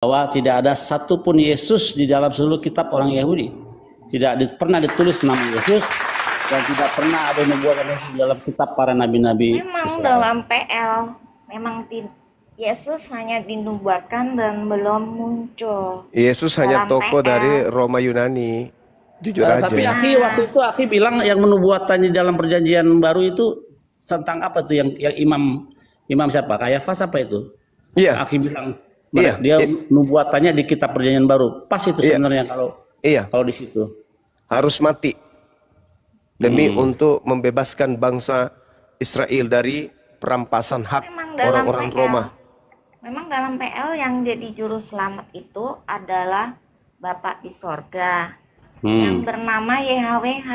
bahwa tidak ada satupun Yesus di dalam seluruh kitab orang Yahudi. Tidak pernah ditulis nama Yesus dan tidak pernah ada nubuatan Yesus dalam kitab para nabi-nabi Memang Israel. dalam PL, memang Yesus hanya dinubuatkan dan belum muncul. Yesus hanya Dalam tokoh PL. dari Roma Yunani. Jujur aja. Tapi waktu itu Aki bilang yang menubuatannya dalam perjanjian baru itu tentang apa tuh yang imam siapa? Kayafas apa itu? Iya. Aki bilang Iya. dia nubuatannya di kitab perjanjian baru. Pas itu sebenarnya kalau di situ. Harus mati demi untuk membebaskan bangsa Israel dari perampasan hak orang-orang Roma. Memang dalam PL yang jadi juru selamat itu adalah Bapak di sorga yang bernama YHWH.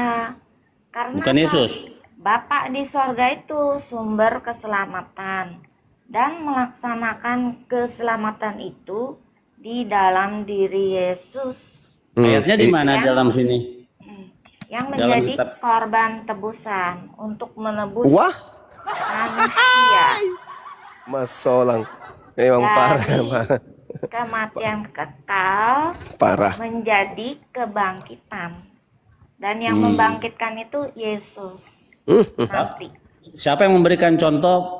Karena bukan Yesus. Bapak di sorga itu sumber keselamatan dan melaksanakan keselamatan itu di dalam diri Yesus. Ayatnya di mana dalam sini? Yang menjadi korban tebusan untuk menebus manusia. Mas Solang memang parah. Kematian kekal Parah. menjadi kebangkitan. Dan yang membangkitkan itu Yesus. Nanti. Siapa yang memberikan contoh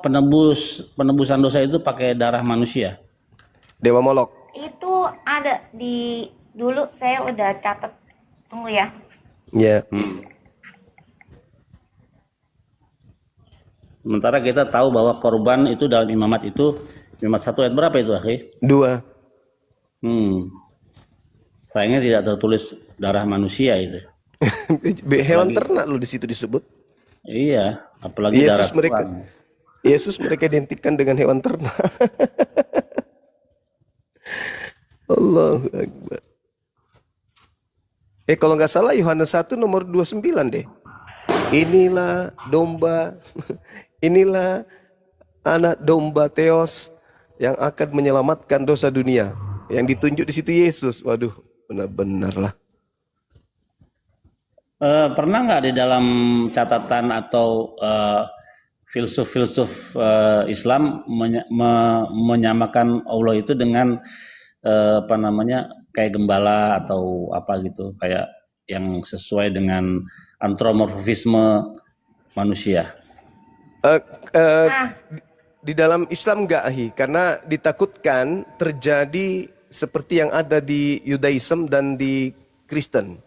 penebusan dosa itu pakai darah manusia? Dewa Molok. Itu ada di dulu saya udah catat. Tunggu ya. Ya. Sementara kita tahu bahwa korban itu dalam imamat 1 ayat berapa itu, Akhi? 2. Sayangnya tidak tertulis darah manusia itu. Hewan ternak lu di situ disebut. Iya, apalagi darah Tuhan. Yesus mereka identikkan dengan hewan ternak. Allahu Akbar. Kalau nggak salah Yohanes 1 nomor 29 deh. Inilah domba, inilah anak domba Theos yang akan menyelamatkan dosa dunia. Yang ditunjuk di situ Yesus. Waduh, benar-benar lah. Pernah nggak di dalam catatan atau filsuf Islam menyamakan Allah itu dengan kayak gembala atau apa gitu, kayak yang sesuai dengan antropomorfisme manusia? Di dalam Islam enggak, karena ditakutkan terjadi seperti yang ada di Yudaism dan di Kristen.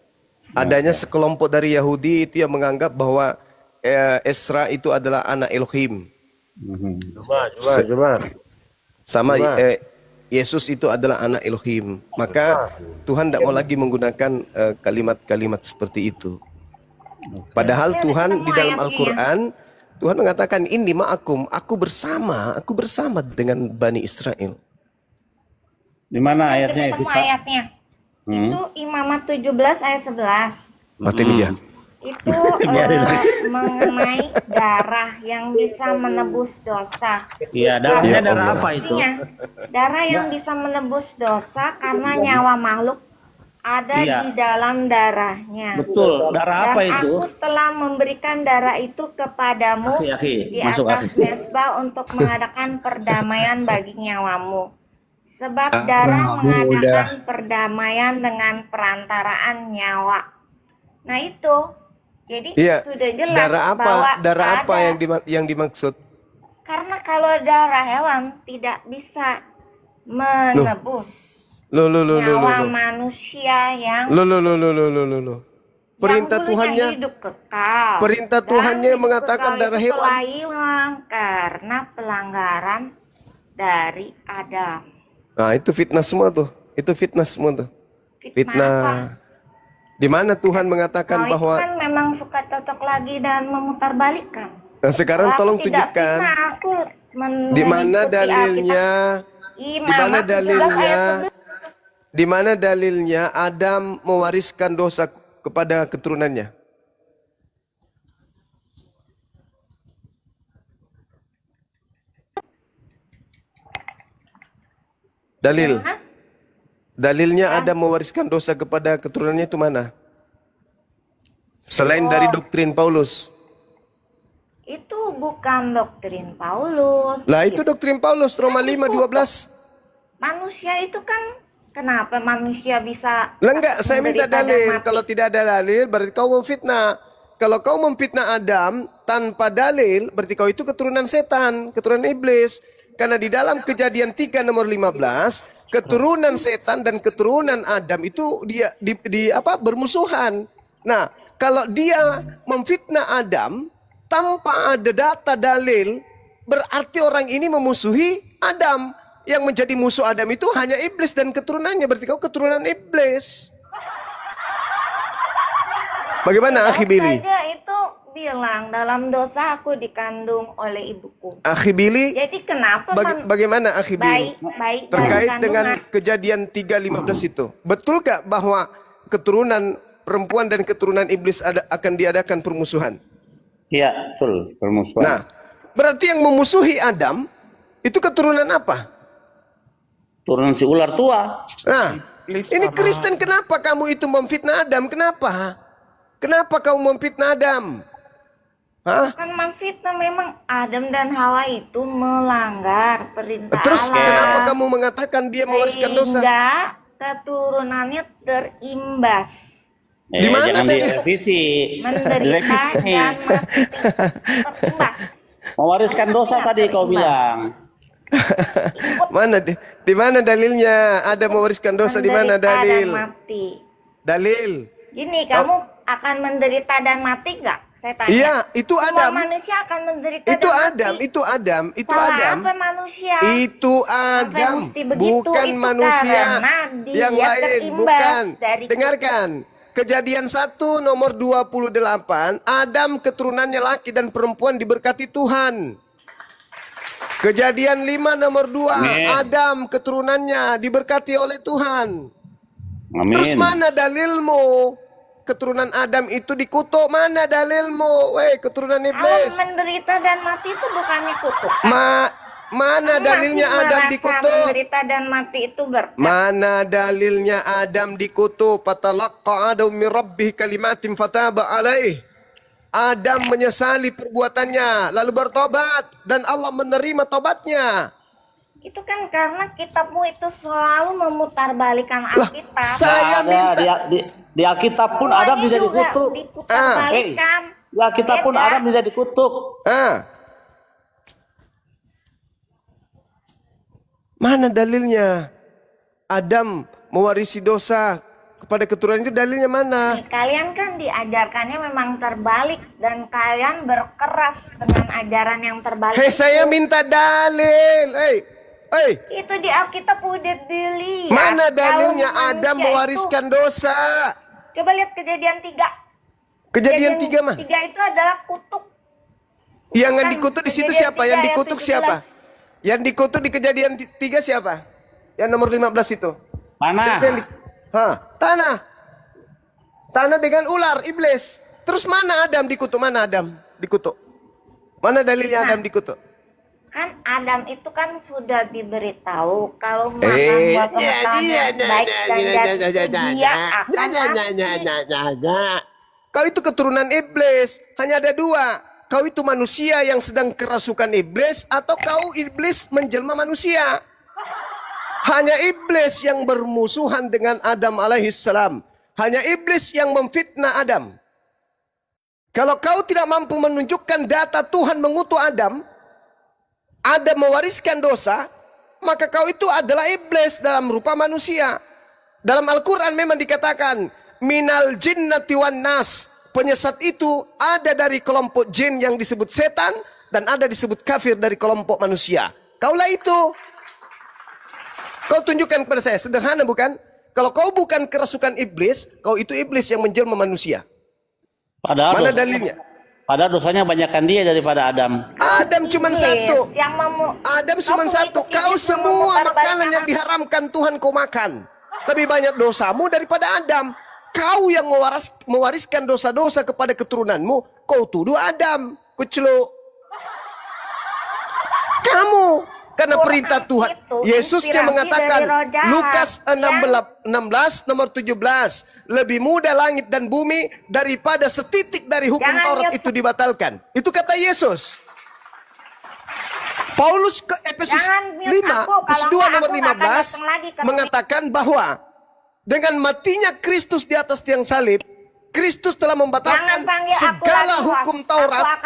Adanya sekelompok dari Yahudi itu yang menganggap bahwa Esra itu adalah anak Elohim. Sama Yesus itu adalah anak Elohim. Maka Tuhan tidak mau lagi menggunakan kalimat-kalimat seperti itu. Padahal Tuhan di dalam Al-Quran, Tuhan mengatakan ini ma'akum, aku bersama dengan Bani Israel. Di mana ayatnya? Ayatnya. Itu Imamat 17 ayat 11. Mati dia. Itu mengenai darah yang bisa menebus dosa. Iya, darahnya darah apa itu? Darah yang bisa menebus dosa karena nyawa makhluk ada di dalam darahnya. Betul, darah apa itu? Aku telah memberikan darah itu kepadamu di atas mezbah untuk mengadakan perdamaian bagi nyawamu. Sebab darah mengadakan perdamaian dengan perantaraan nyawa. Nah itu, jadi sudah jelas darah apa yang dimaksud? Karena kalau darah hewan tidak bisa menebus nyawa manusia yang perintah Tuhannya hidup kekal. Perintah Tuhannya mengatakan darah hewan telah hilang karena pelanggaran dari Adam. Nah, itu fitnah semua tuh. Fitnah. Di mana Tuhan mengatakan bahwa itu kan memang suka cocok lagi dan memutarbalikkan. Nah, sekarang tolong tunjukkan di mana dalilnya? Di mana dalilnya Adam mewariskan dosa kepada keturunannya? Dalilnya Adam mewariskan dosa kepada keturunannya itu mana? Selain dari doktrin Paulus. Itu bukan doktrin Paulus. Lah itu doktrin Paulus, Roma 5:12. Manusia itu kan, kenapa manusia bisa? Lah enggak, saya minta dalil. Kalau tidak ada dalil, berarti kau memfitnah. Kalau kau memfitnah Adam tanpa dalil, berarti kau itu keturunan setan, keturunan iblis. Karena di dalam Kejadian 3 nomor 15, keturunan setan dan keturunan Adam itu dia bermusuhan. Nah, kalau dia memfitnah Adam tanpa ada data dalil, berarti orang ini memusuhi Adam. Yang menjadi musuh Adam itu hanya iblis dan keturunannya. Berarti kau keturunan iblis. Bagaimana Akhi Billy? Itu bilang dalam dosa aku dikandung oleh ibuku. Akhi Billy, jadi kenapa bagaimana Akhi Billy? Baik terkait dengan Kejadian 3:15 itu, betul gak bahwa keturunan perempuan dan keturunan iblis akan diadakan permusuhan? Iya, betul, permusuhan. Nah, berarti yang memusuhi Adam itu keturunan apa? Turunan si ular tua. Nah, ini Kristen, kenapa kamu itu memfitnah Adam? Kenapa? Kenapa kamu memfitnah Adam? Hah? Kan memfitnah, memang Adam dan Hawa itu melanggar perintah Terus Allah. kenapa kamu mengatakan dia mewariskan dosa? Sehingga keturunannya terimbas. Di mana jangan direvisi. Menderita dan mati terimbas. Mewariskan dosa tadi kau bilang. Mana di mana dalilnya? Ada mewariskan dosa di mana dalil? Mati. Dalil. Gini, kamu akan menderita dan mati nggak? Saya tanya. Iya, itu Adam. Semua manusia akan menderita itu dan Adam, mati. itu Adam, itu Salah Adam. apa manusia? Itu Adam, bukan itu manusia. yang lain, bukan. Dengarkan. Kejadian 1 nomor 28, Adam keturunannya laki dan perempuan diberkati Tuhan. Kejadian 5 nomor 2, Adam keturunannya diberkati oleh Tuhan. Amin. Terus mana dalilmu? Keturunan Adam itu dikutuk, mana dalilmu? Weh, keturunan iblis. Allah menderita dan mati itu bukannya kutuk. Mana dalilnya Adam dikutuk? Menderita dan mati itu berkat. Mana dalilnya Adam dikutuk? Fatalaqqa Adam min rabbih kalimatin fataba alaih. Adam menyesali perbuatannya, lalu bertobat, dan Allah menerima tobatnya. Itu kan karena kitabmu itu selalu memutarbalikan Alkitab. Saya minta di Alkitab pun Adam tidak dikutuk. Di Alkitab pun Adam tidak dikutuk. Mana dalilnya? Adam mewarisi dosa kepada keturunan itu, dalilnya mana? Kalian kan diajarkannya memang terbalik dan kalian berkeras dengan ajaran yang terbalik. Hei, saya minta dalil. Itu di Alkitab udah dilihat. Mana dalilnya Adam mewariskan dosa? Coba lihat Kejadian 3. Kejadian 3 mah? 3 itu adalah kutuk. Yang dikutuk di situ siapa? Yang dikutuk siapa? Yang dikutuk di Kejadian 3 siapa? Yang nomor 15 itu. Mana? Siapa yang tanah. Tanah dengan ular, iblis. Terus mana Adam dikutuk? Mana Adam dikutuk? Mana dalilnya Adam dikutuk? Kan Adam itu kan sudah diberitahu kalau makan buah pengetahuan yang baik dan dia akan mati. Kau itu keturunan iblis. Hanya ada 2. Kau itu manusia yang sedang kerasukan iblis, atau kau iblis menjelma manusia. Hanya iblis yang bermusuhan dengan Adam alaihissalam. Hanya iblis yang memfitnah Adam. Kalau kau tidak mampu menunjukkan data Tuhan mengutuk Adam mewariskan dosa, maka kau itu adalah iblis dalam rupa manusia. Dalam Al-Quran memang dikatakan, minal jinnati wan nas. Penyesat itu ada dari kelompok jin yang disebut setan, dan ada disebut kafir dari kelompok manusia. Kaulah itu. Kau tunjukkan kepada saya, sederhana bukan? Kalau kau bukan kerasukan iblis, kau itu iblis yang menjelma manusia. Padahal mana dalilnya? Padahal dosanya banyakkan dia daripada Adam. Adam cuma satu. Adam cuma satu. Kau semua makanan yang diharamkan Tuhan kau makan. Lebih banyak dosamu daripada Adam. Kau yang mewariskan dosa-dosa kepada keturunanmu, kau tuduh Adam. Kuceluk. Kamu. Karena perintah Tuhan. Yesusnya mengatakan, Lukas 16 nomor 17. Lebih mudah langit dan bumi daripada setitik dari hukum Taurat itu dibatalkan. Itu kata Yesus. Paulus ke Efesus 5, Efesus 2 nomor 15 mengatakan bahwa dengan matinya Kristus di atas tiang salib, Kristus telah membatalkan segala hukum Taurat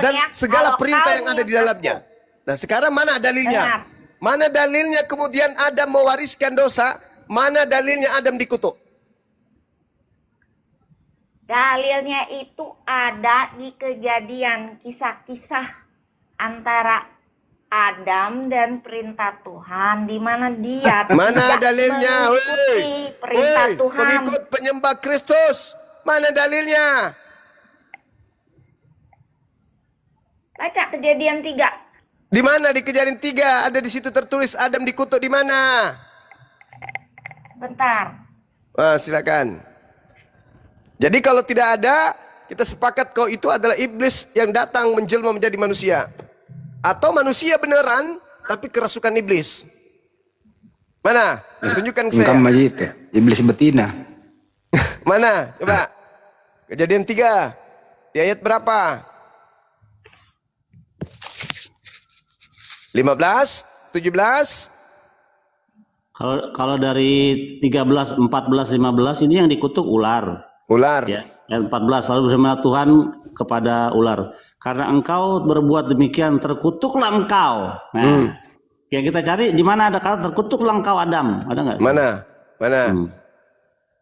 dan segala perintah yang ada di dalamnya. Nah, sekarang mana dalilnya? Mana dalilnya kemudian Adam mewariskan dosa? Mana dalilnya Adam dikutuk? Dalilnya itu ada di Kejadian, kisah-kisah antara Adam dan perintah Tuhan, di mana dia mana dalilnya? Mengikuti perintah Tuhan. Pengikut penyembah Kristus, mana dalilnya? Baca Kejadian 3. Di mana di Kejadian 3 ada di situ tertulis Adam dikutuk di mana? Bentar. Silakan. Jadi kalau tidak ada, kita sepakat kau itu adalah iblis yang datang menjelma menjadi manusia. Atau manusia beneran, tapi kerasukan iblis. Mana? Tunjukkan ke saya. Iblis betina. Mana? Coba. Kejadian 3. Di ayat berapa? 15, 17. Kalau dari 13, 14, 15 ini yang dikutuk ular. Ular. Ya, ayat 14, lalu bersama Tuhan kepada ular, karena engkau berbuat demikian, terkutuklah engkau. Nah, yang kita cari di mana ada kata terkutuklah engkau Adam, ada nggak? Mana? Mana?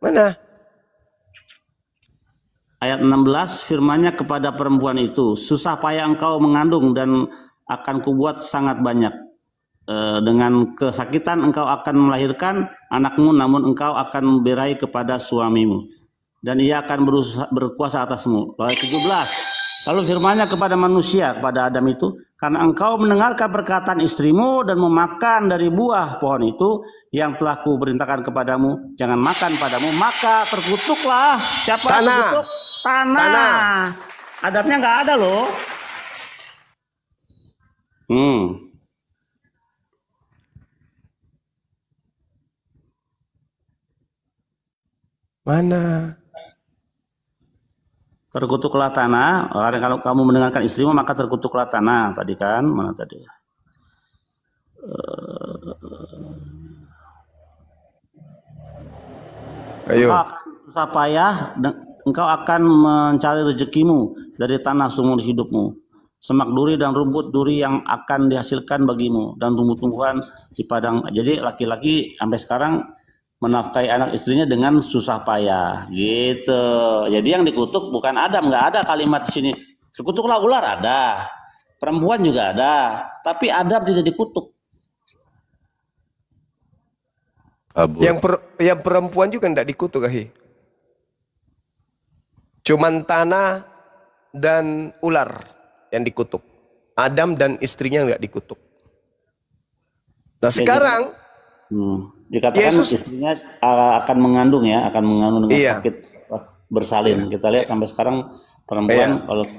Mana? Ayat 16, firman-Nya kepada perempuan itu, susah payah engkau mengandung dan akan kubuat sangat banyak. Dengan kesakitan engkau akan melahirkan anakmu, namun engkau akan berai kepada suamimu, dan ia akan berkuasa atasmu. Ayat 17. Lalu firman-Nya kepada manusia, kepada Adam itu, karena engkau mendengarkan perkataan istrimu dan memakan dari buah pohon itu yang telah kuperintahkan kepadamu, jangan makan padamu, maka terkutuklah. Siapa yang terkutuk? Tanah. Adabnya nggak ada loh. Mana? Terkutuklah tanah. Kalau kamu mendengarkan istrimu, maka terkutuklah tanah. Tadi kan, mana tadi? Ayo. Susah payah, engkau akan mencari rezekimu dari tanah seumur hidupmu. Semak duri dan rumput duri yang akan dihasilkan bagimu, dan tumbuh-tumbuhan di padang. Jadi laki-laki sampai sekarang menafkahi anak istrinya dengan susah payah, gitu. Jadi yang dikutuk bukan Adam, nggak ada kalimat di sini. Terkutuklah ular, ada. Perempuan juga ada, tapi Adam tidak dikutuk. Yang perempuan juga tidak dikutuk, Ahi. Cuman tanah dan ular yang dikutuk. Adam dan istrinya nggak dikutuk. Nah sekarang dikatakan Yesus, istrinya akan mengandung ya, akan mengandung dengan sakit bersalin. Kita lihat sampai sekarang perempuan kalau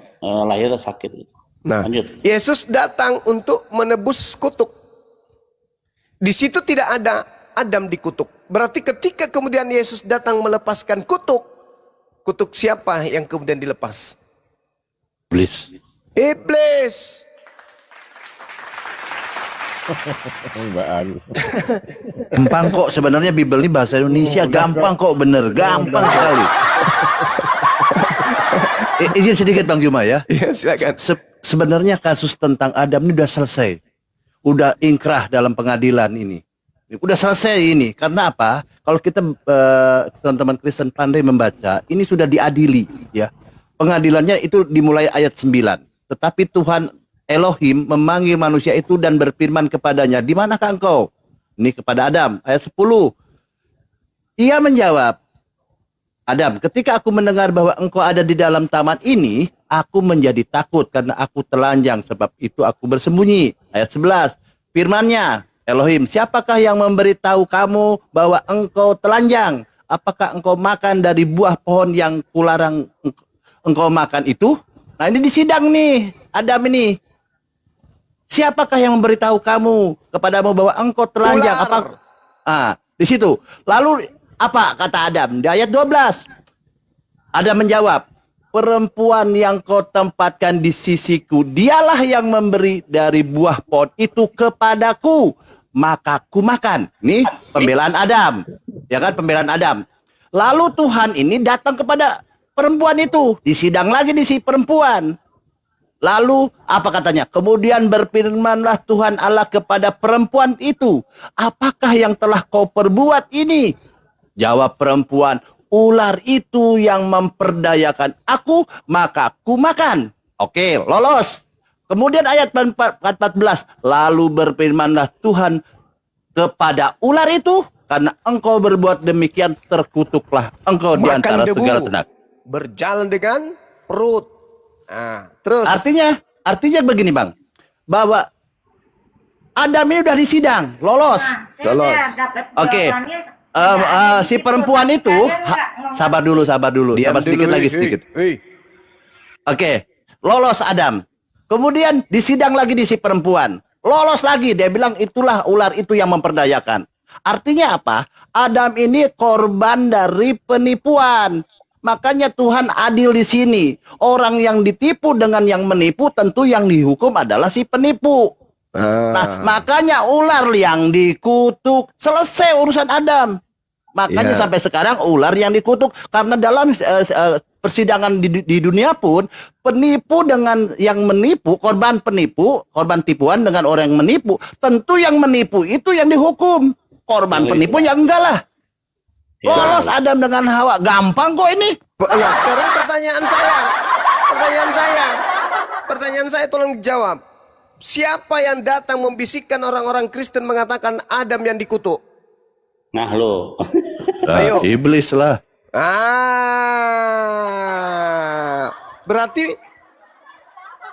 lahir sakit gitu. Nah, lanjut. Yesus datang untuk menebus kutuk. Di situ tidak ada Adam dikutuk. Berarti ketika kemudian Yesus datang melepaskan kutuk, kutuk siapa yang kemudian dilepas? Iblis. Iblis. Gampang kok sebenarnya Bible ini bahasa Indonesia gampang kok, bener gampang sekali. Izin sedikit Bang Juma ya. Iya silakan. Sebenarnya kasus tentang Adam ini udah selesai, udah ingkrah dalam pengadilan ini, udah selesai ini. Karena apa? Kalau kita teman-teman Kristen pandai membaca, ini sudah diadili ya. Pengadilannya itu dimulai ayat 9. Tetapi Tuhan Elohim memanggil manusia itu dan berfirman kepadanya, di manakah engkau? Ini kepada Adam, ayat 10. Ia menjawab, Adam, ketika aku mendengar bahwa engkau ada di dalam taman ini, aku menjadi takut karena aku telanjang, sebab itu aku bersembunyi. Ayat 11, firman-Nya, Elohim, siapakah yang memberitahu kamu bahwa engkau telanjang? Apakah engkau makan dari buah pohon yang kularang engkau makan itu? Nah ini di sidang nih, Adam ini. Siapakah yang memberitahu kamu kepadamu bahwa engkau telanjang? Di situ. Lalu apa kata Adam? Di ayat 12. Adam menjawab, perempuan yang kau tempatkan di sisiku, dialah yang memberi dari buah pohon itu kepadaku, maka ku makan. Nih pembelaan Adam, ya kan, pembelaan Adam. Lalu Tuhan ini datang kepada perempuan itu, disidang lagi di si perempuan. Lalu apa katanya? Kemudian berfirmanlah Tuhan Allah kepada perempuan itu, apakah yang telah kau perbuat ini? Jawab perempuan, ular itu yang memperdayakan aku, maka ku makan. Oke, lolos. Kemudian ayat 14, lalu berfirmanlah Tuhan kepada ular itu, karena engkau berbuat demikian, terkutuklah engkau di antara segala ternak. Berjalan dengan perut. Nah, terus. Artinya begini Bang, bahwa Adam ini udah disidang, lolos. Lolos. Oke. Si perempuan itu sabar dulu, sabar sedikit lagi sedikit. Oke, lolos Adam. Kemudian disidang lagi di si perempuan. Lolos lagi, dia bilang itulah ular itu yang memperdayakan. Artinya apa? Adam ini korban dari penipuan. Makanya Tuhan adil di sini. Orang yang ditipu dengan yang menipu, tentu yang dihukum adalah si penipu. Nah, makanya ular yang dikutuk, selesai urusan Adam. Makanya sampai sekarang ular yang dikutuk, karena dalam persidangan di dunia pun, penipu dengan yang menipu, korban tipuan dengan orang yang menipu, tentu yang menipu itu yang dihukum. Korban penipu ya enggak lah. Lolos Adam dengan Hawa, gampang kok ini. Ya, sekarang pertanyaan saya tolong dijawab. Siapa yang datang membisikkan orang-orang Kristen mengatakan Adam yang dikutuk? Nah lo. Ayo. Iblis lah.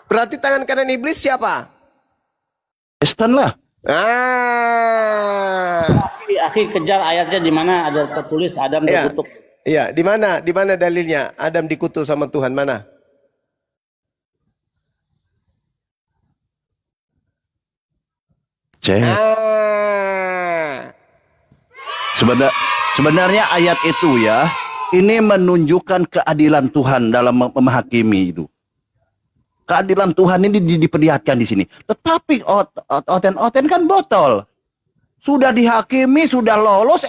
Berarti tangan kanan iblis siapa? Kristen lah. Akhi kejar ayatnya di mana ada tertulis Adam dikutuk. Iya, di mana dalilnya Adam dikutuk sama Tuhan, mana? Sebenarnya ayat itu ya, ini menunjukkan keadilan Tuhan dalam menghakimi itu. Keadilan Tuhan ini diperlihatkan di sini. Tetapi Oten kan botol. Sudah dihakimi, sudah lolos,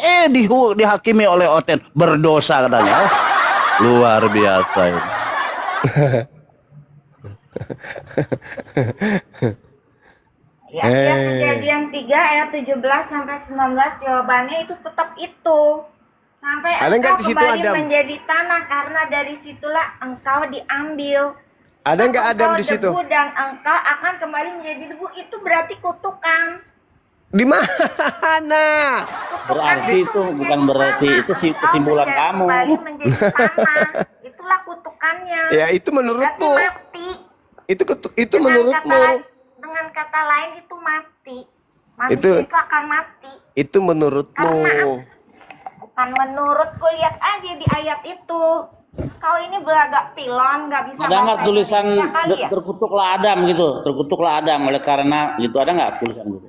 dihakimi oleh Oten. Berdosa katanya. Luar biasa ini. Ya, Kejadian 3 ayat 17 sampai 19 jawabannya itu tetap itu. Sampai engkau kembali menjadi tanah, karena dari situlah engkau diambil. Ada nggak Adam di situ? Dan engkau akan kembali menjadi debu. Itu berarti kutukan. Di mana? Berarti itu bukan berarti itu kesimpulan kamu. Kembali menjadi tanah. Itulah kutukannya. Ya, itu menurutmu. Itu menurutmu. Dengan kata lain itu mati. Manusia itu akan mati. Itu menurutmu. Bukan menurutku, lihat aja di ayat itu. Kau ini beragak pilon, nggak bisa. Ada nggak tulisan terkutuklah Adam gitu? Terkutuklah Adam oleh karena gitu, ada nggak tulisan gitu?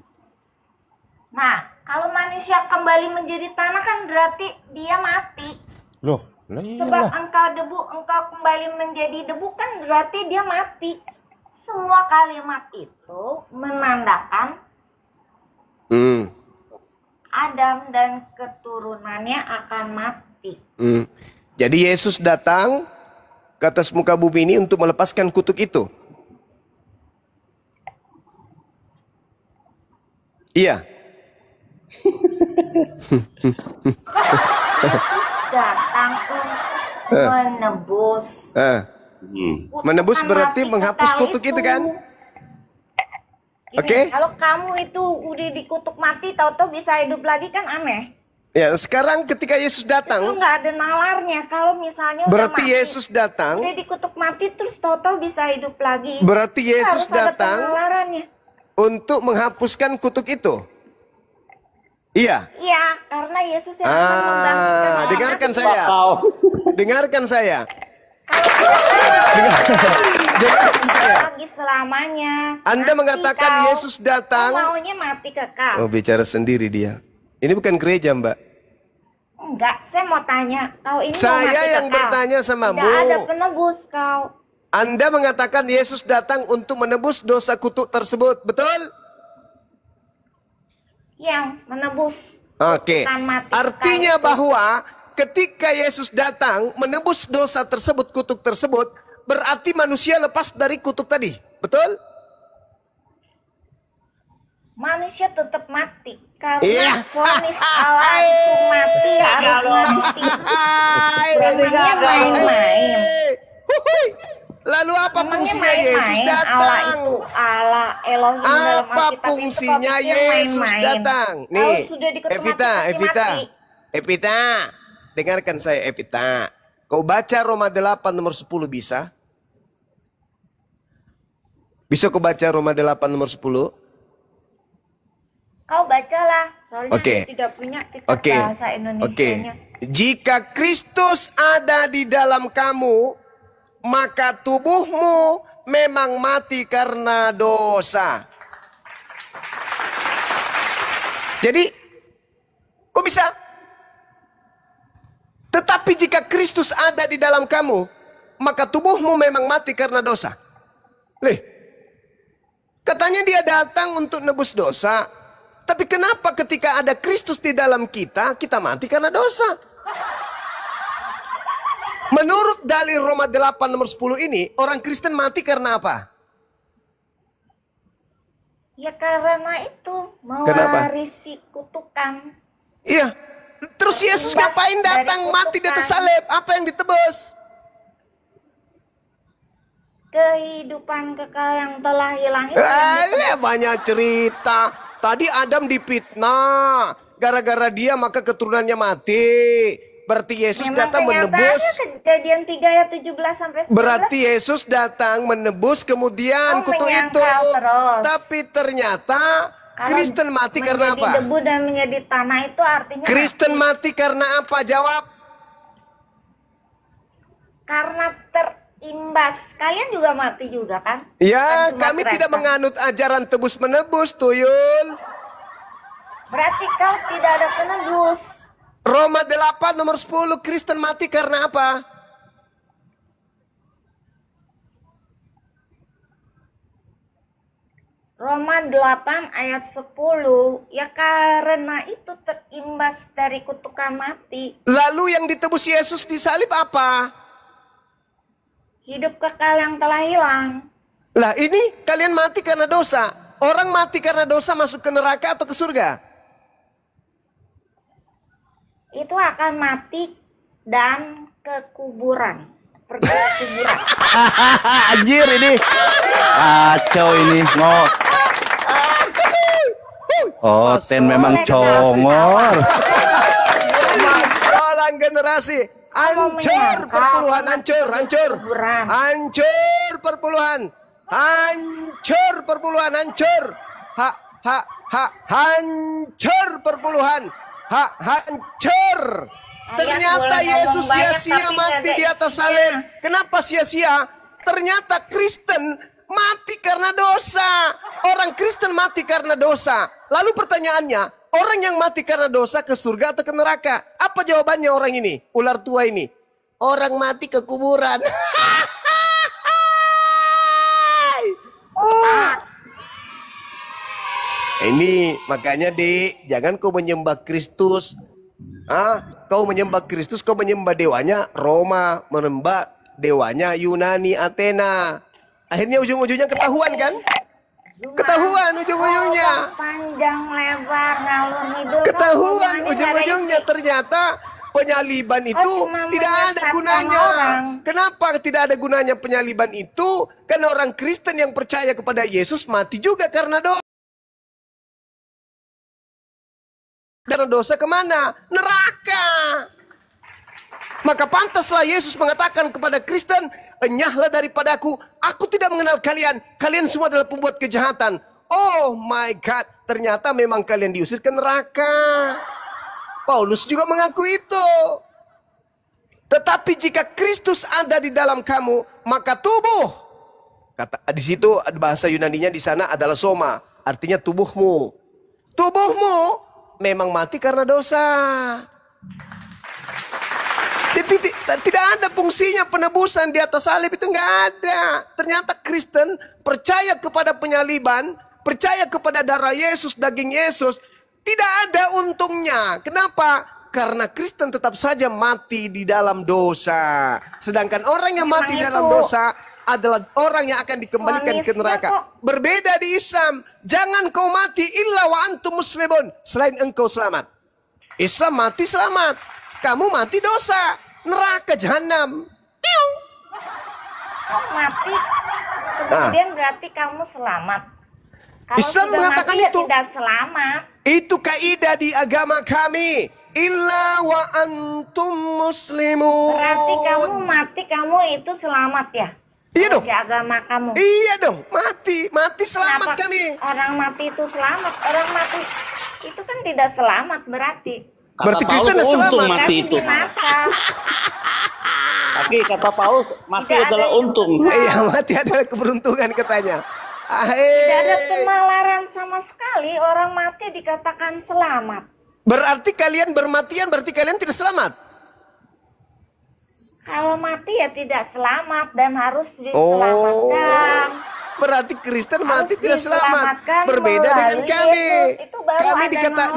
Nah, kalau manusia kembali menjadi tanah kan berarti dia mati. Loh, sebab engkau debu, engkau kembali menjadi debu kan berarti dia mati. Semua kalimat itu menandakan Adam dan keturunannya akan mati. Jadi Yesus datang ke atas muka bumi ini untuk melepaskan kutuk itu. Iya. Yesus datang untuk menebus. Menebus berarti menghapus kutuk itu kan? Oke. Kalau kamu itu udah dikutuk mati, tahu-tahu bisa hidup lagi kan aneh. Ya, sekarang ketika Yesus datang, itu nggak ada nalarnya. Kalau misalnya berarti mati, Yesus datang, udah dikutuk mati terus tahu-tahu bisa hidup lagi. Berarti Yesus datang untuk menghapuskan kutuk itu. Iya. Iya, karena Yesus yang akan membangkitkan orang dengarkan mati. saya. Dengarkan saya. Dengarkan saya. Lagi selamanya. Anda mengatakan Yesus datang. Maunya mati kekal. Oh, bicara sendiri dia. Ini bukan gereja, Mbak. Enggak, saya mau tanya. Kau ini Saya yang bertanya samamu. Tidak ada penebus kau. Anda mengatakan Yesus datang untuk menebus dosa kutuk tersebut, betul? Yang menebus. Oke. Artinya bahwa ketika Yesus datang menebus dosa tersebut, kutuk tersebut, berarti manusia lepas dari kutuk tadi, betul? Manusia tetap mati karena vonis Allah itu mati harus mati. Berarti main-main. Lalu apa fungsinya Yesus datang? Allah itu Allah Elohim dalam apa fungsinya Yesus datang? Nih, Evita, dengarkan saya Evita. Kau baca Roma 8 nomor 10 bisa? Bisa kau baca Roma 8 nomor 10? Kau bacalah, soalnya tidak punya kitab bahasa Indonesianya. Jika Kristus ada di dalam kamu, maka tubuhmu memang mati karena dosa. Jadi, kok bisa? Tetapi jika Kristus ada di dalam kamu, maka tubuhmu memang mati karena dosa. Katanya dia datang untuk nebus dosa. Tapi kenapa ketika ada Kristus di dalam kita, kita mati karena dosa? Menurut dalil Roma 8 nomor 10 ini, orang Kristen mati karena apa? Ya karena itu, mewarisi kutukan. Iya. Terus Yesus ngapain datang mati di atas salib? Apa yang ditebus? Kehidupan kekal yang telah hilang itu. Banyak cerita. Tadi Adam dipitnah. Gara-gara dia maka keturunannya mati. Berarti Yesus datang menebus. Kejadian 3 ayat 17 sampai 19. Berarti Yesus datang menebus kemudian kutuk itu. Tapi ternyata Kristen mati karena apa? Menjadi debu dan menjadi tanah itu artinya Kristen mati karena apa? Jawab. Karena terimbas. Kalian juga mati juga kan? Ya, kami tidak menganut ajaran tebus menebus, Tuyul. Berarti kau tidak ada penebus. Roma 8 nomor 10, Kristen mati karena apa? Roma 8 ayat 10, ya karena itu terimbas dari kutukan mati. Lalu yang ditebus Yesus di salib apa? Hidup kekal yang telah hilang. Lah ini kalian mati karena dosa. Orang mati karena dosa masuk ke neraka atau ke surga? Itu akan mati dan ke kuburan. Pergi ke kuburan. Anjir ini. Kacau ini. Ten memang congor. Masalah generasi. Hancur perpuluhan, hancur perpuluhan, hancur perpuluhan, hancur perpuluhan, hancur. Ternyata Yesus sia-sia mati di atas salib. Kenapa sia-sia? Ternyata Kristen mati karena dosa. Orang Kristen mati karena dosa. Lalu pertanyaannya, orang yang mati karena dosa ke surga atau ke neraka? Apa jawabannya orang ini? Ular tua ini. Orang mati ke kuburan. Ini makanya jangan kau menyembah Kristus. Kau menyembah Kristus, kau menyembah dewanya Roma, menyembah dewanya Yunani, Athena. Akhirnya ujung-ujungnya ketahuan kan? Ketahuan ujung-ujungnya. Panjang lebar ngalur ngidul. Ketahuan ujung-ujungnya ternyata penyaliban itu tidak ada gunanya. Kenapa tidak ada gunanya penyaliban itu? Karena orang Kristen yang percaya kepada Yesus mati juga karena dosa. Karena dosa kemana? Neraka. Maka pantaslah Yesus mengatakan kepada Kristen, enyahlah daripadaku, aku tidak mengenal kalian. Kalian semua adalah pembuat kejahatan. Oh my God, ternyata memang kalian diusir ke neraka. Paulus juga mengaku itu. Tetapi jika Kristus ada di dalam kamu, maka tubuh. Di situ bahasa Yunaninya di sana adalah soma, artinya tubuhmu. Tubuhmu memang mati karena dosa. Tidak ada fungsinya penebusan di atas salib, itu nggak ada. Ternyata Kristen percaya kepada penyaliban, percaya kepada darah Yesus, daging Yesus, tidak ada untungnya. Kenapa? Karena Kristen tetap saja mati di dalam dosa. Sedangkan orang yang mati di dalam dosa adalah orang yang akan dikembalikan ke neraka. Berbeda di Islam. Jangan kau mati illa wa antum muslimun. Selain engkau selamat. Islam mati selamat. Kamu mati dosa. Neraka jahanam. Mati. Kemudian berarti kamu selamat. Kalau Islam mengatakan mati, itu. Ya tidak selamat. Itu kaidah di agama kami. Illa wa antum muslimun. Berarti kamu mati, kamu itu selamat ya? Iya dong. Di agama kamu. Iya dong, mati selamat. Kenapa kami. Orang mati itu selamat, orang mati itu kan tidak selamat berarti. Berarti Kristen selamat. Mati itu. Tapi kata Paulus, mati adalah untung. Iya, mati adalah keberuntungan katanya. Tidak ada penalaran sama sekali, orang mati dikatakan selamat. Berarti kalian bermatian, berarti kalian tidak selamat. Kalau mati ya tidak selamat dan harus diselamatkan. Berarti Kristen mati tidak selamat. Berbeda dengan kami. Kami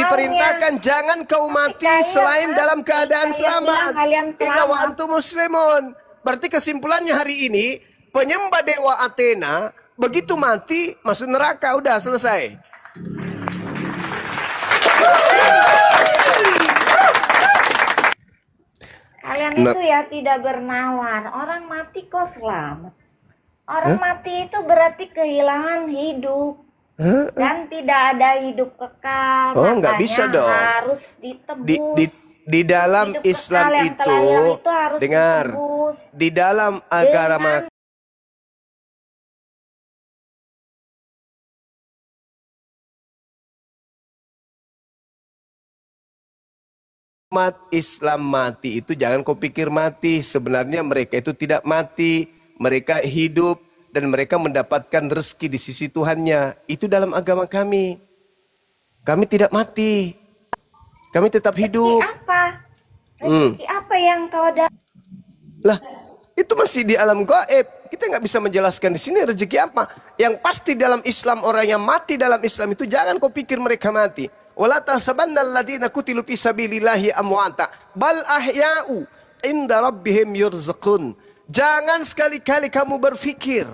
diperintahkan jangan kau mati selain dalam keadaan selamat. Illa wa antum muslimun. Berarti kesimpulannya hari ini, penyembah dewa Athena begitu mati masuk neraka, udah selesai. Kalian itu ya tidak bernawar. Orang mati kok selamat. Orang mati itu berarti kehilangan hidup. Dan tidak ada hidup kekal. Nggak bisa dong. Harus ditebus. Di dalam hidup Islam itu harus dengar. ditebus. Di dalam agama umat Islam mati itu jangan kau pikir mati. Sebenarnya mereka itu tidak mati. Mereka hidup dan mereka mendapatkan rezeki di sisi Tuhannya. Itu dalam agama kami. Kami tidak mati. Kami tetap hidup. Rezeki apa? Rezeki apa yang kau dapat? Lah, itu masih di alam gaib. Kita nggak bisa menjelaskan di sini rezeki apa. Yang pasti dalam Islam, orang yang mati dalam Islam itu jangan kau pikir mereka mati. Wala tahsabanna alladziina qutilu fi sabilillahi amwata bal ahya'u inda rabbihim yurzaqun. Jangan sekali-kali kamu berpikir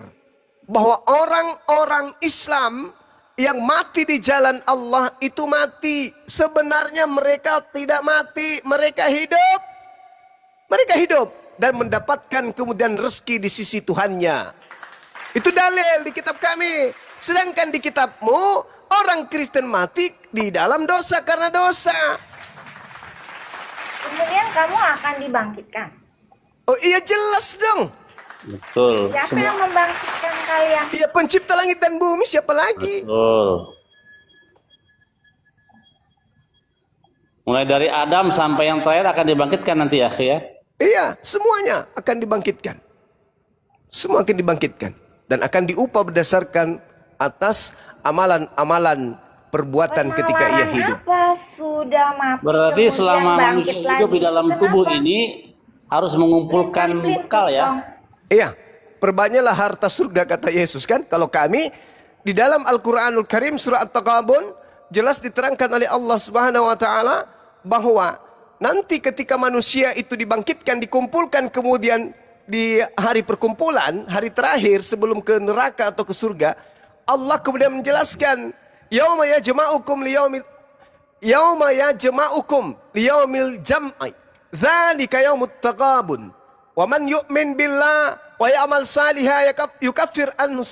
bahwa orang-orang Islam yang mati di jalan Allah itu mati. Sebenarnya mereka tidak mati, mereka hidup. Mereka hidup dan mendapatkan kemudian rezeki di sisi Tuhannya. Itu dalil di kitab kami. Sedangkan di kitabmu, orang Kristen mati di dalam dosa karena dosa. Kemudian kamu akan dibangkitkan. Oh iya jelas dong. Betul. Siapa yang membangkitkan kalian? Iya pencipta langit dan bumi, siapa lagi? Betul. Mulai dari Adam sampai yang terakhir akan dibangkitkan nanti ya. Iya, semuanya akan dibangkitkan. Semua akan dibangkitkan. Dan akan diupah berdasarkan atas amalan-amalan perbuatan ketika ia hidup. Apa? Sudah mati. Berarti selama manusia hidup di dalam tubuh ini harus mengumpulkan bekal ya. Iya, perbanyaklah harta surga kata Yesus kan. Kalau kami di dalam Al-Qur'anul Karim surah At-Taghabun jelas diterangkan oleh Allah Subhanahu wa taala bahwa nanti ketika manusia itu dibangkitkan, dikumpulkan kemudian di hari perkumpulan, hari terakhir sebelum ke neraka atau ke surga, Allah kemudian menjelaskan, yauma yajma'ukum liyaumil jam'i, dzalika yaumut taghabun, wa man yu'min billah wa ya'mal salihan yukaffir anhu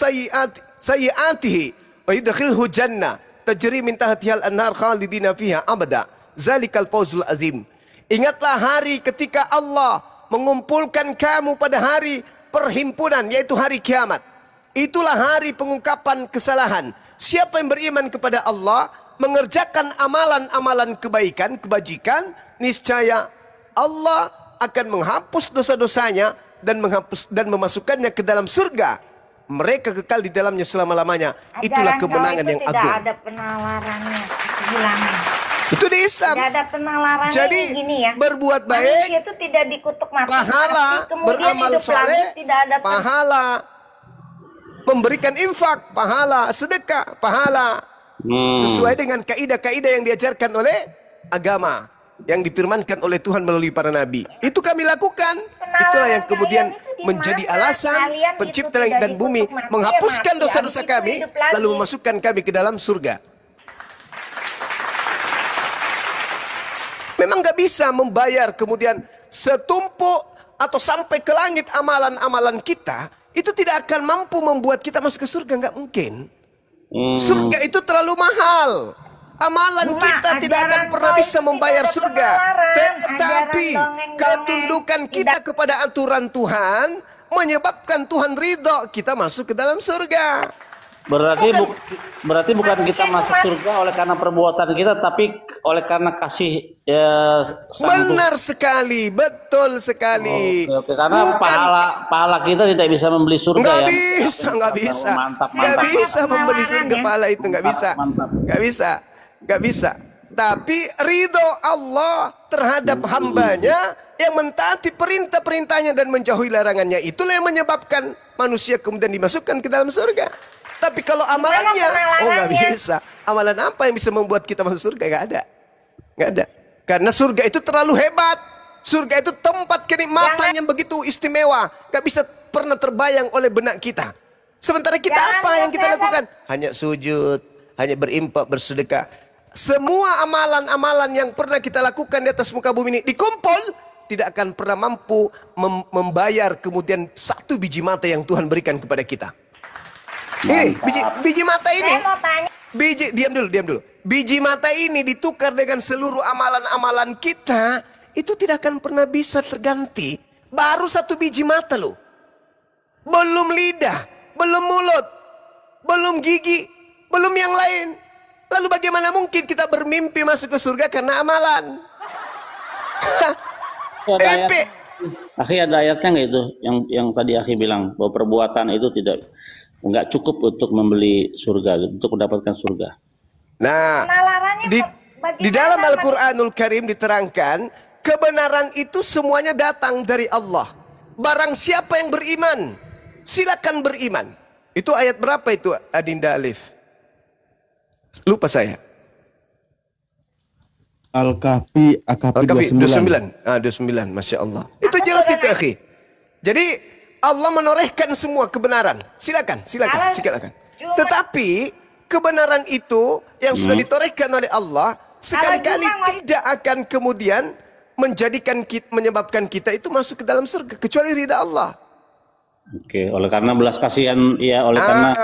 sayyi'atihi wa yudkhilhu jannah tajri min tahtiha al-anhar khalidina fiha abada, dzalikal fawzul azim. Ingatlah hari ketika Allah mengumpulkan kamu pada hari perhimpunan, yaitu hari kiamat. Itulah hari pengungkapan kesalahan. Siapa yang beriman kepada Allah, mengerjakan amalan-amalan kebaikan, kebajikan, niscaya Allah akan menghapus dosa-dosanya dan memasukkannya ke dalam surga. Mereka kekal di dalamnya selama-lamanya. Itulah kemenangan yang agung. Tidak ada penawarannya, kehilangan. Itu di Islam. Tidak ada penalaran. Jadi gini ya, berbuat baik itu tidak dikutuk mati, pahala, beramal soleh pahala, memberikan infak pahala, sedekah pahala, sesuai dengan kaidah-kaidah yang diajarkan oleh agama, yang difirmankan oleh Tuhan melalui para nabi. Itu kami lakukan. Itulah yang kemudian menjadi alasan pencipta langit dan bumi menghapuskan dosa-dosa kami, lalu memasukkan kami ke dalam surga. Memang gak bisa membayar kemudian setumpuk atau sampai ke langit amalan-amalan kita, itu tidak akan mampu membuat kita masuk ke surga, nggak mungkin. Surga itu terlalu mahal. Amalan kita tidak akan pernah bisa membayar surga. Tetapi ketundukan kita kepada aturan Tuhan menyebabkan Tuhan ridho, kita masuk ke dalam surga. Berarti bukan kita masuk surga oleh karena perbuatan kita, tapi oleh karena kasih benar sekali, betul sekali. Oke. Karena pahala kita tidak bisa membeli surga. Nggak bisa membeli surga pahala itu, nggak bisa. Tapi ridho Allah terhadap hambanya yang mentaati perintah-perintahnya dan menjauhi larangannya, itulah yang menyebabkan manusia kemudian dimasukkan ke dalam surga. Tapi kalau amalannya, nggak bisa. Amalan apa yang bisa membuat kita masuk surga? Nggak ada. Karena surga itu terlalu hebat. Surga itu tempat kenikmatan yang begitu istimewa, nggak bisa pernah terbayang oleh benak kita. Sementara kita apa yang kita lakukan? Hanya sujud, hanya berimpak, bersedekah. Semua amalan-amalan yang pernah kita lakukan di atas muka bumi ini dikumpul, tidak akan pernah mampu membayar kemudian satu biji mata yang Tuhan berikan kepada kita. Ini biji mata ini, diam dulu. Biji mata ini ditukar dengan seluruh amalan-amalan kita, itu tidak akan pernah bisa terganti. Baru satu biji mata loh. Belum lidah, belum mulut, belum gigi, belum yang lain. Lalu bagaimana mungkin kita bermimpi masuk ke surga karena amalan? Akhi, ada ayatnya nggak itu yang tadi Akhi bilang bahwa perbuatan itu nggak cukup untuk membeli surga, untuk mendapatkan surga. Nah, di dalam Al-Quranul Karim diterangkan kebenaran itu semuanya datang dari Allah. Barang siapa yang beriman, silakan beriman. Itu ayat berapa itu, Adinda Alif? Lupa saya. Al-Kahfi 29. 29, Masya Allah. Itu jelas itu, akhi. Jadi Allah menorehkan semua kebenaran. Silakan. Tetapi kebenaran itu yang sudah ditorehkan oleh Allah sekali-kali tidak akan kemudian menyebabkan kita itu masuk ke dalam surga kecuali ridha Allah. Oke, oleh karena belas kasihan ya, karena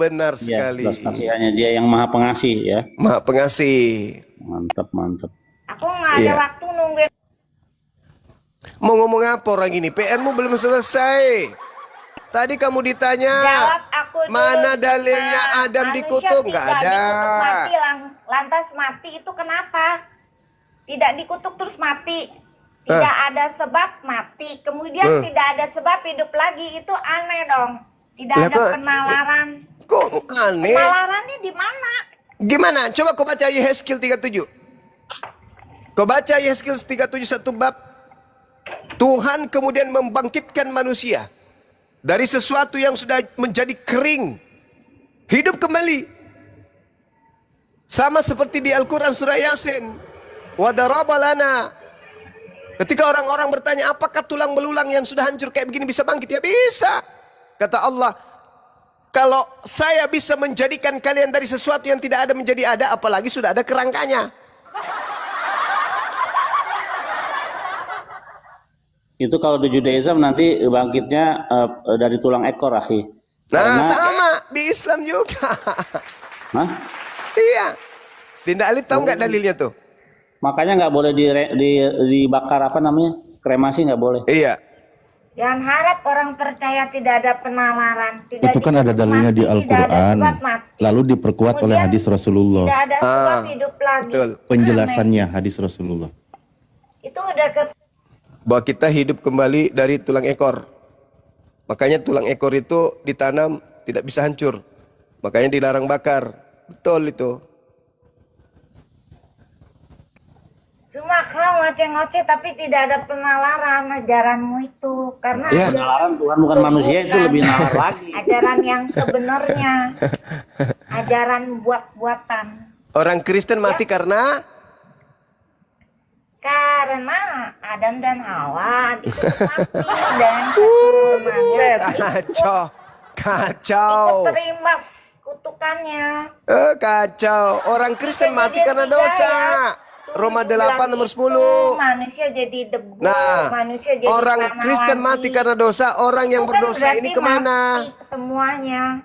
benar sekali. Belas kasihannya dia yang Maha Pengasih ya. Maha Pengasih. Mantap. Aku nggak ada waktu nungguin. Mau ngomong apa orang ini? PR-mu belum selesai. Tadi kamu ditanya, mana dalilnya Adam dikutuk? Nggak ada. Lantas mati itu kenapa? Tidak dikutuk terus mati. Tidak ada sebab mati, kemudian tidak ada sebab hidup lagi, itu aneh dong. Tidak ada penalaran. Kok aneh? Penalarannya di mana? Gimana? Coba kau baca Yehezkiel 37. Kau baca Yehezkiel 37 satu bab. Tuhan kemudian membangkitkan manusia dari sesuatu yang sudah menjadi kering, hidup kembali. Sama seperti di Al-Quran surah Yasin. Wa daraba lana. Ketika orang-orang bertanya, apakah tulang belulang yang sudah hancur kayak begini bisa bangkit? Ya bisa. Kata Allah, kalau saya bisa menjadikan kalian dari sesuatu yang tidak ada menjadi ada, apalagi sudah ada kerangkanya. Itu kalau di Judaism nanti bangkitnya dari tulang ekor, akhi. Nah, sama di Islam juga. Hah? Iya. Dinda Alif tahu nggak dalilnya tuh? Makanya nggak boleh dibakar, apa namanya, kremasi nggak boleh. Iya. Jangan harap orang percaya tidak ada penalaran. Itu kan ada dalilnya di Al-Quran, lalu diperkuat oleh hadis Rasulullah. Tidak ada sebab hidup lagi. Betul. Penjelasannya hadis Rasulullah. Itu udah bahwa kita hidup kembali dari tulang ekor. Makanya tulang ekor itu ditanam tidak bisa hancur. Makanya dilarang bakar. Betul itu. Cuma kau ngoceh-ngoceh tapi tidak ada penalaran ajaranmu itu. Karena ya, penalaran Tuhan bukan manusia itu lebih nalar lagi. Ajaran yang sebenarnya. Ajaran buat-buatan. Orang Kristen mati karena Adam dan Hawa mati dan keturunannya kacau. Ikut terima kutukannya. Kacau. Orang Kristen mati karena dosa. Roma 8 nomor 10. Manusia jadi debu. Nah, manusia jadi orang Kristen mati karena dosa. Orang yang berdosa ini kemana? Semuanya.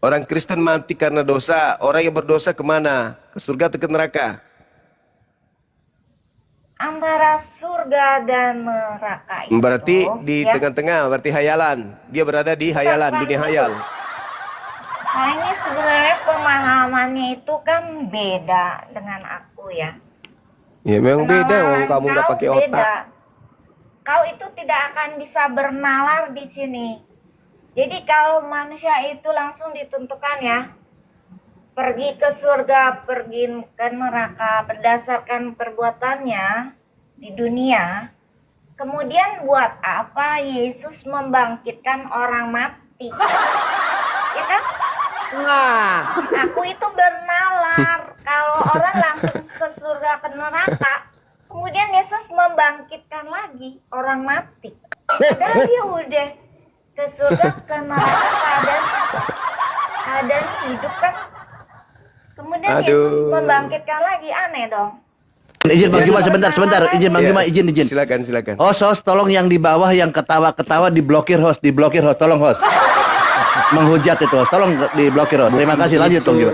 Orang Kristen mati karena dosa. Orang yang berdosa kemana? Ke surga atau ke neraka? Antara surga dan neraka itu. Berarti di tengah-tengah, berarti hayalan. Dia berada di hayalan, dunia hayal. Nah, ini sebenarnya pemahamannya itu kan beda dengan aku ya. Ya memang beda, kamu nggak pakai otak. Kau itu tidak akan bisa bernalar di sini. Jadi kalau manusia itu langsung ditentukan ya, pergi ke surga, pergi ke neraka berdasarkan perbuatannya di dunia. Kemudian buat apa Yesus membangkitkan orang mati? Ya kan? Nah, aku itu bernalar. Kalau orang langsung ke surga ke neraka, kemudian Yesus membangkitkan lagi orang mati. Padahal dia udah ke surga ke neraka keadaan hidup kan. Kemudian Yesus membangkitkan lagi, aneh dong. Izin Bang Juma sebentar. Izin Bang Juma, izin. Silakan. Host, tolong yang di bawah yang ketawa-ketawa diblokir host, tolong host. Menghujat itu host, tolong diblokir host. Terima kasih, lanjut Bang Juma.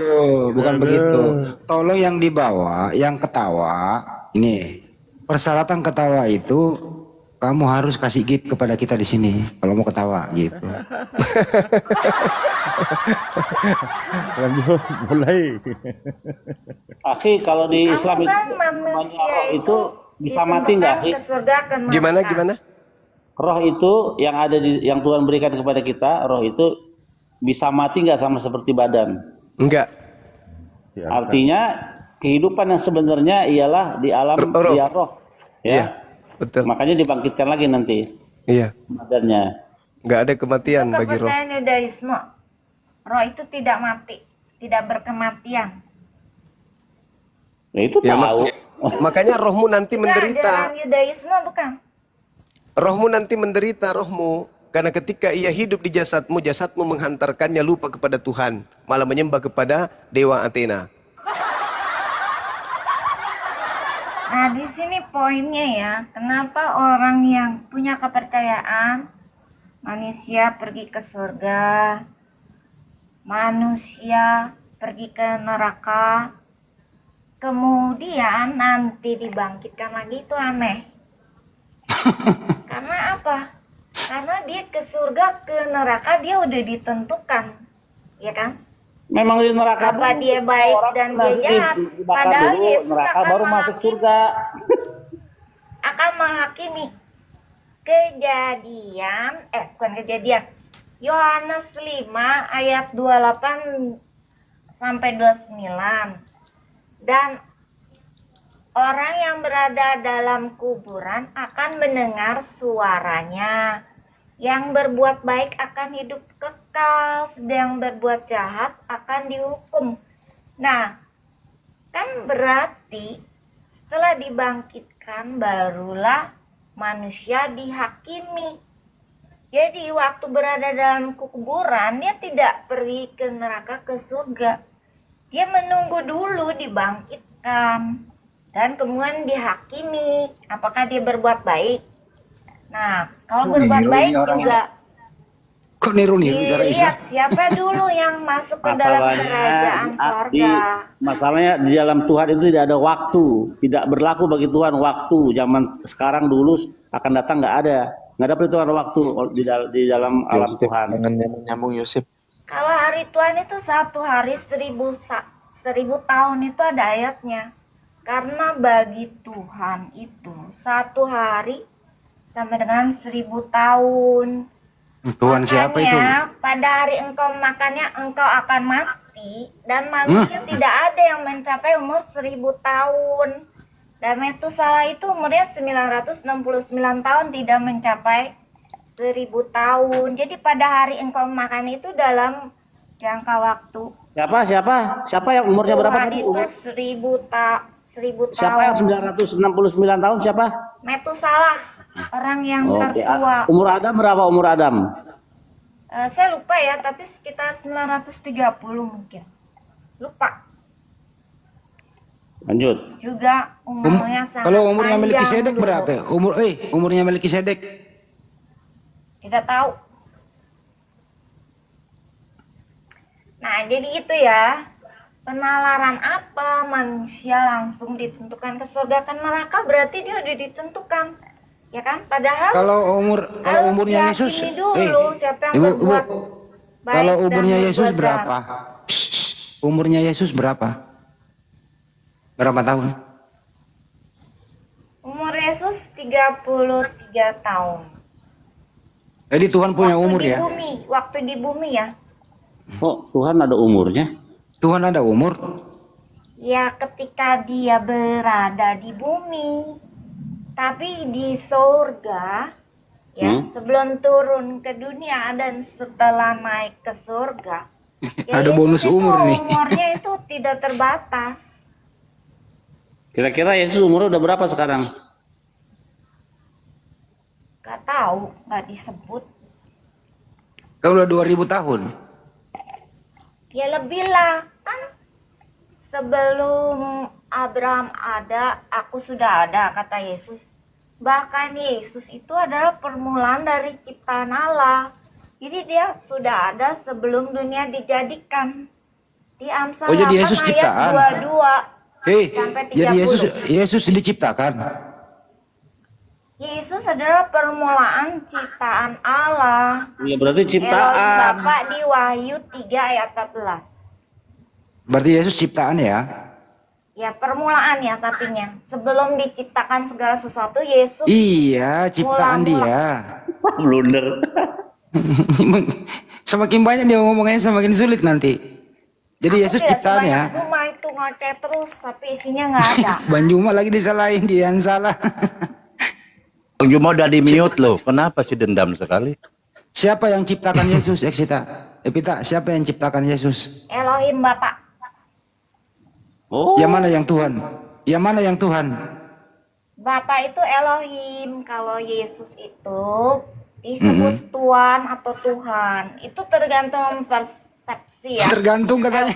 Bukan begitu. Tolong yang di bawah, yang ketawa, ini persyaratan ketawa itu kamu harus kasih gift kepada kita di sini kalau mau ketawa gitu. Mulai. Akhi, kalau di Islam itu bisa mati nggak, Akhi? Gimana? Roh itu yang ada yang Tuhan berikan kepada kita, roh itu bisa mati nggak sama seperti badan? Enggak. Artinya kehidupan yang sebenarnya ialah di alam dia roh. Ya. Iya, betul. Makanya dibangkitkan lagi nanti. Iya. Badannya. Enggak ada kematian bagi roh. Kepercayaan Yudaisme, roh itu tidak mati, tidak berkematian. Ya itu tahu. Makanya rohmu nanti menderita. Ajaran Yudaisme bukan. Rohmu nanti menderita, rohmu. Karena ketika ia hidup di jasadmu, jasadmu menghantarkannya lupa kepada Tuhan, malah menyembah kepada dewa Athena. Nah, di sini poinnya ya, kenapa orang yang punya kepercayaan manusia pergi ke surga, manusia pergi ke neraka, kemudian nanti dibangkitkan lagi, itu aneh. Karena apa? Karena dia ke surga, ke neraka dia udah ditentukan, ya kan? Memang di neraka apa dia baik dan dia jahat. Padahal Yesus neraka baru masuk surga. Akan menghakimi. Bukan kejadian. Yohanes 5 ayat 28 sampai 29. Dan orang yang berada dalam kuburan akan mendengar suaranya. Yang berbuat baik akan hidup kekal, sedang berbuat jahat akan dihukum. Nah, kan berarti setelah dibangkitkan barulah manusia dihakimi. Jadi waktu berada dalam kuburan dia tidak pergi ke neraka, ke surga. Dia menunggu dulu dibangkitkan dan kemudian dihakimi apakah dia berbuat baik. Nah, kalau berbuat baik juga kok niru-niru cara Islam? Siapa dulu yang masuk ke dalam kerajaan surga. Masalahnya di dalam Tuhan itu tidak ada waktu, tidak berlaku bagi Tuhan waktu. Zaman sekarang dulu akan datang nggak ada perhitungan waktu di dalam alam Tuhan. Nyambung Yosef. Kalau hari Tuhan itu 1 hari 1000 tahun itu ada ayatnya. Karena bagi Tuhan itu 1 hari sama dengan 1000 tahun. Tuhan siapa itu? Pada hari engkau makannya engkau akan mati. mati dan manusia tidak ada yang mencapai umur 1000 tahun. Dan Metusalah itu umurnya 969 tahun, tidak mencapai 1000 tahun. Jadi pada hari engkau makan itu dalam jangka waktu. Siapa yang umurnya berapa tadi? Itu 1000 tahun. Siapa yang 969 tahun siapa? Metusalah, orang yang tertua. Umur Adam berapa umur Adam? Saya lupa ya, tapi sekitar 930 mungkin. Lupa. Lanjut. Juga umurnya sangat Kalau umurnya Melkisedek dulu. berapa? Umurnya Melkisedek? Tidak tahu. Nah, jadi itu ya. Penalaran apa manusia langsung ditentukan ke surga ke neraka, berarti dia udah ditentukan. Ya kan? Padahal Kalau umurnya Yesus dulu siapa yang berbuat baik kalau dan umurnya Yesus berbuat berapa? Umurnya Yesus berapa? Berapa tahun? Umur Yesus 33 tahun. Jadi Tuhan punya umur ya? Waktu di bumi ya. Oh, Tuhan ada umurnya? Tuhan ada umur? Ya, ketika dia berada di bumi. Tapi di surga, ya, sebelum turun ke dunia dan setelah naik ke surga, ya ada bonus umur nih. Umurnya itu tidak terbatas. Kira-kira Yesus umurnya udah berapa sekarang? Gak tahu, gak disebut. Kan udah 2000 tahun. Ya lebih lah, kan sebelum Abraham ada, aku sudah ada, kata Yesus. Bahkan Yesus itu adalah permulaan dari ciptaan Allah. Jadi dia sudah ada sebelum dunia dijadikan. Di Amsal 8 jadi Yesus ayat ciptaan. 22 sampai 30. Jadi Yesus diciptakan. Yesus adalah permulaan ciptaan Allah. Ya berarti Elohim ciptaan. Bapa di Wahyu 3 ayat 14. Berarti Yesus ciptaan ya? Ya permulaan ya tapinya. Sebelum diciptakan segala sesuatu, Yesus. Iya, ciptaan dia. Blunder. Semakin banyak dia ngomongnya semakin sulit nanti. Jadi Yesus ciptaan ya? Cuma itu ngoceh terus, tapi isinya nggak ada. Bang Juma lagi disalahin, dia yang salah. Bang Juma udah di mute loh. Kenapa sih dendam sekali? Siapa yang ciptakan Yesus, Eksita? Epita, siapa yang ciptakan Yesus? Elohim Bapa. Oh. Yang mana yang Tuhan? Yang mana yang Tuhan? Bapa itu Elohim. Kalau Yesus itu disebut Tuhan atau Tuhan. Itu tergantung persepsi ya. Tergantung katanya.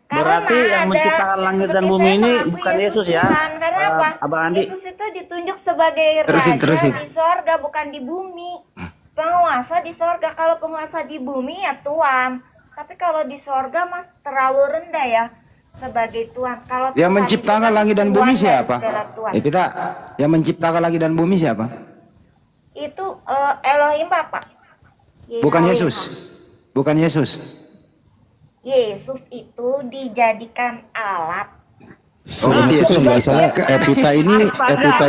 Berarti yang menciptakan langit dan bumi ini bukan Yesus ya? Karena apa? Abang Andi. Yesus itu ditunjuk sebagai Terusin. raja di sorga, bukan di bumi. Penguasa di sorga. Kalau penguasa di bumi ya Tuhan. Tapi kalau di sorga mas terlalu rendah ya sebagai Tuhan. Kalau Yang Tuhan menciptakan itu langit dan Tuhan bumi dari siapa? segala Tuhan. Epita, yang menciptakan langit dan bumi siapa? Itu Elohim Bapa. Bukan Yesus. Bukan Yesus. Yesus itu dijadikan alat. Kalau nggak salah Epita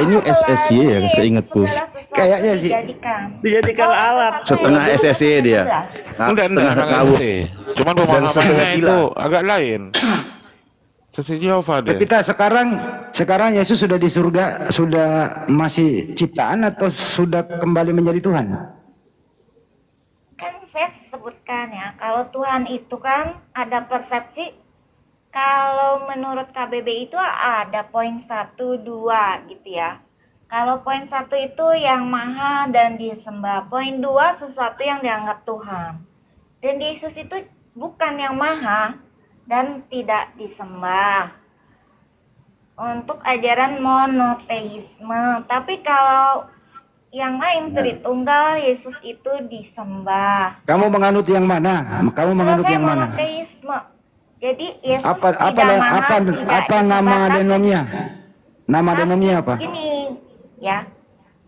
ini SSY ya, seingatku. Kayaknya sih. Dijadikan alat. Setengah SSY dia. Setengah KW. Cuman pemahamannya itu agak lain. Sesi Yehova deh. Epita, sekarang Yesus sudah di surga, sudah masih ciptaan atau sudah kembali menjadi Tuhan? Kan saya sebutkan ya, kalau Tuhan itu kan ada persepsi. Kalau menurut KBB itu ada poin 1, 2 gitu ya. Kalau poin 1 itu yang maha dan disembah. Poin 2 sesuatu yang dianggap Tuhan. Dan Yesus itu bukan yang maha dan tidak disembah. Untuk ajaran monoteisme. Tapi kalau yang lain Tritunggal, Yesus itu disembah. Kamu menganut yang mana? Kamu menganut yang mana? Monoteisme. Jadi Yesus apa nama denomnya? Nama denomnya apa? Gini ya,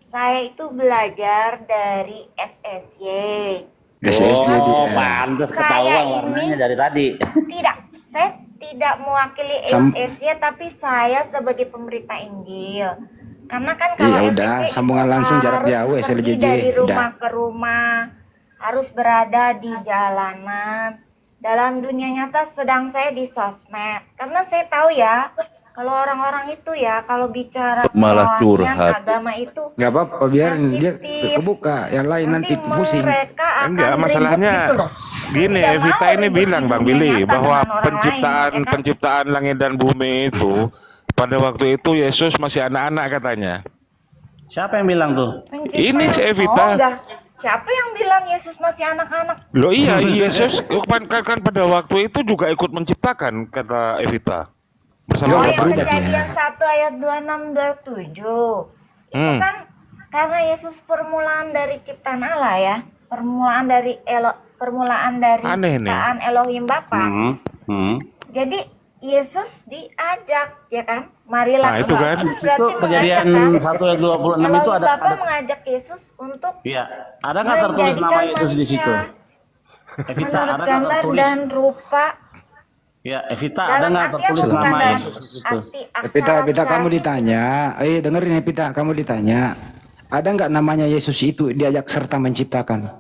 saya itu belajar dari SSY. Oh, pantas ketahuan warnanya dari tadi. Tidak, saya tidak mewakili SSY, tapi saya sebagai pemberita Injil. Karena kan kalau ya udah, sambungan langsung jarak jauh SLJJ. Dari rumah ke rumah, harus berada di jalanan. dalam dunia nyata sedang saya di sosmed. Karena saya tahu ya, kalau orang-orang itu ya, kalau bicara malah curhat agama itu nggak apa-apa, biarin dia kebuka, yang lain nanti pusing. Enggak, masalahnya gitu gini, Evita ini bilang Bang Billy bahwa penciptaan langit dan bumi itu pada waktu itu Yesus masih anak-anak katanya. Siapa yang bilang tuh? Ini si Evita. Siapa yang bilang Yesus masih anak-anak? Loh iya, Yesus kan pada waktu itu juga ikut menciptakan, kata Evita. Bersama Kejadian 1 ayat 26-27. Itu kan karena Yesus permulaan dari ciptaan Allah ya. Permulaan dari ciptaan Elohim Bapa. Jadi Yesus diajak, ya kan? Marilah. Nah, itu kan. Itu Kejadian 1 ayat 26 itu ada mengajak Yesus untuk ada nggak tertulis nama Yesus di situ? Evita, ada nggak tertulis? Dan rupa. Ya, Evita, ada nggak tertulis nama Yesus di situ? Evita, kamu ditanya, dengerin Evita, kamu ditanya, ada nggak namanya Yesus itu diajak serta menciptakan?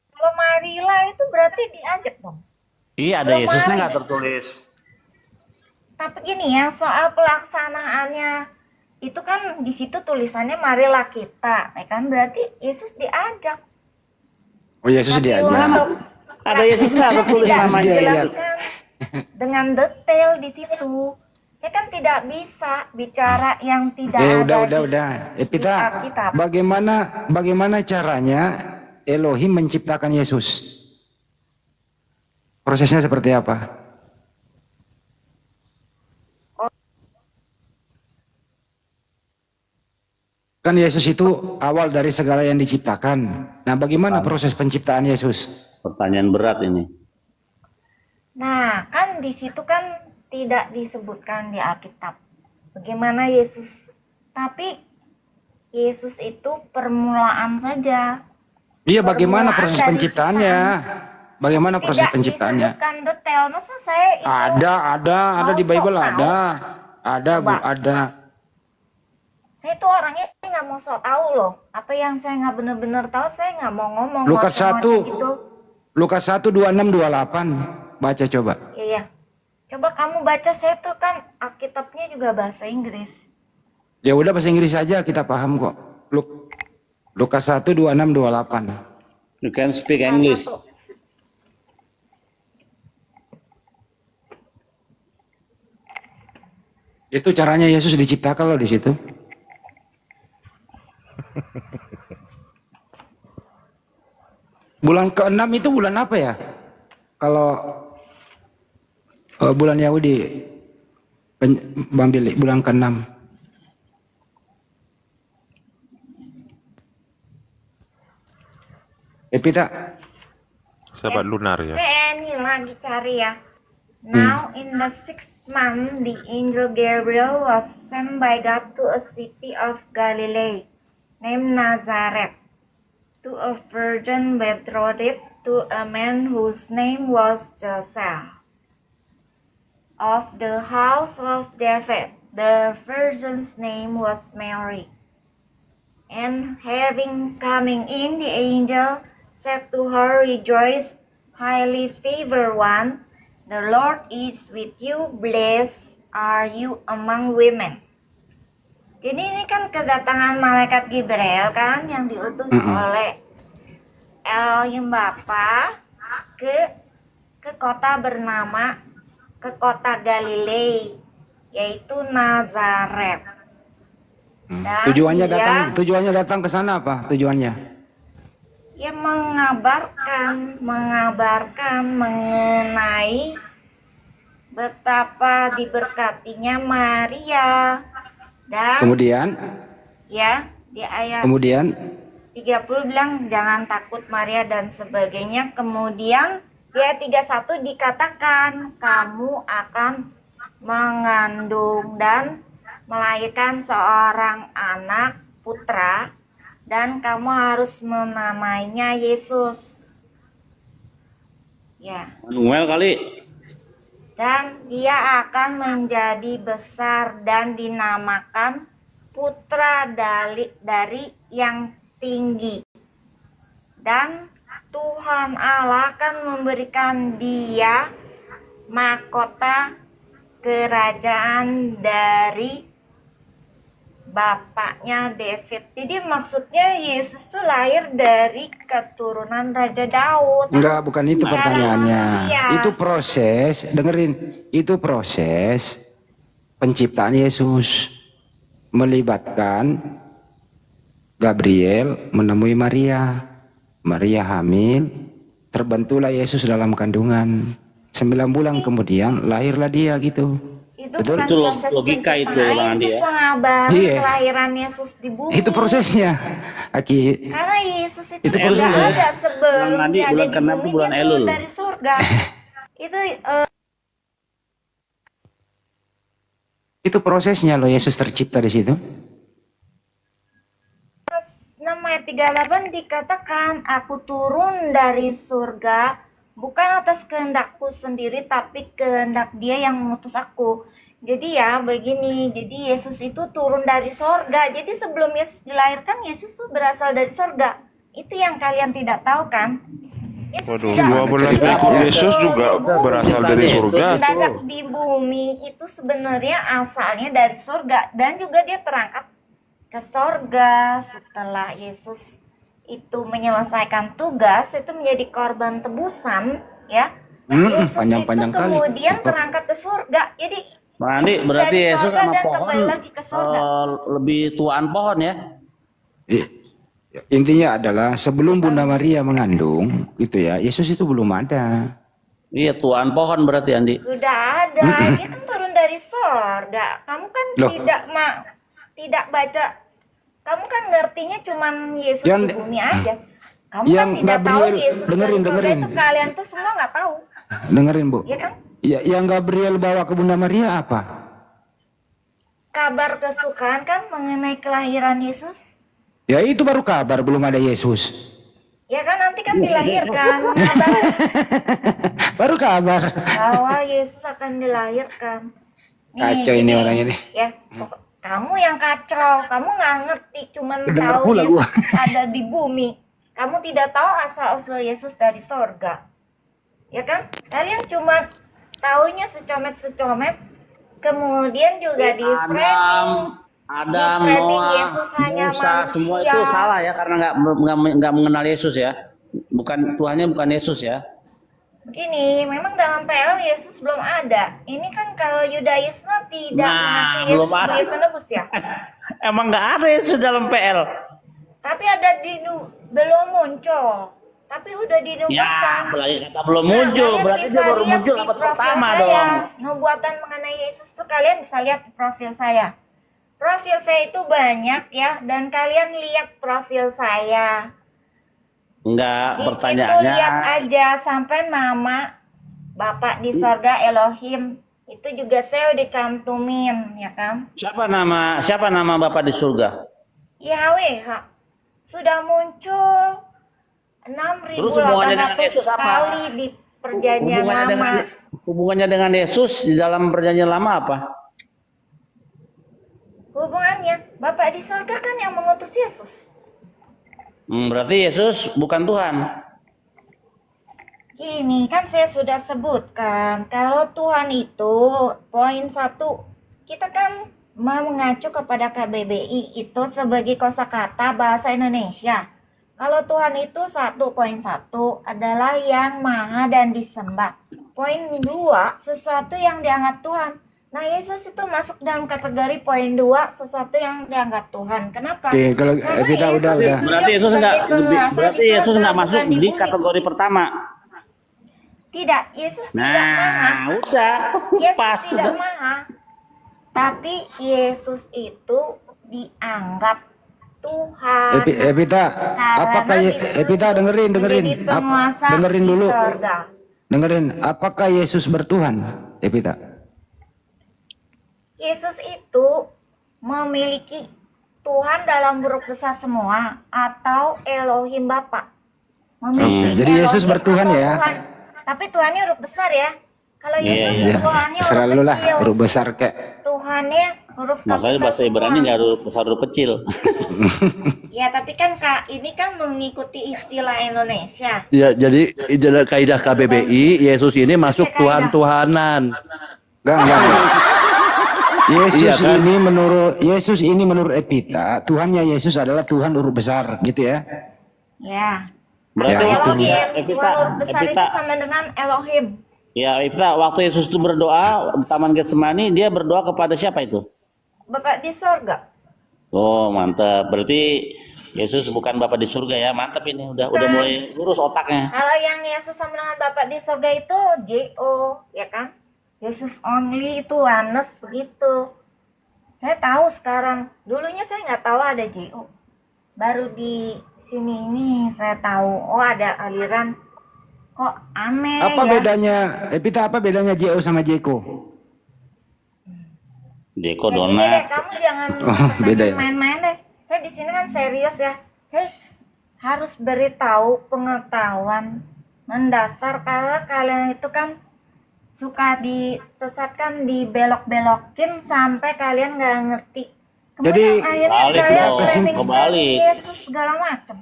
Kalau marilah itu berarti diajak dong. Iya, ada Yesusnya nggak tertulis. Tapi gini ya, soal pelaksanaannya itu kan di situ tulisannya marilah kita, ya kan? Berarti Yesus diajak. Oh, Yesus diajak. Ada Yesus nggak tertulis namanya? Dengan detail di situ. Saya kan tidak bisa bicara yang tidak ada. Udah. Evita, bagaimana caranya Elohim menciptakan Yesus? Prosesnya seperti apa? Kan Yesus itu awal dari segala yang diciptakan. Nah, bagaimana proses penciptaan Yesus? Pertanyaan berat ini. Nah, kan di situ kan tidak disebutkan di Alkitab bagaimana Yesus. Tapi Yesus itu permulaan saja. Iya, bagaimana proses penciptaannya? Bagaimana proses penciptaannya? Tidak disebutkan detail. Masa saya itu ada di Bible ada. Bu, ada. Saya itu orangnya nggak mau sok tahu loh. Apa yang saya nggak benar-benar tahu, saya nggak mau ngomong. Lukas 1:26-28. Baca coba. Iya. Coba kamu baca, saya tuh kan Alkitabnya juga bahasa Inggris. Ya udah, bahasa Inggris aja, kita paham kok. Lukas 1:26-28. You can speak English. Itu caranya Yesus diciptakan loh di situ. Bulan ke-6 itu bulan apa ya? Kalau bulan Yahudi, Bang Billy, bulan ke-6. Evita. Sahabat lunar ya. Saya ini lagi cari ya. Now in the 6th month, the angel Gabriel was sent by God to a city of Galilee named Nazareth, to a virgin betrothed to a man whose name was Joseph, of the house of David. The virgin's name was Mary. And having coming in, the angel said to her, "Rejoice, highly favored one, the Lord is with you, blessed are you among women." Jadi ini kan kedatangan malaikat Gabriel kan yang diutus oleh Elohim Bapa ke kota Galilei, yaitu Nazaret. Tujuannya datang ke sana apa? Tujuannya? Ya mengabarkan mengenai betapa diberkatinya Maria. Dan kemudian ya di ayat 30 bilang jangan takut Maria dan sebagainya. Kemudian di ayat 31 dikatakan kamu akan mengandung dan melahirkan seorang anak putra dan kamu harus menamainya Yesus. Ya. Manuel kali. Dan dia akan menjadi besar dan dinamakan putra dari yang tinggi. Dan Tuhan Allah akan memberikan dia mahkota kerajaan dari bapaknya David. Jadi maksudnya Yesus tuh lahir dari keturunan Raja Daud. Enggak, bukan itu pertanyaannya. Itu proses, dengerin, itu proses penciptaan Yesus melibatkan Gabriel menemui Maria. Maria hamil, terbentuklah Yesus dalam kandungan. 9 bulan kemudian lahirlah dia gitu. Itu betul? Itu logika itu Bang Andi ya. Pengabaran kelahiran Yesus di bumi. Itu prosesnya. Aki. Karena Yesus itu prosesnya. ada sebelum Bang Andi, dia bulan ada di ke-6 bumi, bulan dia Elul. turun dari surga. Itu prosesnya loh, Yesus tercipta di situ. 6 ayat 38 dikatakan, aku turun dari surga bukan atas kehendakku sendiri, tapi kehendak dia yang mengutus aku. Jadi ya begini, jadi Yesus itu turun dari surga. Jadi sebelum Yesus dilahirkan, Yesus tuh berasal dari surga. Itu yang kalian tidak tahu kan? Waduh, 12 ekor Yesus juga berasal dari surga. Sedangkan di bumi itu sebenarnya asalnya dari surga. Dan juga dia terangkat ke surga setelah Yesus itu menyelesaikan tugas, itu menjadi korban tebusan, ya. Yesus panjang-panjang itu kemudian terangkat ke surga. Jadi Bang Andi, berarti Yesus sama dan pohon kembali lagi ke surga. lebih tuaan pohon ya? Intinya adalah sebelum Bunda Maria mengandung, gitu ya, Yesus itu belum ada. Iya, tuaan pohon berarti Andi. Sudah ada, dia kan turun dari surga. Kamu kan tidak baca. Kamu kan ngertinya cuman Yesus di bumi aja. Kamu kan tidak tahu Yesus dengerin. itu kalian tuh semua nggak tahu. Dengerin Bu. Ya kan? Ya, yang Gabriel bawa ke Bunda Maria apa? Kabar kesukaan kan mengenai kelahiran Yesus. Ya itu baru kabar, belum ada Yesus. Ya kan nanti kan dilahirkan. Baru kabar. Bahwa Yesus akan dilahirkan. Kacau ini orang ini. Ya, kamu yang kacau, kamu nggak ngerti, cuman tahu Yesus ada di bumi. Kamu tidak tahu asal-usul Yesus dari surga. Ya kan? Kalian cuma taunya secomet-secomet, kemudian juga di Adam, Noah, Musa, semua itu salah ya, karena nggak mengenal Yesus ya. Tuhannya bukan Yesus ya. Begini, memang dalam PL Yesus belum ada. Ini kan kalau Yudaisme tidak mengakui Yesus sebagai penebus ya. Emang nggak ada Yesus dalam PL. Tapi ada belum muncul. Tapi udah dinubuatkan. Ya, apalagi kata belum muncul, berarti dia baru muncul abad pertama dong. Nubuatan mengenai Yesus tuh kalian bisa lihat di profil saya. Profil saya itu banyak ya, dan kalian lihat profil saya. Enggak, di pertanyaannya. Lihat aja sampai nama Bapak di sorga Elohim itu juga saya udah cantumin, ya kan? Siapa nama Bapak di surga? Yahweh, sudah muncul 6.800 kali di perjanjian lama. Hubungannya dengan Yesus di dalam perjanjian lama apa? Hubungannya, Bapak di sorga kan yang mengutus Yesus. Berarti Yesus bukan Tuhan. Ini kan saya sudah sebutkan, kalau Tuhan itu poin 1, kita kan mengacu kepada KBBI itu sebagai kosakata bahasa Indonesia. Kalau Tuhan itu 1.1 adalah yang maha dan disembah. Poin 2, sesuatu yang dianggap Tuhan. Nah, Yesus itu masuk dalam kategori poin 2, sesuatu yang dianggap Tuhan. Kenapa? Oke, kalau kita udah. Berarti Yesus nggak masuk di kategori pertama. Tidak, Yesus tidak maha. Udah. Yesus tidak maha. Tapi Yesus itu dianggap Tuhan. Evita, apakah Evita dengerin. Dengerin dulu. Dengerin, apakah Yesus bertuhan, Evita? Yesus itu memiliki Tuhan dalam huruf besar semua atau Elohim Bapa. Jadi Yesus bertuhan ya. Tuhan. Tapi Tuhannya huruf besar ya. Kalau Yesus Tuhannya huruf kecil. Huruf besar kayak. Tuhannya Masalahnya bahasa Ibrani nggak huruf besar huruf kecil. Ya, tapi kan Kak, ini kan mengikuti istilah Indonesia. Ya, jadi kaidah KBBI, Yesus ini masuk Tuhan-Tuhanan. Enggak. Yesus Iya kan? Yesus ini menurut Epita, Tuhannya Yesus adalah Tuhan huruf besar, gitu ya. Ya. Berarti Ya, Evita, Huruf besar itu sama dengan Elohim. ya Evita, waktu Yesus itu berdoa di Taman Getsemani, dia berdoa kepada siapa itu? Bapak di sorga. Oh, mantap. Berarti Yesus bukan Bapak di surga ya. Mantap ini, udah mulai lurus otaknya. Kalau yang Yesus sama dengan Bapak di sorga itu J.O. ya kan? Yesus only itu oneness begitu. Saya tahu sekarang. Dulunya saya nggak tahu ada J.O. Baru di sini ini saya tahu. Oh, ada aliran. Kok aneh Apa ya? bedanya, Epita, apa bedanya J.O. sama Jeko? Deko Ya, gini Dona. deh, kamu jangan beda ya? main-main deh. Saya di sini kan serius ya. Saya harus beritahu pengetahuan mendasar karena kalian itu kan suka disesatkan, dibelok-belokin sampai kalian nggak ngerti. Kemudian Jadi, akhirnya balik kalian dong, remix kebalik. Yesus segala macam.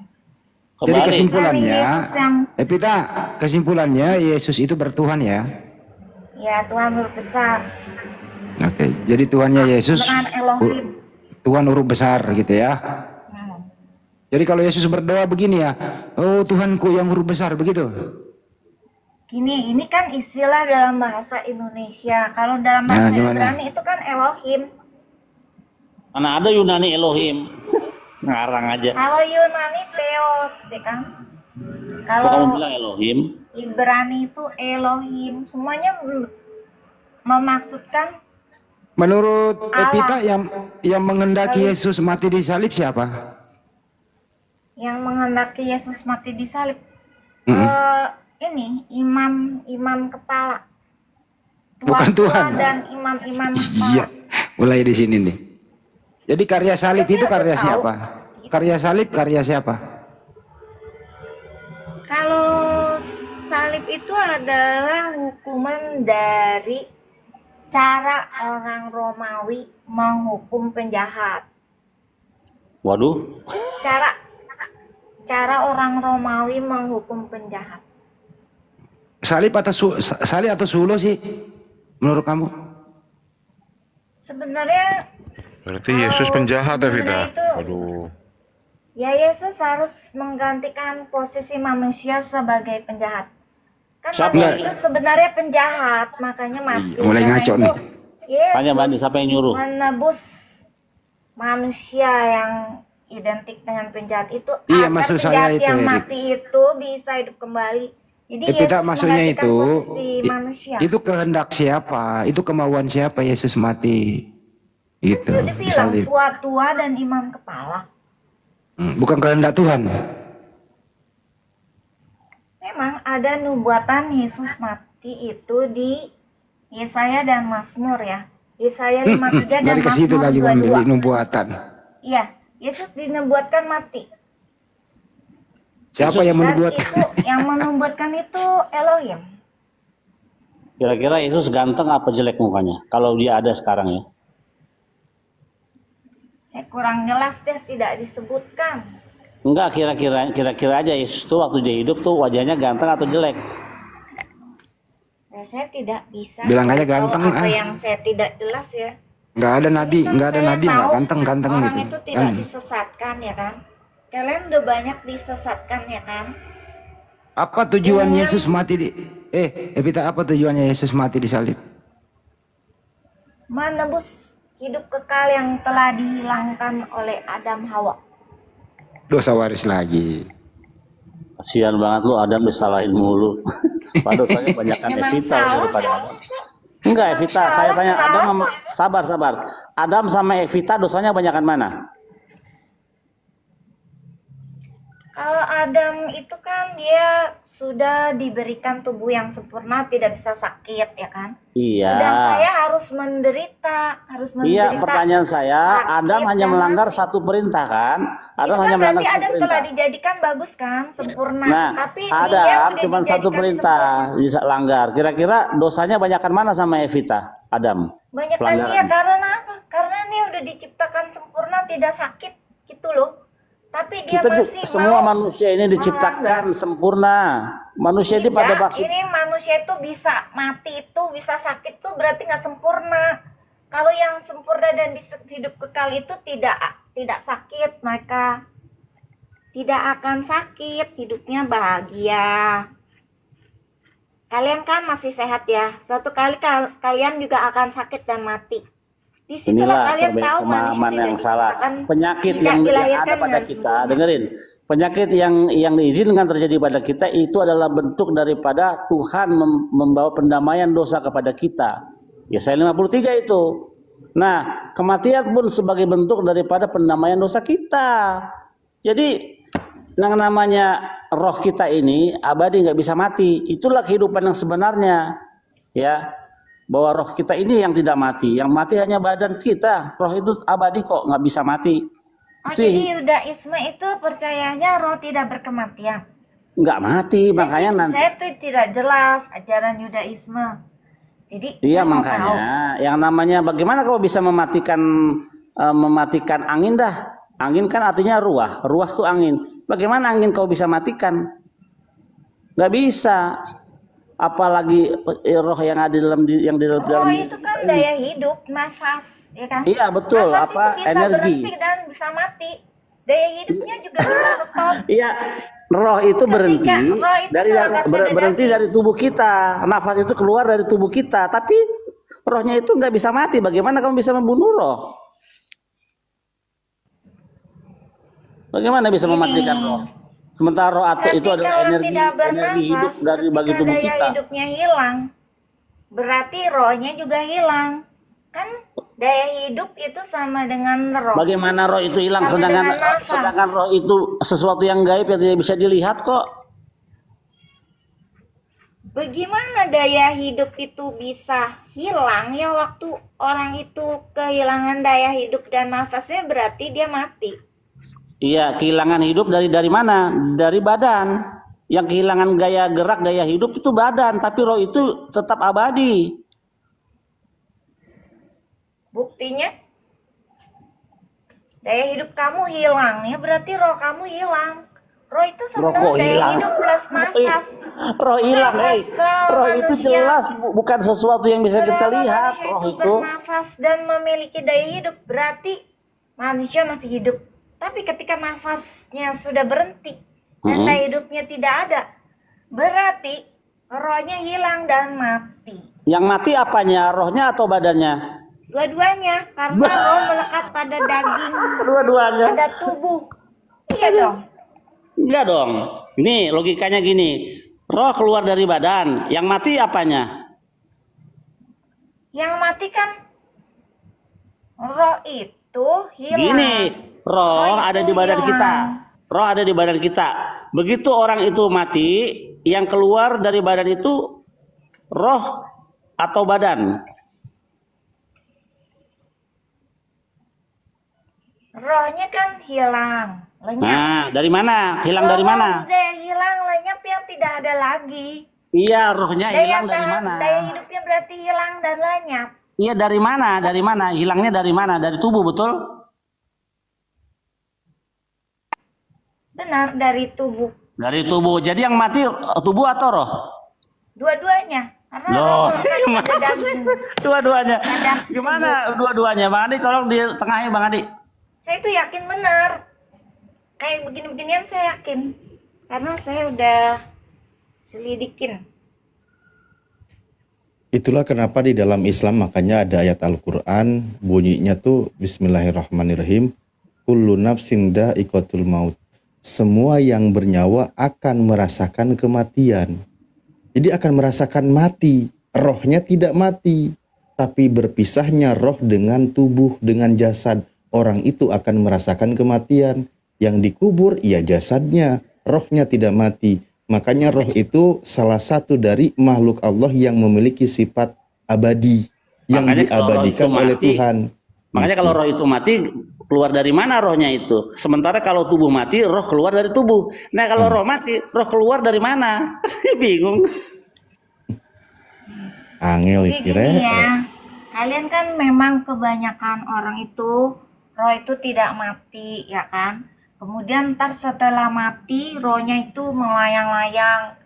Jadi Kembali. kesimpulannya, Yesus yang Epita, kesimpulannya Yesus itu bertuhan ya. ya Tuhan huruf besar Oke, jadi Tuhannya Yesus dengan Elohim. Tuhan huruf besar gitu ya. Hmm. Jadi kalau Yesus berdoa begini ya, oh Tuhanku yang huruf besar, begitu. Gini, ini kan istilah dalam bahasa Indonesia. Kalau dalam Nah, bahasa gimana? Ibrani itu kan Elohim. Mana ada Yunani Elohim. Ngarang aja. Kalau Yunani Theos, ya kan? Kok Kalau kamu bilang Elohim? Ibrani itu Elohim. Semuanya memaksudkan Menurut Allah. Epita yang menghendaki Yesus mati di salib siapa? yang menghendaki Yesus mati di salib. Ini imam kepala. Bukan Tuhan. Dan imam-imam Iya, kepala. mulai di sini nih. Jadi karya salib Ya, itu saya karya tahu. siapa? Karya salib karya siapa? Kalau salib itu adalah hukuman dari cara orang Romawi menghukum penjahat. Waduh. Cara orang Romawi menghukum penjahat. Salib atau sulo sih menurut kamu? Sebenarnya Berarti Yesus penjahat ya, Vita? sebenarnya itu, Aduh. ya Yesus harus menggantikan posisi manusia sebagai penjahat. Kan Siapa? manusia itu sebenarnya penjahat, makanya mati. Iya, mulai Karena ngaco itu nih. Yesus Tanya Bandi, siapa yang nyuruh? menebus manusia yang identik dengan penjahat itu Iya, agar maksud saya penjahat itu, yang Erik. mati itu bisa hidup kembali. Jadi Epita, Yesus maksudnya menggantikan itu posisi manusia. itu kehendak siapa? Itu kemauan siapa Yesus mati? Gitu. Itu dibilang Salib. tua-tua dan imam kepala. Bukan kehendak Tuhan. Memang ada nubuatan Yesus mati itu di Yesaya dan Mazmur ya. Yesaya 53 dan Dari ke situ Mazmur lagi 22. memilih nubuatan. Iya, Yesus dinubuatkan mati. Siapa yang Dan menubuatkan? itu yang menubuatkan itu Elohim. Kira-kira Yesus ganteng apa jelek mukanya? Kalau dia ada sekarang ya. Saya kurang jelas deh, tidak disebutkan. Enggak, kira-kira aja Yesus tuh waktu dia hidup tuh wajahnya ganteng atau jelek? Nah, saya tidak bisa Bilang aja tahu ganteng, apa ah. yang saya tidak jelas ya. Nggak ada nabi, Kan nggak ada saya nabi yang nggak tahu ganteng-ganteng orang gitu. itu tidak Kan? disesatkan ya kan. Kalian udah banyak disesatkan ya kan. Apa tujuan Dengan- Yesus mati di Epita, apa tujuannya Yesus mati di salib? Menebus hidup kekal yang telah dihilangkan oleh Adam Hawa. Dosa waris lagi. Kasihan banget lu, Adam disalahin mulu. Padahal dosanya banyakan Emang Evita salah? daripada Adam. Enggak, Evita, Emang saya salah, tanya Adam kenapa? sabar. Adam sama Evita dosanya banyakan mana? Kalau Adam itu kan dia sudah diberikan tubuh yang sempurna, tidak bisa sakit ya kan. Iya. Dan saya harus menderita, Iya, pertanyaan saya, sakit Adam hanya dan melanggar mati. satu perintah kan? Adam Itu hanya kan melanggar berarti satu Adam perintah. telah dijadikan bagus kan, sempurna. Nah, Tapi dia Adam udah cuma satu dijadikan perintah sempurna. bisa langgar. Kira-kira dosanya banyakan mana sama Evita? Adam. Banyak kan Pelanggaran. dia karena apa? Karena udah diciptakan sempurna, tidak sakit gitu loh. Tapi dia kita masih semua manusia ini diciptakan sempurna. Manusia ini pada maksud ini manusia itu bisa mati, itu bisa sakit tuh berarti nggak sempurna. Kalau yang sempurna dan bisa hidup kekal itu tidak sakit, maka tidak akan sakit, hidupnya bahagia. Kalian kan masih sehat ya. Suatu kali kalian juga akan sakit dan mati. Disitulah kalian tahu pemahaman yang salah. Penyakit yang ada pada kita, dengerin. Penyakit yang diizinkan terjadi pada kita itu adalah bentuk daripada Tuhan membawa pendamaian dosa kepada kita. Yesaya 53 itu. Nah, kematian pun sebagai bentuk daripada pendamaian dosa kita. Jadi yang namanya roh kita ini abadi, nggak bisa mati. Itulah kehidupan yang sebenarnya, ya. Bahwa roh kita ini yang tidak mati, yang mati hanya badan kita. Roh itu abadi kok, nggak bisa mati. Jadi Yudaisme itu percayanya roh tidak berkematian. Nggak mati, makanya nanti. Saya itu tidak jelas ajaran Yudaisme. Jadi iya makanya, yang namanya bagaimana kau bisa mematikan angin dah? Angin kan artinya ruah, ruah itu angin. Bagaimana angin kau bisa matikan? Nggak bisa. Apalagi roh yang ada yang di dalam roh itu kan daya hidup, nafas, ya kan? Iya betul, nafas apa itu bisa energi berhenti dan bisa mati. Daya hidupnya juga bisa tetap. Iya, roh itu berhenti dari tubuh kita. Nafas itu keluar dari tubuh kita, tapi rohnya itu nggak bisa mati. Bagaimana kamu bisa membunuh roh? Bagaimana bisa mematikan roh? Sementara roh itu adalah energi hidup bagi tubuh kita. Daya hidupnya hilang, berarti rohnya juga hilang. Kan daya hidup itu sama dengan roh. Bagaimana roh itu hilang sedangkan roh itu sesuatu yang gaib yang tidak bisa dilihat kok. Bagaimana daya hidup itu bisa hilang ya waktu orang itu kehilangan daya hidup dan nafasnya berarti dia mati. Iya, kehilangan hidup dari mana? Dari badan. Yang kehilangan gaya gerak, gaya hidup itu badan, tapi roh itu tetap abadi. Buktinya daya hidup kamu hilang, ya berarti roh kamu hilang. Roh itu sebenarnya daya hidup plus nafas. Roh hilang, roh itu jelas bukan sesuatu yang bisa kita lihat. Roh itu bernafas dan memiliki daya hidup, berarti manusia masih hidup. Tapi ketika nafasnya sudah berhenti dan daya hidupnya tidak ada, berarti rohnya hilang dan mati. Yang mati apanya? Rohnya atau badannya? Dua-duanya, karena roh melekat pada daging. Dua-duanya. Pada tubuh. Iya dong. Iya dong. Ini logikanya gini. Roh keluar dari badan. Yang mati apanya? Yang mati kan roh itu hilang. Gini. Roh ada di badan kita. Roh ada di badan kita. Begitu orang itu mati, yang keluar dari badan itu roh atau badan? Rohnya kan hilang, lenyap. Nah, dari mana? Hilang dari mana? Udah hilang, lenyap yang tidak ada lagi. Iya, rohnya hilang dari mana? Daya hidupnya berarti hilang dan lenyap. Iya, dari mana? Dari mana? Hilangnya dari mana? Dari tubuh, betul? Benar, dari tubuh. Dari tubuh. Jadi yang mati tubuh atau roh? Dua-duanya. Loh, dua-duanya. Gimana dua-duanya? Bang Adi, tolong di tengahnya Bang Adi. Saya itu yakin benar. Kayak begini-beginian saya yakin. Karena saya udah selidikin. Itulah kenapa di dalam Islam makanya ada ayat Al-Quran bunyinya tuh Bismillahirrahmanirrahim. Kullu nafsin dha'iqatul maut. Semua yang bernyawa akan merasakan kematian. Jadi akan merasakan mati. Rohnya tidak mati. Tapi berpisahnya roh dengan tubuh, dengan jasad. Orang itu akan merasakan kematian. Yang dikubur, ya jasadnya. Rohnya tidak mati. Makanya roh itu salah satu dari makhluk Allah yang memiliki sifat abadi. Yang makanya diabadikan oleh Tuhan. Makanya kalau roh itu mati, keluar dari mana rohnya itu? Sementara kalau tubuh mati, roh keluar dari tubuh. Nah kalau roh mati, roh keluar dari mana? Bingung. Angel kira. kalian kan memang kebanyakan orang itu roh itu tidak mati, ya kan? Kemudian ntar setelah mati rohnya itu melayang-layang,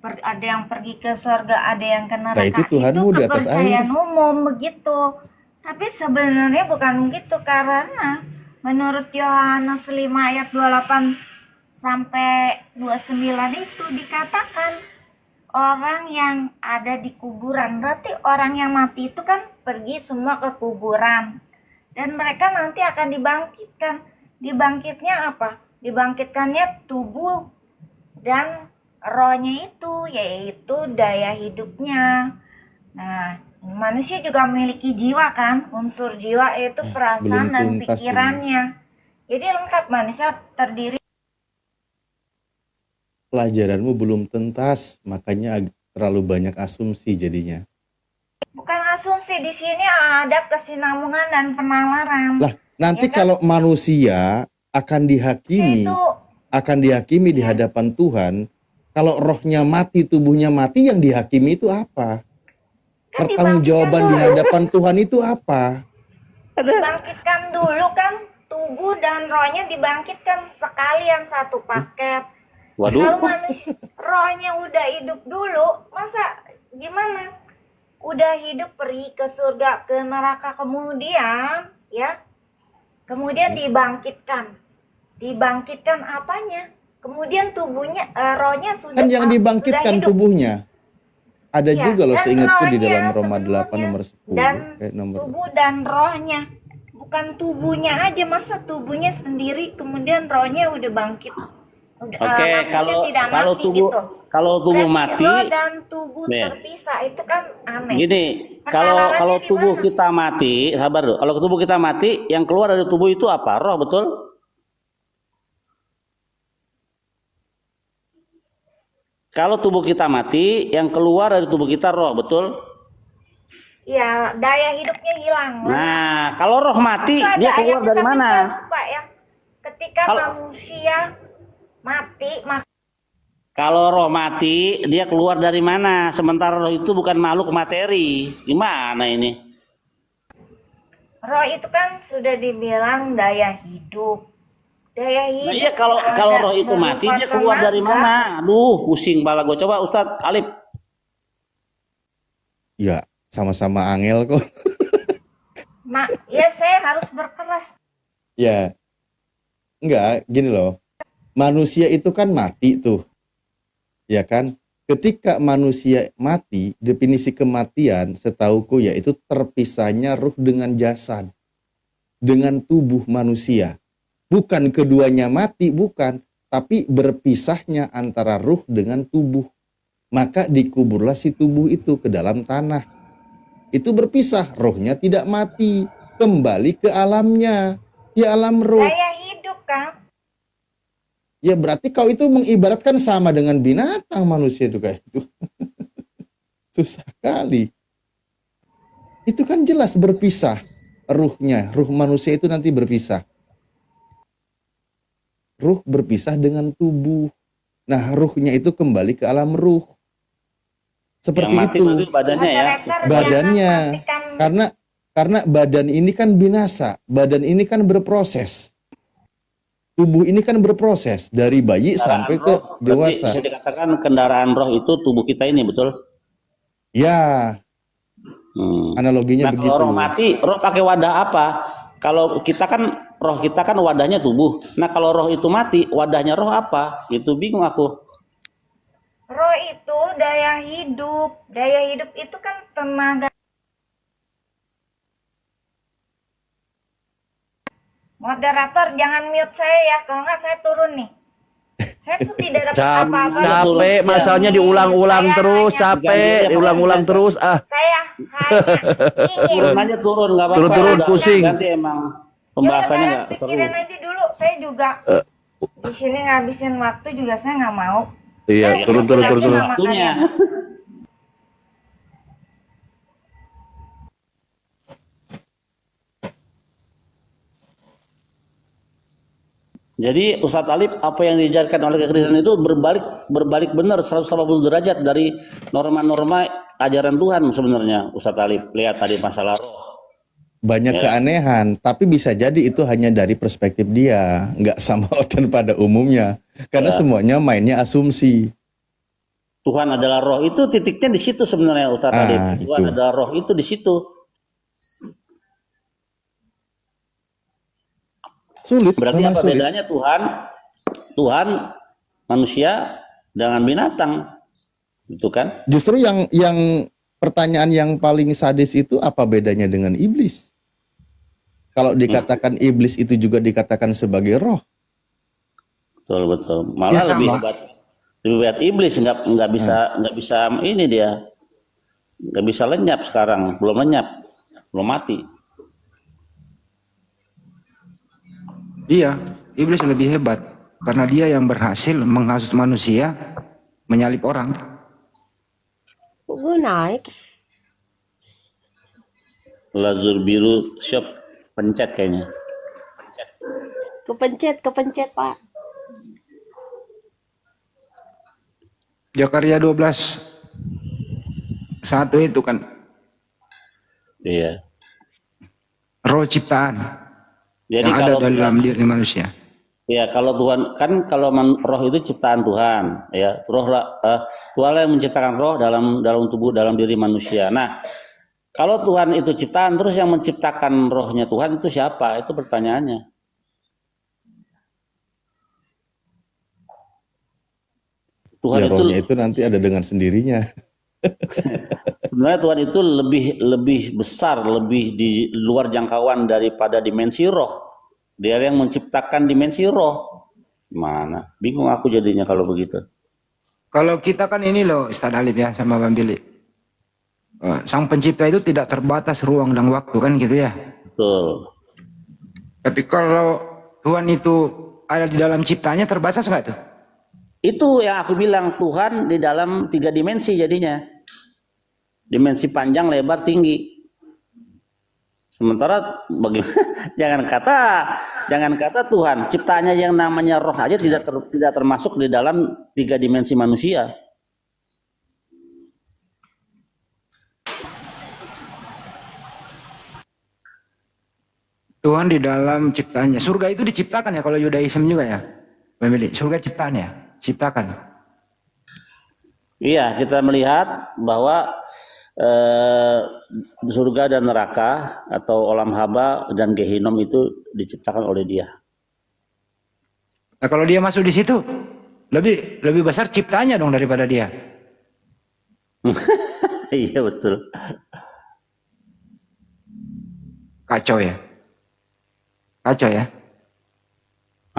ada yang pergi ke surga, ada yang ke neraka. Nah, itu Tuhanmu di atas air. Kepercayaan umum begitu. Tapi sebenarnya bukan begitu, karena menurut Yohanes 5 ayat 28 sampai 29 itu dikatakan orang yang ada di kuburan. Berarti orang yang mati itu kan pergi semua ke kuburan. Dan mereka nanti akan dibangkitkan. Dibangkitnya apa? Dibangkitkannya tubuh dan rohnya itu, yaitu daya hidupnya. Nah, manusia juga memiliki jiwa kan? Unsur jiwa yaitu perasaan dan pikirannya. Jadi lengkap, manusia terdiri. Pelajaranmu belum tuntas, makanya terlalu banyak asumsi jadinya. Bukan asumsi, di sini ada kesinambungan dan penalaran. Lah, nanti ya kan? Kalau manusia akan dihakimi di hadapan Tuhan, kalau rohnya mati, tubuhnya mati, yang dihakimi itu apa? Kan pertanggungjawaban di hadapan Tuhan itu apa? Dibangkitkan dulu kan, tubuh dan rohnya dibangkitkan sekalian satu paket. Waduh. Kalau manusia rohnya udah hidup dulu, masa gimana? Udah hidup pergi ke surga, ke neraka, kemudian ya, kemudian dibangkitkan. Dibangkitkan apanya? Kemudian tubuhnya, rohnya sudah kan yang dibangkitkan tubuhnya. Ada ya, juga loh seingatku di dalam Roma 8 nomor 10. Dan tubuh dan rohnya. Bukan tubuhnya aja, masa tubuhnya sendiri kemudian rohnya udah bangkit. Oke, kalau tubuh gitu. Kalau tubuh mati dan tubuh terpisah itu kan aneh. Gini, kalau tubuh kita mati, sabar dulu. Kalau tubuh kita mati, yang keluar dari tubuh itu apa? Roh, betul? Kalau tubuh kita mati, yang keluar dari tubuh kita roh, betul? Ya, daya hidupnya hilang. Nah, kalau roh mati, dia keluar dari mana? Lupa ya. Ketika manusia mati, kalau roh mati, dia keluar dari mana? Sementara roh itu bukan makhluk materi. Gimana ini? Roh itu kan sudah dibilang daya hidup. Daya hidup. Nah, iya, kalau roh itu mati, dia keluar dari mana? Aduh, pusing bala gue. Coba Ustadz Alif. Ya, sama-sama angel kok. Nah, ya saya harus berkelas. Ya, enggak, gini loh. Manusia itu kan mati tuh, ya kan? Ketika manusia mati, definisi kematian setauku yaitu terpisahnya ruh dengan jasad, dengan tubuh manusia. Bukan keduanya mati, bukan, tapi berpisahnya antara ruh dengan tubuh. Maka dikuburlah si tubuh itu ke dalam tanah. Itu berpisah, rohnya tidak mati, kembali ke alamnya, ya alam ruh. Daya hidup kan? Ya berarti kau itu mengibaratkan sama dengan binatang, manusia itu kayak itu. Susah kali. Itu kan jelas berpisah ruhnya. Ruh manusia itu nanti berpisah. Ruh berpisah dengan tubuh. Nah, ruhnya itu kembali ke alam ruh. Seperti yang mati itu. Badannya ya. Badannya. Karena badan ini kan binasa. Badan ini kan berproses. Tubuh ini kan berproses dari bayi sampai ke dewasa. Bisa dikatakan kendaraan roh itu tubuh kita ini, betul? Ya. Analoginya begitu. Kalau roh mati, roh pakai wadah apa? Kalau kita kan, roh kita kan wadahnya tubuh. Nah, kalau roh itu mati, wadahnya roh apa? Itu bingung aku. Roh itu daya hidup. Daya hidup itu kan tenaga. Moderator, jangan mute saya ya, kalau nggak saya turun nih. Saya tuh tidak dapat apa-apa. Capek, masalahnya diulang-ulang terus, capek, diulang-ulang terus. Saya hanya ingin turun, nggak apa-apa. Turun, pusing. Nanti emang pembahasannya nggak seru. Pikirin aja dulu, saya juga di sini ngabisin waktu juga saya nggak mau. Iya, turun. Waktunya. Jadi Ustadz Alif, apa yang diajarkan oleh kekristenan itu berbalik benar 180 derajat dari norma-norma ajaran Tuhan sebenarnya. Ustadz Alif, lihat tadi masalah roh. banyak keanehan, tapi bisa jadi itu hanya dari perspektif dia, nggak sama Oten pada umumnya, karena semuanya mainnya asumsi. Tuhan adalah roh, itu titiknya di situ sebenarnya Ustaz Adib. Tuhan adalah roh itu di situ. Sulit. Berarti apa sulit. Bedanya Tuhan manusia dengan binatang, itu kan? Justru yang pertanyaan yang paling sadis itu apa bedanya dengan iblis? Kalau dikatakan iblis itu juga dikatakan sebagai roh. Betul. Malah ya, lebih hebat iblis, nggak bisa ini dia nggak bisa lenyap sekarang, belum lenyap, belum mati. Iya, iblis lebih hebat karena dia yang berhasil menghasut manusia, menyalip orang. Kok gue naik? Lazur biru shop pencet kayaknya. Kepencet Pak. Zakaria 12:1 itu kan. Iya. Roh ciptaan. Jadi yang kalau ada dalam diri manusia. Ya, kalau Tuhan kan roh itu ciptaan Tuhan, ya. Tuhan yang menciptakan roh dalam tubuh, dalam diri manusia. Nah, kalau Tuhan itu ciptaan, terus yang menciptakan rohnya Tuhan itu siapa? Itu pertanyaannya. Tuhan ya, rohnya itu nanti ada dengan sendirinya. Sebenarnya Tuhan itu lebih besar, lebih di luar jangkauan daripada dimensi roh. Dia yang menciptakan dimensi roh. Mana? Bingung aku jadinya kalau begitu. Kalau kita kan ini loh, Ustaz Alif ya sama Bang Billy. Sang pencipta itu tidak terbatas ruang dan waktu kan gitu ya. Betul. Tapi kalau Tuhan itu ada di dalam ciptanya terbatas nggak tuh? Itu yang aku bilang, Tuhan di dalam 3 dimensi jadinya. Dimensi panjang, lebar, tinggi. Sementara jangan kata Tuhan, ciptanya yang namanya roh aja tidak termasuk di dalam 3 dimensi manusia. Tuhan di dalam ciptanya. Surga itu diciptakan ya kalau Yudaism juga ya. Memilih surga ciptaan ya, ciptakan. Iya, kita melihat bahwa surga dan neraka atau olam haba dan gehinom itu diciptakan oleh Dia. Nah, kalau Dia masuk di situ, lebih besar ciptanya dong daripada Dia. Iya betul. Kacau ya.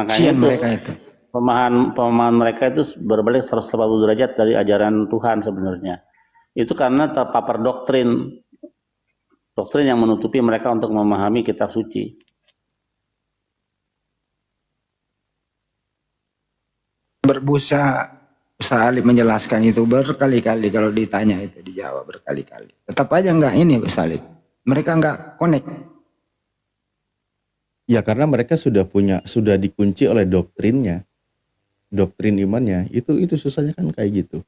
Makanya Sian mereka itu. Pemahaman mereka itu berbalik 180 derajat dari ajaran Tuhan sebenarnya. Itu karena terpapar doktrin yang menutupi mereka untuk memahami kitab suci. Berbusa Ustaz Alif menjelaskan itu berkali-kali, kalau ditanya itu dijawab berkali-kali. Tetap aja enggak ini Ustaz Alif. Mereka enggak connect. Ya karena mereka sudah dikunci oleh doktrinnya. Doktrin imannya itu susahnya kan kayak gitu.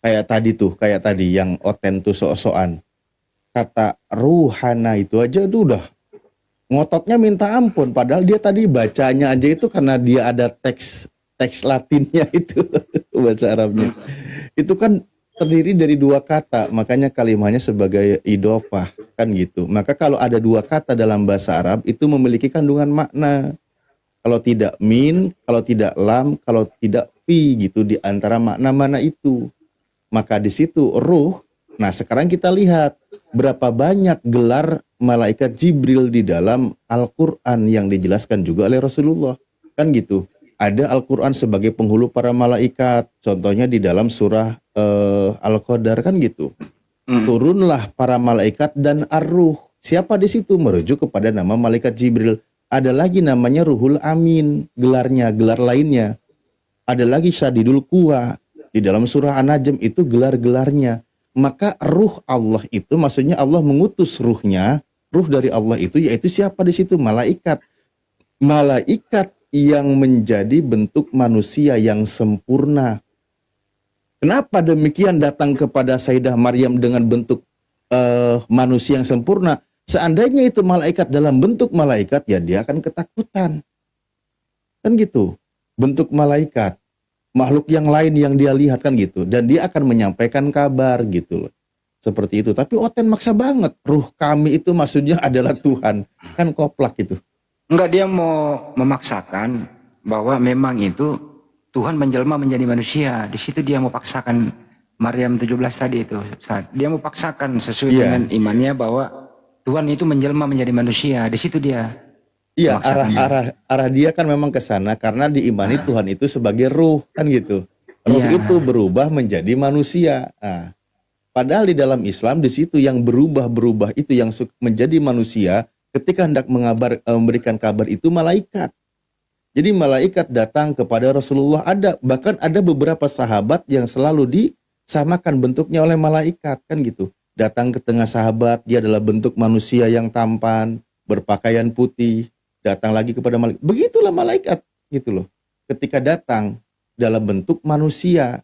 Kayak tadi yang Oten tuh sok-sokan. Kata ruhana itu aja tuh udah ngototnya minta ampun, padahal dia tadi bacanya aja itu karena dia ada teks Latinnya itu bahasa Arabnya. Itu kan terdiri dari 2 kata, makanya kalimatnya sebagai idofah kan gitu. Maka kalau ada 2 kata dalam bahasa Arab itu memiliki kandungan makna. Kalau tidak min, kalau tidak lam, kalau tidak fi gitu di antara makna-makna itu. Maka di situ ruh. Nah, sekarang kita lihat berapa banyak gelar malaikat Jibril di dalam Al-Qur'an yang dijelaskan juga oleh Rasulullah. Kan gitu. Ada Al-Qur'an sebagai penghulu para malaikat. Contohnya di dalam surah Al-Qadar kan gitu. Turunlah para malaikat dan ar-ruh. Siapa di situ? Merujuk kepada nama malaikat Jibril. Ada lagi namanya Ruhul Amin, gelar lainnya. Ada lagi Syadidul Quwa. Di dalam surah An-Najm itu gelar-gelarnya. Maka ruh Allah itu maksudnya Allah mengutus ruhnya, ruh dari Allah itu yaitu siapa di situ? Malaikat. Malaikat yang menjadi bentuk manusia yang sempurna. Kenapa demikian datang kepada Sayyidah Maryam dengan bentuk manusia yang sempurna? Seandainya itu malaikat dalam bentuk malaikat, ya dia akan ketakutan. Kan gitu. Bentuk malaikat, makhluk yang lain yang dia lihat kan gitu. Dan dia akan menyampaikan kabar gitu loh. Seperti itu. Tapi Oten maksa banget. Ruh kami itu maksudnya adalah Tuhan. Kan koplak gitu. Enggak, dia mau memaksakan bahwa memang itu Tuhan menjelma menjadi manusia. Di situ dia mau paksakan Maryam 17 tadi itu. Dia mau paksakan sesuai dengan imannya bahwa Tuhan itu menjelma menjadi manusia. Di situ dia. Iya, arah dia kan memang ke sana karena diimani Tuhan itu sebagai ruh kan gitu. Ruh itu berubah menjadi manusia. Nah, padahal di dalam Islam di situ yang berubah itu yang menjadi manusia ketika hendak memberikan kabar itu malaikat. Jadi malaikat datang kepada Rasulullah, bahkan ada beberapa sahabat yang selalu disamakan bentuknya oleh malaikat kan gitu. Datang ke tengah sahabat, dia adalah bentuk manusia yang tampan, berpakaian putih. Datang lagi kepada malaikat. Begitulah malaikat gitu loh. Ketika datang dalam bentuk manusia.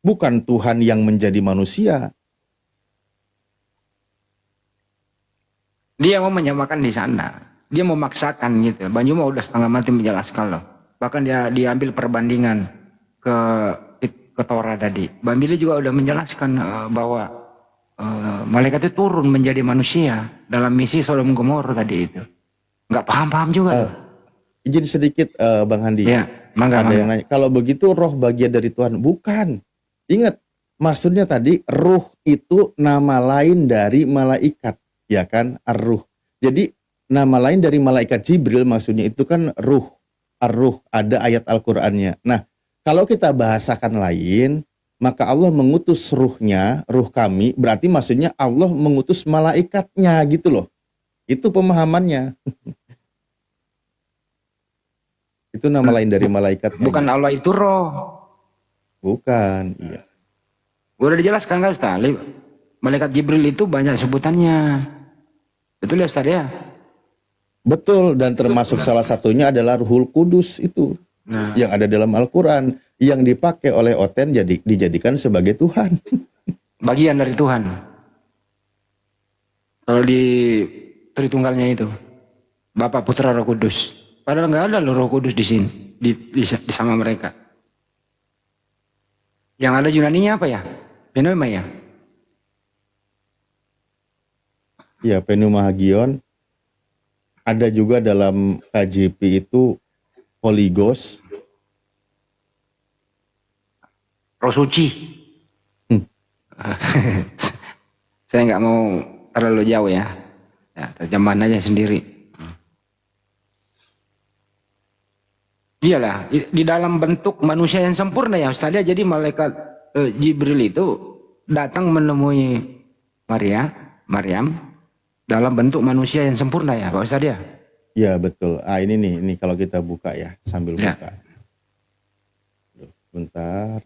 Bukan Tuhan yang menjadi manusia. Dia mau menyamakan di sana. Dia mau memaksakan gitu. Banyu mah udah setengah mati menjelaskan loh. Bahkan dia diambil perbandingan ke Torah tadi. Bang Billy juga udah menjelaskan bahwa malaikat itu turun menjadi manusia dalam misi Sodom Gomor tadi itu. Nggak paham-paham juga. Izin sedikit Bang Handi. Ya, ada yang nanya, kalau begitu roh bagian dari Tuhan? Bukan. Ingat, maksudnya tadi ruh itu nama lain dari malaikat, ya kan? Ar-ruh. Jadi nama lain dari malaikat Jibril maksudnya itu kan ruh. Ar-ruh, ada ayat Al-Qur'annya. Nah, kalau kita bahasakan lain, maka Allah mengutus ruhnya, ruh kami, berarti maksudnya Allah mengutus malaikatnya gitu loh. Itu pemahamannya. Itu nama lain dari malaikat. Bukan Allah itu roh. Bukan, iya. Udah dijelaskan kan Ustaz? Malaikat Jibril itu banyak sebutannya. Betul ya Ustaz ya? Betul, dan termasuk salah satunya adalah Ruhul Kudus itu. Yang ada dalam Al-Quran, yang dipakai oleh Oten dijadikan sebagai Tuhan. Bagian dari Tuhan. Kalau di Tritunggalnya itu, Bapa, Putra, Roh Kudus. Padahal nggak ada loh Roh Kudus di sini, di sama mereka. Yang ada Yunaninya apa ya? Pneuma ya? Ya, Pneuma Hagion. Ada juga dalam KJP itu Holy Ghost. Roh Suci. Saya nggak mau terlalu jauh ya. Ya, terjemahan aja sendiri. Iyalah, di dalam bentuk manusia yang sempurna ya Ustaz. Jadi malaikat Jibril itu datang menemui Maryam dalam bentuk manusia yang sempurna ya Pak Ustaz ya. Ya betul. Ah ini nih, ini kalau kita buka ya sambil buka. Bentar.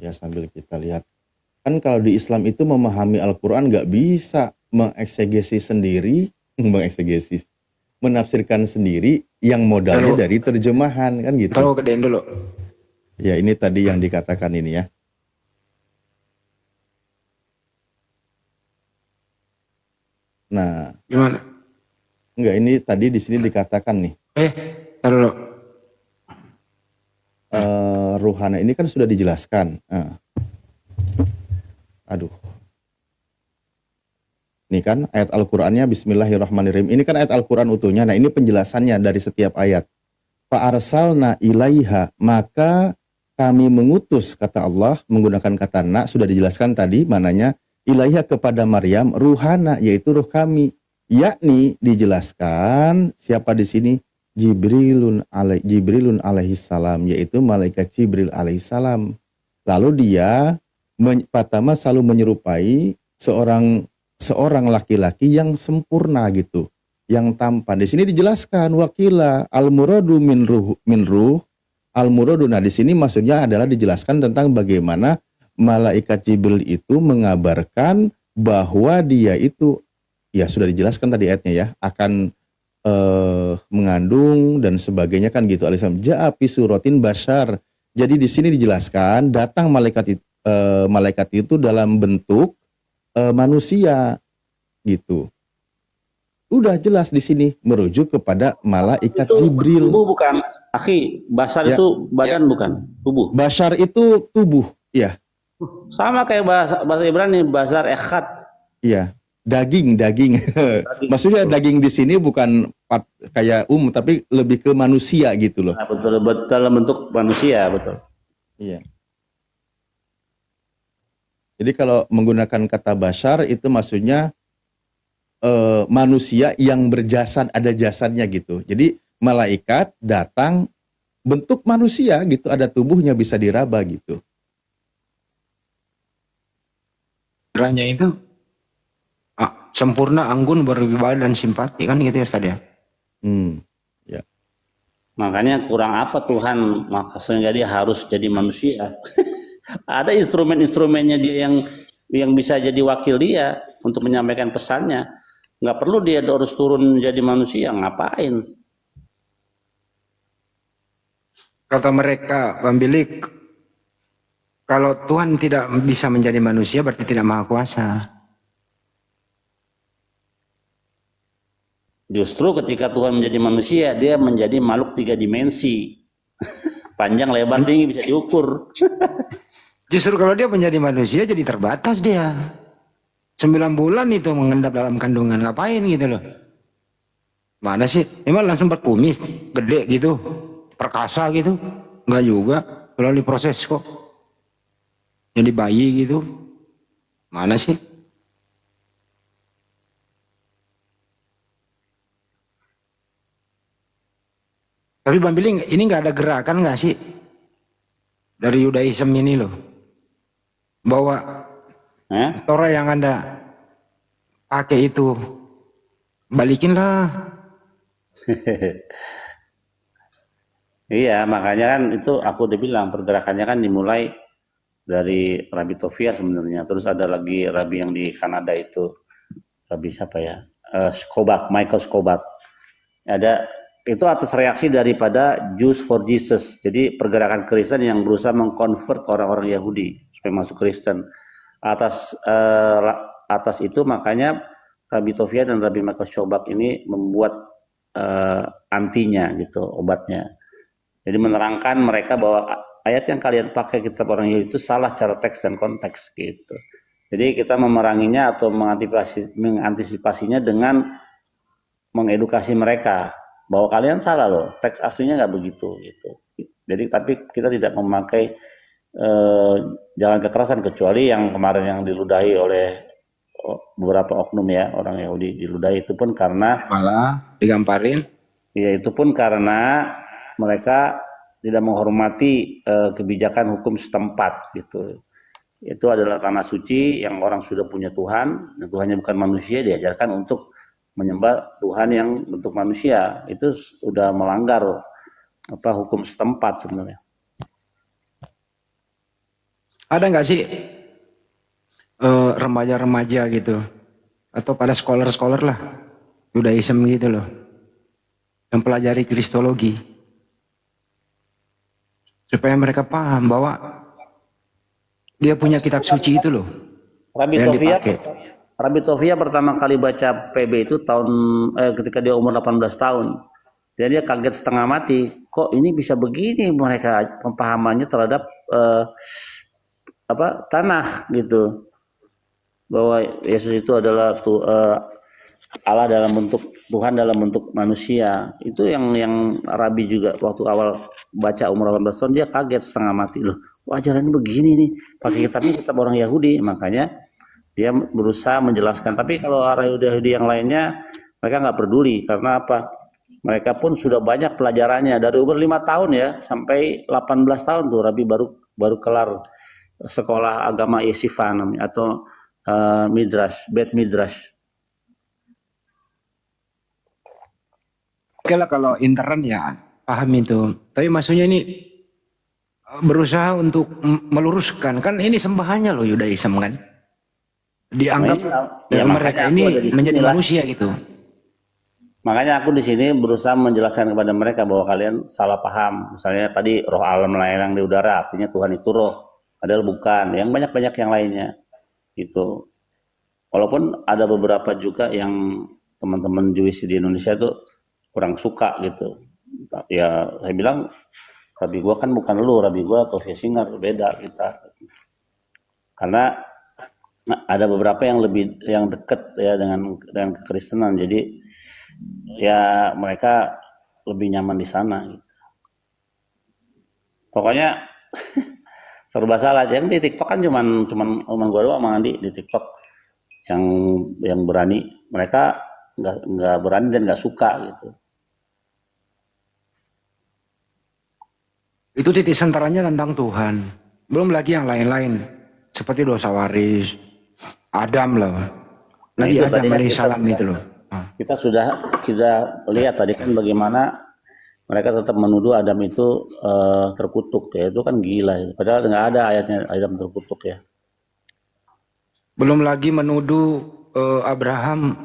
Ya sambil kita lihat. Kan kalau di Islam itu memahami Al-Quran nggak bisa mengeksegesis sendiri, menafsirkan sendiri yang modalnya dari terjemahan kan gitu. Taruh gedein dulu. Ya ini tadi yang dikatakan ini ya. Nah, gimana? Enggak, ini tadi di sini dikatakan nih. Taruh dulu. Ruhana ini kan sudah dijelaskan. Aduh. Ini kan ayat Al-Qur'annya Bismillahirrahmanirrahim. Ini kan ayat Al-Qur'an utuhnya. Nah, ini penjelasannya dari setiap ayat. Fa arsalna ilaiha, maka kami mengutus, kata Allah menggunakan kata na, sudah dijelaskan tadi mananya, ilaiha kepada Maryam ruhana, yaitu ruh kami. Yakni dijelaskan siapa di sini? Jibrilun alaihi salam, yaitu malaikat Jibril alaihi salam. Lalu dia pertama selalu menyerupai seorang laki-laki yang sempurna gitu, yang tampan. Di sini dijelaskan wakila al-muradu min ruh al-muradu. Nah, di sini maksudnya adalah dijelaskan tentang bagaimana malaikat Jibril itu mengabarkan bahwa dia itu, ya sudah dijelaskan tadi ayatnya ya, akan mengandung dan sebagainya kan gitu. Alisam ja'api suratin bashar. Jadi di sini dijelaskan datang malaikat itu dalam bentuk manusia gitu. Udah jelas di sini merujuk kepada malaikat itu Jibril. Tubuh bukan, akhi. Basar Ya. itu badan bukan, tubuh. Bashar itu tubuh, ya. Sama kayak bahasa Ibrani, basar ekhat. Iya, daging. Maksudnya daging di sini bukan kayak tapi lebih ke manusia gitu loh. Nah, betul dalam bentuk manusia, betul. Iya. Jadi kalau menggunakan kata bashar itu maksudnya manusia yang berjasad, ada jasadnya gitu. Jadi malaikat datang bentuk manusia gitu, ada tubuhnya, bisa diraba gitu. Kiranya itu sempurna, anggun, berwibawa dan simpati kan gitu ya Ustaz ya. Ya. Makanya kurang apa Tuhan, maka sehingga dia harus jadi manusia. Ada instrumen-instrumennya dia yang bisa jadi wakil dia untuk menyampaikan pesannya. Nggak perlu dia harus turun jadi manusia, ngapain? Kata mereka, pemilik, kalau Tuhan tidak bisa menjadi manusia berarti tidak maha kuasa. Justru ketika Tuhan menjadi manusia, dia menjadi makhluk 3 dimensi. Panjang, lebar, tinggi bisa diukur. Justru kalau dia menjadi manusia jadi terbatas dia. 9 bulan itu mengendap dalam kandungan, ngapain gitu loh. Mana sih? Emang langsung berkumis, gede gitu, perkasa gitu? Enggak juga, melalui proses kok. Jadi bayi gitu. Mana sih? Tapi Bang Billy, ini nggak ada gerakan nggak sih dari Yudaism ini loh, bahwa Torah yang Anda pakai itu balikinlah. Iya, makanya kan itu aku udah bilang pergerakannya kan dimulai dari Rabbi Tovia sebenarnya. Terus ada lagi Rabbi yang di Kanada itu, Rabbi siapa ya? Michael Skobach. Ada itu atas reaksi daripada Jews for Jesus. Jadi pergerakan Kristen yang berusaha mengkonvert orang-orang Yahudi supaya masuk Kristen. Atas itu makanya Rabbi Tovia dan Rabbi Michael Skobach ini membuat antinya gitu, obatnya. Jadi menerangkan mereka bahwa ayat yang kalian pakai kitab orang Yahudi itu salah cara teks dan konteks gitu. Jadi kita memeranginya atau mengantisipasinya dengan mengedukasi mereka bahwa kalian salah loh, teks aslinya nggak begitu gitu. Jadi tapi kita tidak memakai jalan kekerasan kecuali yang kemarin yang diludahi oleh beberapa oknum ya, orang Yahudi diludahi itu pun karena malah digamparin. Ya itu pun karena mereka tidak menghormati kebijakan hukum setempat gitu. Itu adalah tanah suci yang orang sudah punya Tuhan, dan Tuhannya bukan manusia, diajarkan untuk menyembah Tuhan yang bentuk manusia. Itu sudah melanggar hukum setempat sebenarnya. Ada nggak sih remaja-remaja gitu atau pada scholar-scholar lah Judaism gitu loh yang pelajari Kristologi supaya mereka paham bahwa dia punya kitab suci itu loh yang dipakai. Rabbi Tovia pertama kali baca PB itu ketika dia umur 18 tahun. Dan dia kaget setengah mati. Kok ini bisa begini mereka pemahamannya terhadap tanah gitu. Bahwa Yesus itu adalah Allah dalam bentuk Tuhan dalam bentuk manusia. Itu yang Rabi juga waktu awal baca umur 18 tahun dia kaget setengah mati loh. Ajarannya begini nih. Pakai kitabnya kitab orang Yahudi, makanya dia berusaha menjelaskan. Tapi kalau orang Yahudi yang lainnya mereka nggak peduli karena apa? Mereka pun sudah banyak pelajarannya dari umur 5 tahun ya sampai 18 tahun tuh Rabi baru kelar sekolah agama Yeshiva namanya atau Midrash, Bet Midrash. Oke lah kalau intern ya paham itu. Tapi maksudnya ini berusaha untuk meluruskan kan ini sembahannya loh Yudaism kan. Dianggap mereka ini menjadi manusia gitu. Makanya aku di sini berusaha menjelaskan kepada mereka bahwa kalian salah paham. Misalnya tadi roh alam melayang di udara, artinya Tuhan itu roh. Padahal bukan. Yang banyak-banyak yang lainnya. Gitu. Walaupun ada beberapa juga yang teman-teman Jewish di Indonesia tuh kurang suka gitu. Ya saya bilang, Rabi gua kan bukan lu, Rabi gua Tovia Singer, beda kita. Karena ada beberapa yang dekat ya dengan kekristenan, jadi ya mereka lebih nyaman di sana. Gitu. Pokoknya serba salah. Yang di TikTok kan cuman gua doang sama Andi di TikTok yang berani. Mereka nggak berani dan nggak suka gitu. Itu titik senteranya tentang Tuhan. Belum lagi yang lain-lain seperti dosa waris, Adam lah. Nabi Adam alaihissalam itu loh. Kita lihat tadi kan bagaimana mereka tetap menuduh Adam itu terkutuk ya. Itu kan gila. Padahal nggak ada ayatnya Adam terkutuk ya. Belum lagi menuduh Abraham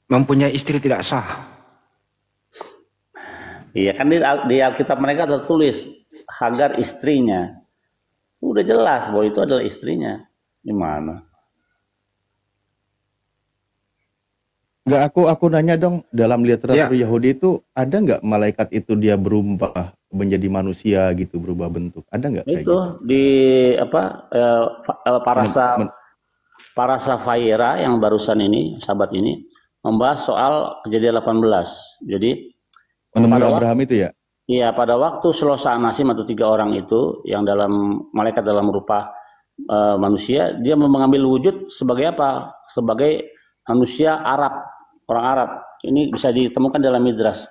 mempunyai istri tidak sah. Iya kan di Alkitab mereka tertulis Hagar istrinya. Udah jelas bahwa itu adalah istrinya. Gimana? Enggak, aku nanya dong, dalam literatur Yahudi itu ada nggak malaikat itu dia berubah menjadi manusia gitu, berubah bentuk? Ada nggak kayak itu gitu? Di apa Parasa Faira yang barusan ini, sahabat ini membahas soal Kejadian 18. Jadi menemui Abraham itu ya? Iya, pada waktu Selosa Anasim atau 3 orang itu yang malaikat dalam rupa manusia, dia mengambil wujud sebagai apa? Sebagai manusia Arab, orang Arab. Ini bisa ditemukan dalam Midrash.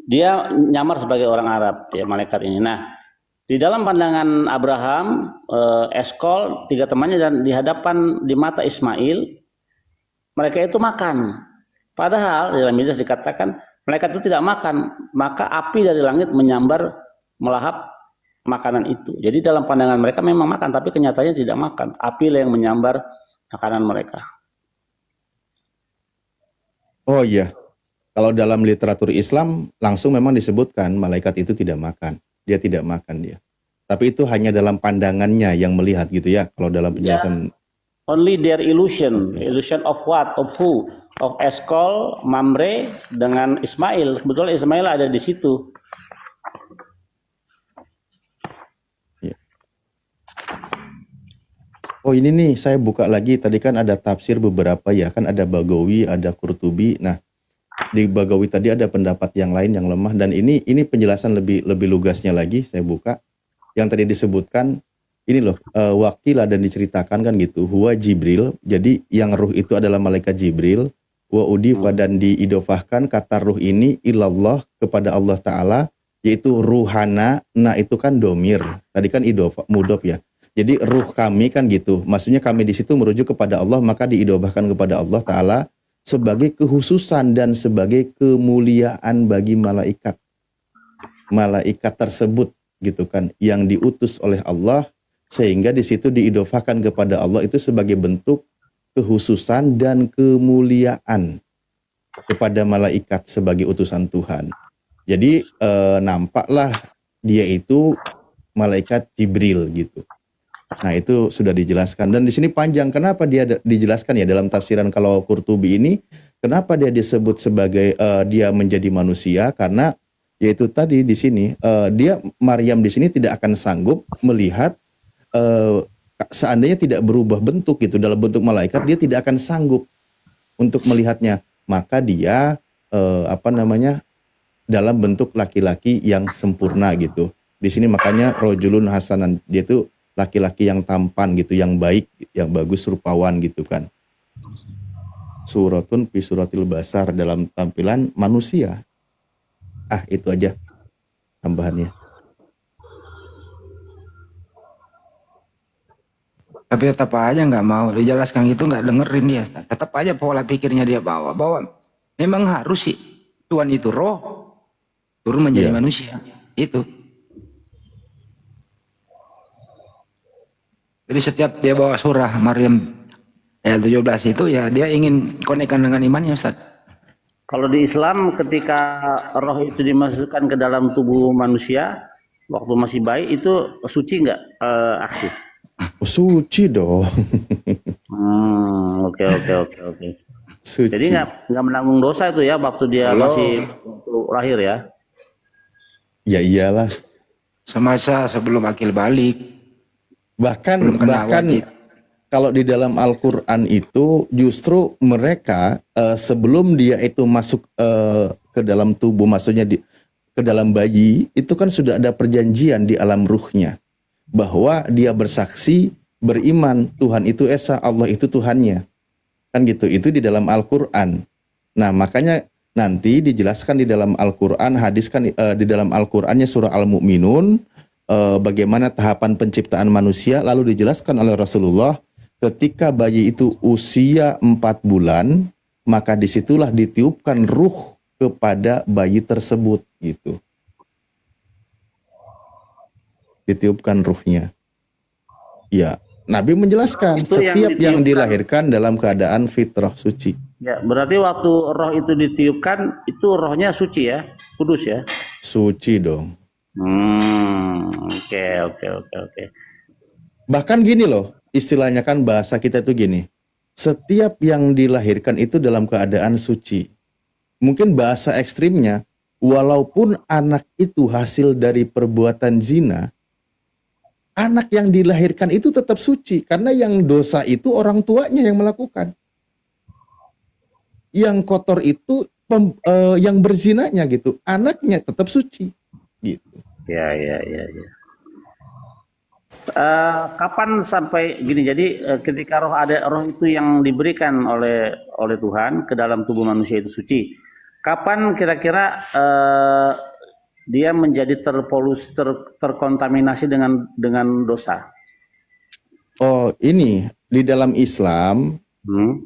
Dia nyamar sebagai orang Arab, ya malaikat ini. Nah, di dalam pandangan Abraham, Eskol, 3 temannya dan di hadapan di mata Ismail, mereka itu makan. Padahal dalam Midrash dikatakan malaikat itu tidak makan, maka api dari langit menyambar melahap makanan itu. Jadi dalam pandangan mereka memang makan, tapi kenyataannya tidak makan. Api yang menyambar makanan mereka. Oh iya, kalau dalam literatur Islam langsung memang disebutkan malaikat itu tidak makan. Dia tidak makan dia. Tapi itu hanya dalam pandangannya yang melihat gitu ya. Kalau dalam penjelasan. Only their illusion. Illusion of what? Of who? Of Eskol, Mamre, dengan Ismail. Kebetulan Ismail ada di situ. Ya. Oh ini nih, saya buka lagi. Tadi kan ada tafsir beberapa ya. Kan ada Bagawi, ada Qurtubi. Nah, di Bagawi tadi ada pendapat yang lain yang lemah. Dan ini penjelasan lebih lugasnya lagi. Saya buka. Yang tadi disebutkan, ini loh, wakilah dan diceritakan kan gitu. Huwa Jibril. Jadi yang ruh itu adalah malaikat Jibril. Wa udifa dan diidofahkan kata ruh ini ilallah kepada Allah Ta'ala, yaitu ruhana. Nah itu kan domir, tadi kan idofa, mudof ya. Jadi ruh kami kan gitu, maksudnya kami di situ merujuk kepada Allah, maka diidofahkan kepada Allah Ta'ala sebagai kekhususan dan sebagai kemuliaan bagi malaikat tersebut gitu kan, yang diutus oleh Allah, sehingga di situ diidofahkan kepada Allah itu sebagai bentuk kekhususan dan kemuliaan kepada malaikat sebagai utusan Tuhan. Jadi nampaklah dia itu malaikat Jibril gitu. Nah itu sudah dijelaskan dan di sini panjang. Kenapa dia dijelaskan ya dalam tafsiran kalau Qurtubi ini? Kenapa dia disebut sebagai dia menjadi manusia? Karena yaitu tadi di sini dia Maryam di sini tidak akan sanggup melihat seandainya tidak berubah bentuk gitu dalam bentuk malaikat, dia tidak akan sanggup untuk melihatnya, maka dia dalam bentuk laki-laki yang sempurna gitu. Di sini makanya rojulun hasanan, dia itu laki-laki yang tampan gitu, yang baik, yang bagus, rupawan gitu kan. Suratun fi suratil basar, dalam tampilan manusia. Itu aja tambahannya. Tapi tetap aja nggak mau dijelaskan gitu, nggak dengerin dia. Tetap aja pola pikirnya dia bawa memang harus sih Tuhan itu roh turun menjadi manusia itu. Jadi setiap dia bawa surah Maryam ayat 17 itu ya dia ingin konekkan dengan imannya, Ustaz. Kalau di Islam ketika roh itu dimasukkan ke dalam tubuh manusia waktu masih bayi itu suci nggak, Aksi? Suci dong. Oke. Jadi nggak menanggung dosa itu ya waktu dia masih lahir ya? Ya iyalah. Semasa sebelum akil balik. Bahkan kalau di dalam Al-Quran itu justru mereka sebelum dia itu masuk ke dalam tubuh, maksudnya ke dalam bayi, itu kan sudah ada perjanjian di alam ruhnya bahwa dia bersaksi beriman Tuhan itu Esa, Allah itu Tuhannya. Kan gitu, itu di dalam Al-Quran. Nah makanya nanti dijelaskan di dalam Al-Quran, hadiskan di dalam Al-Qurannya surah Al-Mu'minun, bagaimana tahapan penciptaan manusia, lalu dijelaskan oleh Rasulullah ketika bayi itu usia 4 bulan, maka disitulah ditiupkan ruh kepada bayi tersebut gitu. Ditiupkan ruhnya. Ya, Nabi menjelaskan itu setiap yang dilahirkan dalam keadaan fitrah suci. Ya, berarti waktu roh itu ditiupkan, itu rohnya suci ya, kudus ya? Suci dong. Oke. Bahkan gini loh, istilahnya kan bahasa kita tuh gini. Setiap yang dilahirkan itu dalam keadaan suci. Mungkin bahasa ekstrimnya, walaupun anak itu hasil dari perbuatan zina, anak yang dilahirkan itu tetap suci. Karena yang dosa itu orang tuanya yang melakukan. Yang kotor itu yang berzinanya gitu. Anaknya tetap suci. Gitu. Ya. Kapan sampai gini? Jadi ketika roh itu yang diberikan oleh Tuhan ke dalam tubuh manusia itu suci. Kapan kira-kira dia menjadi terkontaminasi dengan dosa? Oh, ini di dalam Islam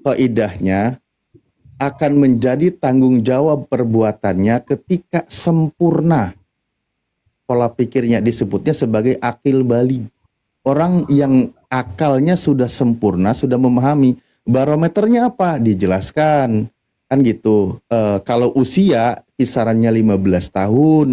kaidahnya akan menjadi tanggung jawab perbuatannya ketika sempurna. Pola pikirnya disebutnya sebagai akil balik. Orang yang akalnya sudah sempurna, sudah memahami. Barometernya apa? Dijelaskan. Kan gitu. Kalau usia kisarannya 15 tahun.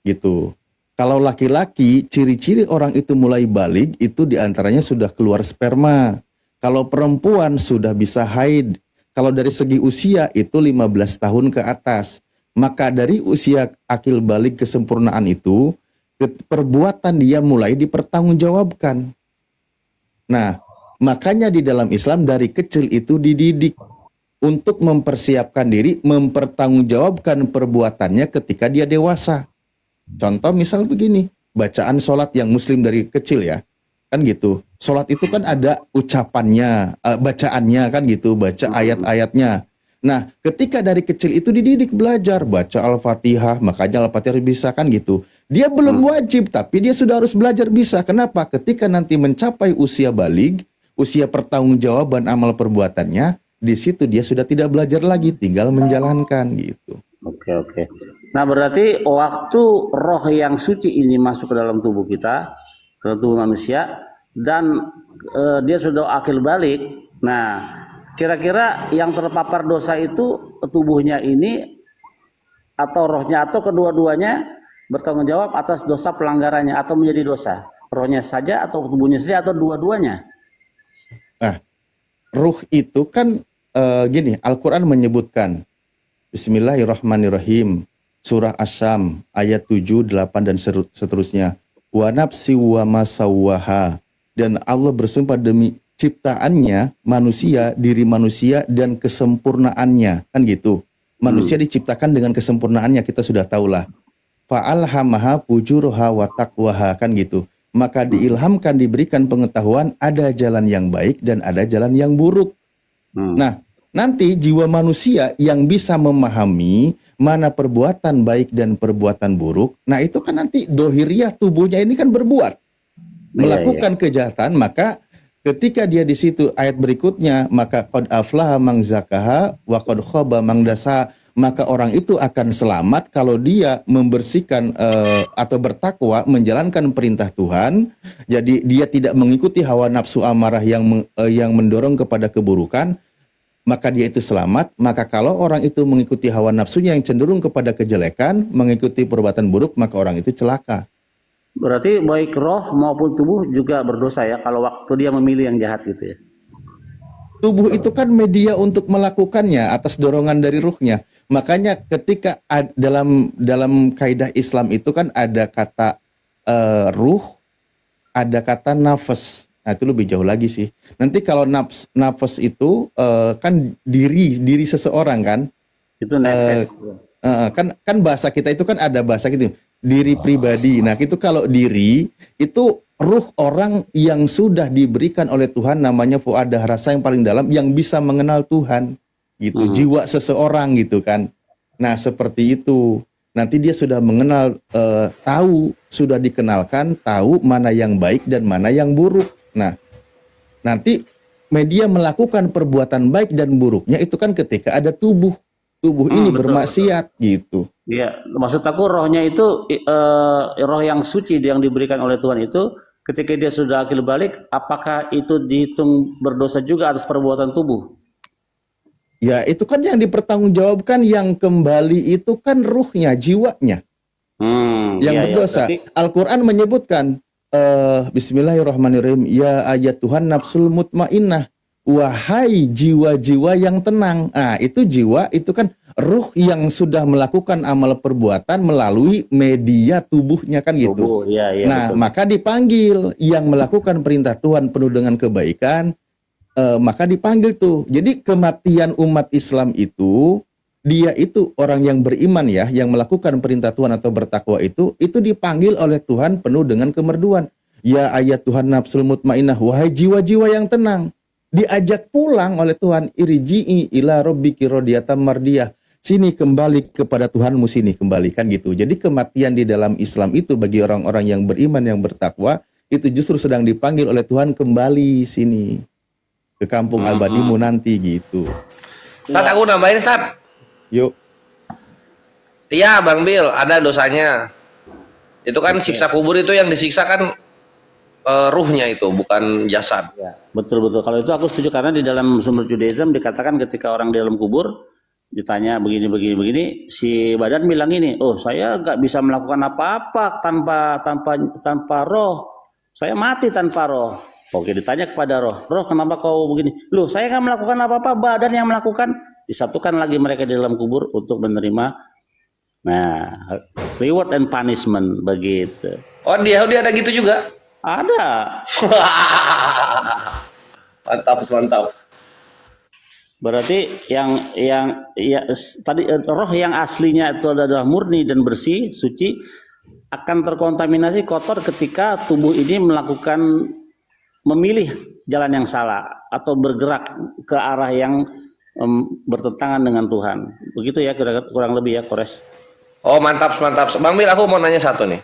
Gitu. Kalau laki-laki, ciri-ciri orang itu mulai balik, itu diantaranya sudah keluar sperma. Kalau perempuan sudah bisa haid. Kalau dari segi usia itu 15 tahun ke atas. Maka dari usia akil balik kesempurnaan itu, perbuatan dia mulai dipertanggungjawabkan. Nah, makanya di dalam Islam dari kecil itu dididik untuk mempersiapkan diri, mempertanggungjawabkan perbuatannya ketika dia dewasa. Contoh misal begini, bacaan sholat yang muslim dari kecil ya, kan gitu. Sholat itu kan ada ucapannya, bacaannya kan gitu, baca ayat-ayatnya. Nah, ketika dari kecil itu dididik belajar baca Al-Fatihah, makanya Al-Fatihah bisa kan gitu. Dia belum wajib, tapi dia sudah harus belajar bisa. Kenapa? Ketika nanti mencapai usia balig, usia pertanggungjawaban amal perbuatannya, di situ dia sudah tidak belajar lagi, tinggal menjalankan gitu. Oke. Nah, berarti waktu roh yang suci ini masuk ke dalam tubuh kita, ke tubuh manusia, dan dia sudah akil balik. Nah, kira-kira yang terpapar dosa itu tubuhnya ini atau rohnya atau kedua-duanya bertanggung jawab atas dosa pelanggarannya atau menjadi dosa? Rohnya saja atau tubuhnya saja atau dua-duanya? Nah, ruh itu kan gini, Al-Quran menyebutkan Bismillahirrahmanirrahim, surah Asy-Syam ayat 7, 8 dan seterusnya. Wa nafsi wa masawwaha, dan Allah bersumpah demi ciptaannya manusia, diri manusia dan kesempurnaannya, kan gitu. Manusia diciptakan dengan kesempurnaannya, kita sudah tahulah. Fa'alhamaha fujuraha wa taqwaha, kan gitu. Maka diilhamkan, diberikan pengetahuan ada jalan yang baik dan ada jalan yang buruk. Nah, nanti jiwa manusia yang bisa memahami mana perbuatan baik dan perbuatan buruk, nah itu kan nanti dohiriyah tubuhnya ini kan berbuat, melakukan kejahatan, maka ketika dia di situ ayat berikutnya, maka qad aflaha man zakaha wa qad khaba man dasaha, maka orang itu akan selamat kalau dia membersihkan atau bertakwa, menjalankan perintah Tuhan. Jadi dia tidak mengikuti hawa nafsu amarah yang mendorong kepada keburukan, maka dia itu selamat. Maka kalau orang itu mengikuti hawa nafsunya yang cenderung kepada kejelekan, mengikuti perbuatan buruk, maka orang itu celaka. Berarti baik roh maupun tubuh juga berdosa ya kalau waktu dia memilih yang jahat gitu ya. Tubuh itu kan media untuk melakukannya atas dorongan dari ruhnya. Makanya ketika dalam kaidah Islam itu kan ada kata ruh, ada kata nafas. Nah, itu lebih jauh lagi sih. Nanti kalau nafas itu kan diri seseorang kan. Itu nafas. Kan bahasa kita itu kan ada bahasa gitu, diri pribadi. Nah, itu kalau diri itu ruh orang yang sudah diberikan oleh Tuhan, namanya fuadah, rasa yang paling dalam yang bisa mengenal Tuhan gitu. Jiwa seseorang gitu kan. Nah, seperti itu. Nanti dia sudah mengenal, tahu, sudah dikenalkan, tahu mana yang baik dan mana yang buruk. Nah, nanti media melakukan perbuatan baik dan buruknya itu kan ketika ada tubuh ini bermaksiat gitu. Iya, maksud aku rohnya itu roh yang suci yang diberikan oleh Tuhan itu ketika dia sudah akil balik, apakah itu dihitung berdosa juga atas perbuatan tubuh? Ya, itu kan yang dipertanggungjawabkan, yang kembali itu kan ruhnya, jiwanya. Yang berdosa. Ya, Al-Quran menyebutkan Bismillahirrahmanirrahim, ya ayat Tuhan nafsul mutmainnah, wahai jiwa-jiwa yang tenang. Nah, itu jiwa, itu kan ruh yang sudah melakukan amal perbuatan melalui media tubuhnya kan gitu. Nah, betul. Maka dipanggil yang melakukan perintah Tuhan penuh dengan kebaikan, maka dipanggil tuh. Jadi kematian umat Islam itu, dia itu orang yang beriman ya, yang melakukan perintah Tuhan atau bertakwa itu dipanggil oleh Tuhan penuh dengan kemerduan. Ya ayat Tuhan nafsul mutmainnah, wahai jiwa-jiwa yang tenang. Diajak pulang oleh Tuhan, irji'i ila rabbiki radiyatan mardiyah. Sini kembali kepada Tuhanmu, sini kembalikan gitu. Jadi kematian di dalam Islam itu bagi orang-orang yang beriman, yang bertakwa, itu justru sedang dipanggil oleh Tuhan kembali sini ke kampung abadimu nanti gitu. Ustaz, aku nambahin Ustaz. Yuk. Iya Bang Bil, ada dosanya. Itu kan siksa kubur itu yang disiksa kan ruhnya itu, bukan jasad. Ya, betul-betul. Kalau itu aku setuju, karena di dalam sumber Judaism dikatakan ketika orang di dalam kubur ditanya begini, si badan bilang ini, oh saya nggak bisa melakukan apa-apa tanpa roh. Saya mati tanpa roh. Oke, ditanya kepada roh, kenapa kau begini? Loh, saya nggak melakukan apa-apa, badan yang melakukan. Disatukan lagi mereka di dalam kubur untuk menerima, nah, reward and punishment begitu. Oh, dia ada gitu juga? Ada. Mantap. Berarti yang tadi roh yang aslinya itu adalah murni dan bersih, suci, akan terkontaminasi kotor ketika tubuh ini memilih jalan yang salah atau bergerak ke arah yang bertentangan dengan Tuhan. Begitu ya kurang lebih ya, Kores. Oh, mantap. Bang Mil, aku mau nanya satu nih.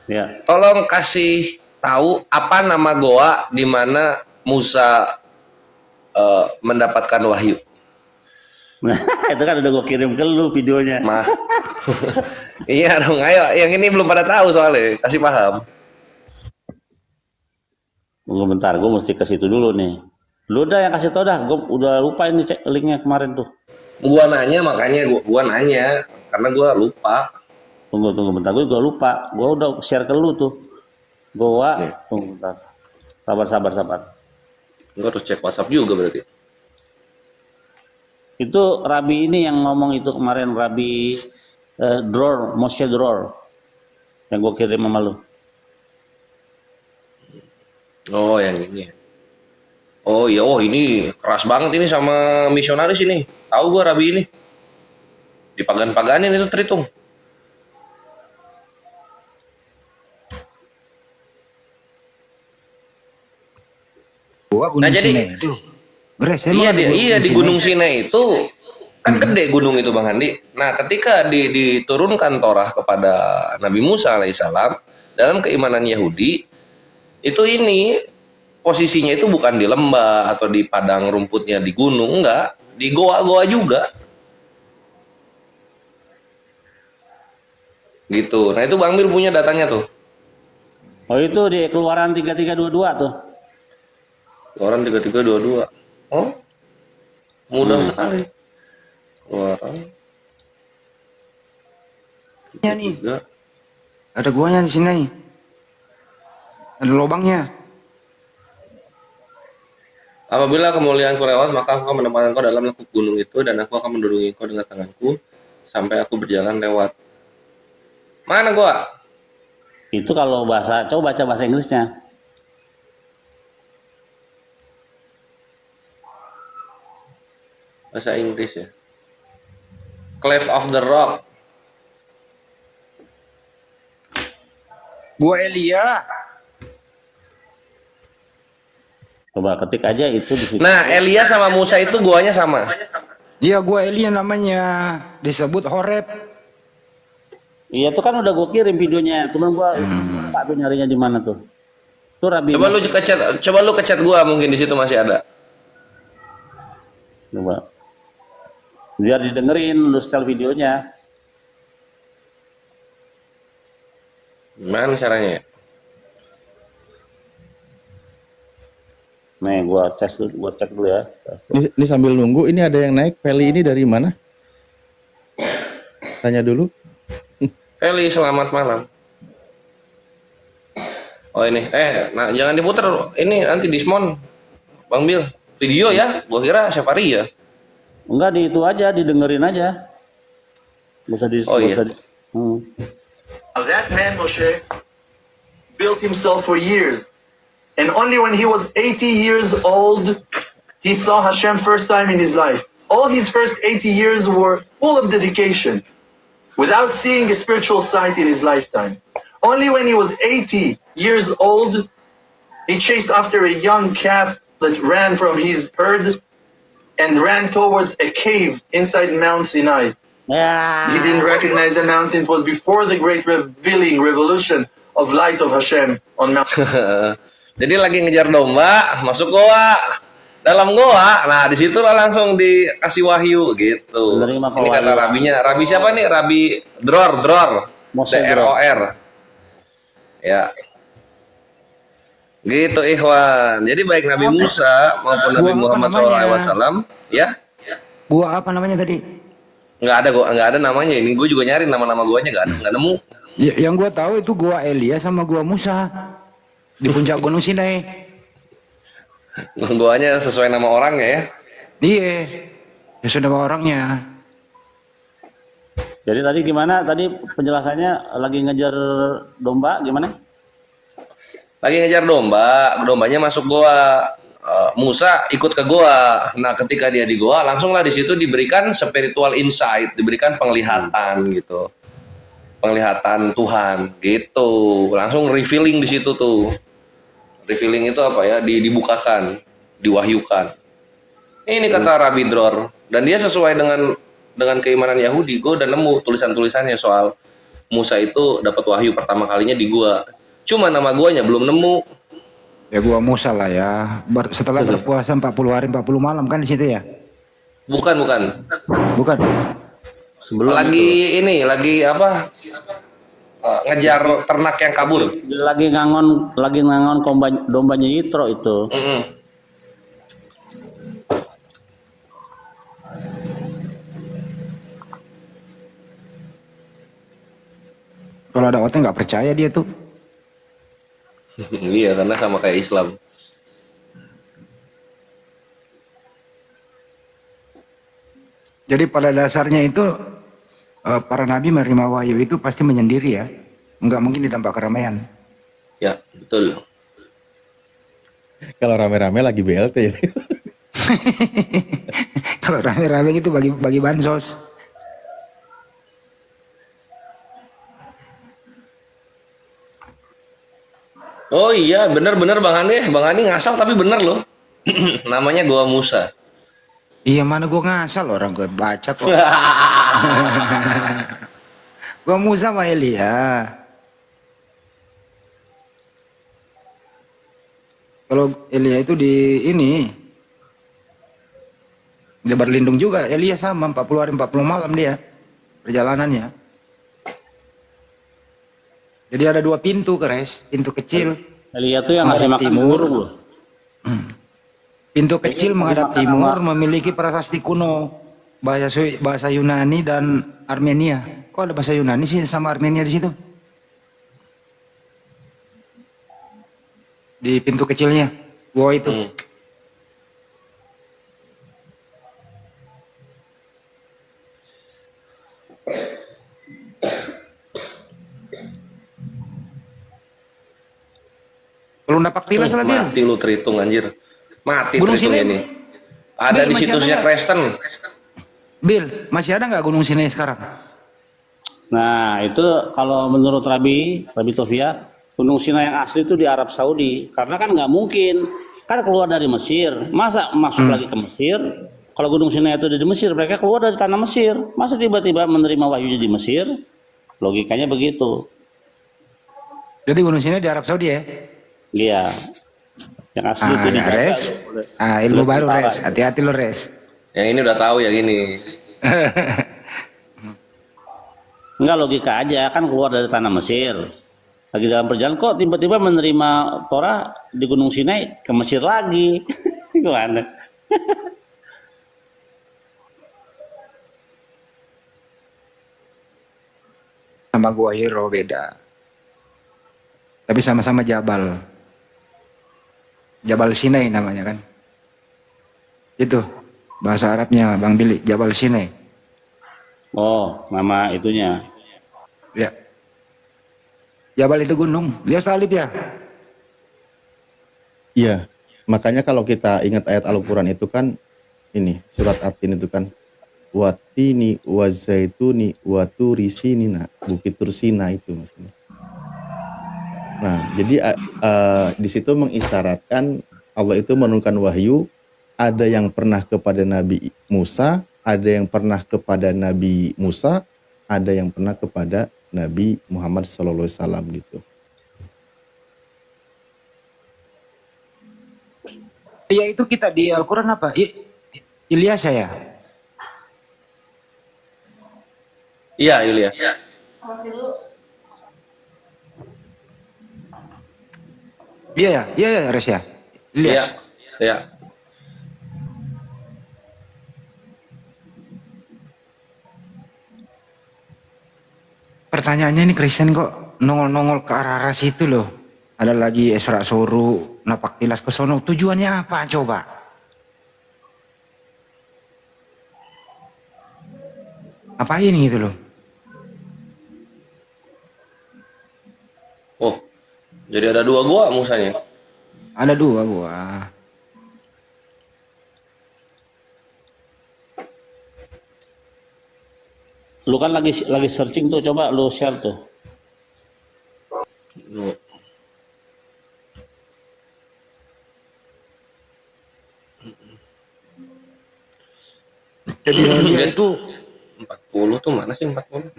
Ya. Tolong kasih tahu apa nama goa di mana Musa mendapatkan wahyu. Nah, itu kan udah gue kirim ke lu videonya. Iya dong, ayo. Yang ini belum pada tahu soalnya, kasih paham. Tunggu bentar, gue mesti ke situ dulu nih. Lu dah yang kasih tau dah, gue udah lupa ini cek linknya kemarin tuh. Gua nanya, makanya gua nanya karena gua lupa. Tunggu bentar, gue lupa. Gue udah share ke lu tuh. Tunggu bentar. Sabar. Gue harus cek WhatsApp juga berarti. Itu Rabi ini yang ngomong itu kemarin, Rabi Moshe Dror, yang gue kirim sama lu. Oh, yang ini. Oh iya, ini keras banget ini sama misionaris ini. Tahu gue Rabi ini. Dipagan-paganin itu Tritung. Nah jadi itu. Di Gunung Sinai itu kan gede gunung itu Bang Handi. Nah ketika diturunkan Torah kepada Nabi Musa alaihissalam dalam keimanan Yahudi itu ini posisinya itu bukan di lembah atau di padang rumputnya di gunung, enggak, di goa-goa juga. Gitu. Nah itu Bang Mir punya datanya tuh. Oh itu di Keluaran 3322 tuh. Keluaran 3322. Oh, mudah sekali. Keluaran. Ya nih. Ada guanya di sini. Ada lubangnya. Apabila kemuliaanku lewat, maka aku akan menempatkan kau dalam lekuk gunung itu, dan aku akan mendudungi kau dengan tanganku sampai aku berjalan lewat. Mana gua? Itu kalau bahasa, coba baca bahasa Inggrisnya. Bahasa Inggris ya. Cleft of the Rock. Gua Elia. Coba ketik aja itu di situ. Nah, Elia sama Musa itu guanya sama. Iya, gua Elia namanya. Disebut Horeb. Iya, itu kan udah gua kirim videonya. Cuman gua tak tahu nyarinya di mana tuh. Tuh Rabi. Coba lu ke chat gua, mungkin di situ masih ada. Coba. Biar didengerin lu setel videonya. Gimana caranya ya? Nih, gua cek dulu ya. Ini sambil nunggu, ini ada yang naik. Feli ini dari mana? Tanya dulu. Feli, selamat malam. Oh ini, nah jangan diputer. Ini nanti diskon, Bang Bil. Video ya? Gua kira Safari ya. Enggak, di itu aja, didengerin aja. Bisa di. Oh iya. That man Moshe built himself for years. And only when he was 80 years old, he saw Hashem first time in his life. All his first 80 years were full of dedication, without seeing a spiritual sight in his lifetime. Only when he was 80 years old, he chased after a young calf that ran from his herd and ran towards a cave inside Mount Sinai. He didn't recognize the mountain. It was before the great revolution of light of Hashem on Mount. Jadi lagi ngejar domba, masuk goa. Dalam goa, nah disitulah langsung dikasih wahyu gitu. Ini kata rabinya. Rabi siapa nih? Rabi Dror. D-R-O-R. Ya. Gitu ikhwan. Jadi baik Nabi Musa maupun Nabi Muhammad SAW, ya. Gua apa namanya tadi? Nggak ada namanya. Ini gue juga nyari nama-nama guanya nggak nemu. Ya, yang gua tahu itu gua Elia sama gua Musa di puncak Gunung Sinai. Guanya sesuai nama orangnya ya? Iya, sesuai nama orangnya. Jadi tadi gimana? Tadi penjelasannya lagi ngejar domba gimana? Lagi ngejar domba, dombanya masuk goa. Musa ikut ke goa. Nah, ketika dia di goa, langsunglah di situ diberikan spiritual insight, diberikan penglihatan gitu. Penglihatan Tuhan gitu. Langsung revealing di situ tuh. Revealing itu apa ya? Dibukakan, diwahyukan. Ini kata Rabi Dror, dan dia sesuai dengan keimanan Yahudi. Gue udah nemu tulisan-tulisannya soal Musa itu dapat wahyu pertama kalinya di gua. Cuma nama guanya belum nemu. Ya gua Musa lah ya. Setelah berpuasa 40 hari 40 malam kan di situ ya? Bukan. Sebelum lagi itu. Lagi apa? Ngejar ternak yang kabur. Lagi ngangon dombanya Yitro itu. Kalau ada orang nggak percaya dia tuh. Iya, karena sama kayak Islam. Jadi pada dasarnya itu para nabi menerima wahyu itu pasti menyendiri ya, nggak mungkin di tempat keramaian. Ya betul. Kalau rame-rame lagi BLT ya. Kalau rame-rame itu bagi bansos. Oh iya, bener Bang Hani ngasal tapi bener loh. Namanya Goa Musa. Iya, mana gua ngasal, orang gue baca kok. Gua Musa sama Elia. Kalau Elia itu dia berlindung juga. Elia sama 40 hari 40 malam dia perjalanannya. Jadi ada dua pintu, Kres. Pintu kecil. Elia tuh yang ngasih makan burung. Pintu kecil menghadap timur, memiliki prasasti kuno, bahasa Yunani dan Armenia. Kok ada bahasa Yunani sih sama Armenia di situ? di pintu kecilnya gua itu. Belum dapat tilas lah, Bil. Mati lu terhitung anjir. Mati Gunung terhitung Sinai, ini. Ada Bil, di masih situsnya ada Kristen. Bil, masih ada nggak Gunung Sinai sekarang? Nah, itu kalau menurut Rabi Tofia, Gunung Sinai yang asli itu di Arab Saudi. Karena kan nggak mungkin, kan keluar dari Mesir. Masa masuk lagi ke Mesir? Kalau Gunung Sinai itu di Mesir, mereka keluar dari tanah Mesir. Masa tiba-tiba menerima wahyunya di Mesir? Logikanya begitu. Jadi Gunung Sinai di Arab Saudi ya? Iya. Yang asli itu di Res. Ilmu baru, Res. Hati-hati lo, Res. Yang ini udah tahu ya gini. Enggak, logika aja, kan keluar dari tanah Mesir. Lagi dalam perjalanan kok tiba-tiba menerima Torah di Gunung Sinai ke Mesir lagi. Gimana? Sama Gua Hiro beda. Tapi sama-sama Jabal. Jabal Sinai namanya kan. Itu bahasa Arabnya Bang Billy, Jabal Sinai. Oh, nama itunya. Ya. Jabal itu gunung. Dia salib ya? Iya. Makanya kalau kita ingat ayat Al-Qur'an itu kan ini surat At-Tin itu kan watini wazaituni waturi sinina, bukit Tursina itu maksudnya. Nah, jadi di situ mengisyaratkan Allah itu menurunkan wahyu, ada yang pernah kepada Nabi Musa, ada yang pernah kepada Nabi Musa, ada yang pernah kepada Nabi Muhammad SAW gitu. Iya, itu kita di Al-Quran apa? Ilyas ya? Iya, Yulia. Iya ya, Res ya. Ilyas. Iya. Pertanyaannya ini Kristen kok nongol-nongol ke arah-arah situ loh. Ada lagi Esra Soru, napak tilas ke sono. Tujuannya apa coba? Apain gitu loh? Oh, jadi ada 2 gua musanya. Ada 2 gua. Lu kan lagi searching tuh, coba lu share tuh. Jadi dia itu 40 tuh mana sih 40?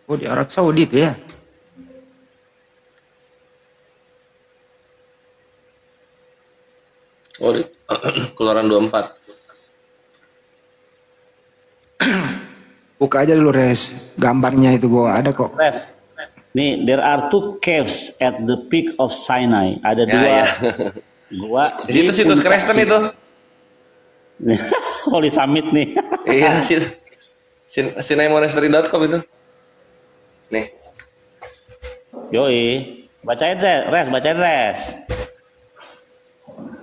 Oh, di Arab Saudi tuh ya. Oh, Keluaran 24. Buka aja dulu, Res. Gambarnya itu gua ada kok. Res. Nih, there are 2 caves at the peak of Sinai. Ada 2 gua. Di situ situs Kristen itu. Holy Summit nih. Iya, SinaiMonastery.com itu. Nih. Yoi. Bacain Res, bacain Res.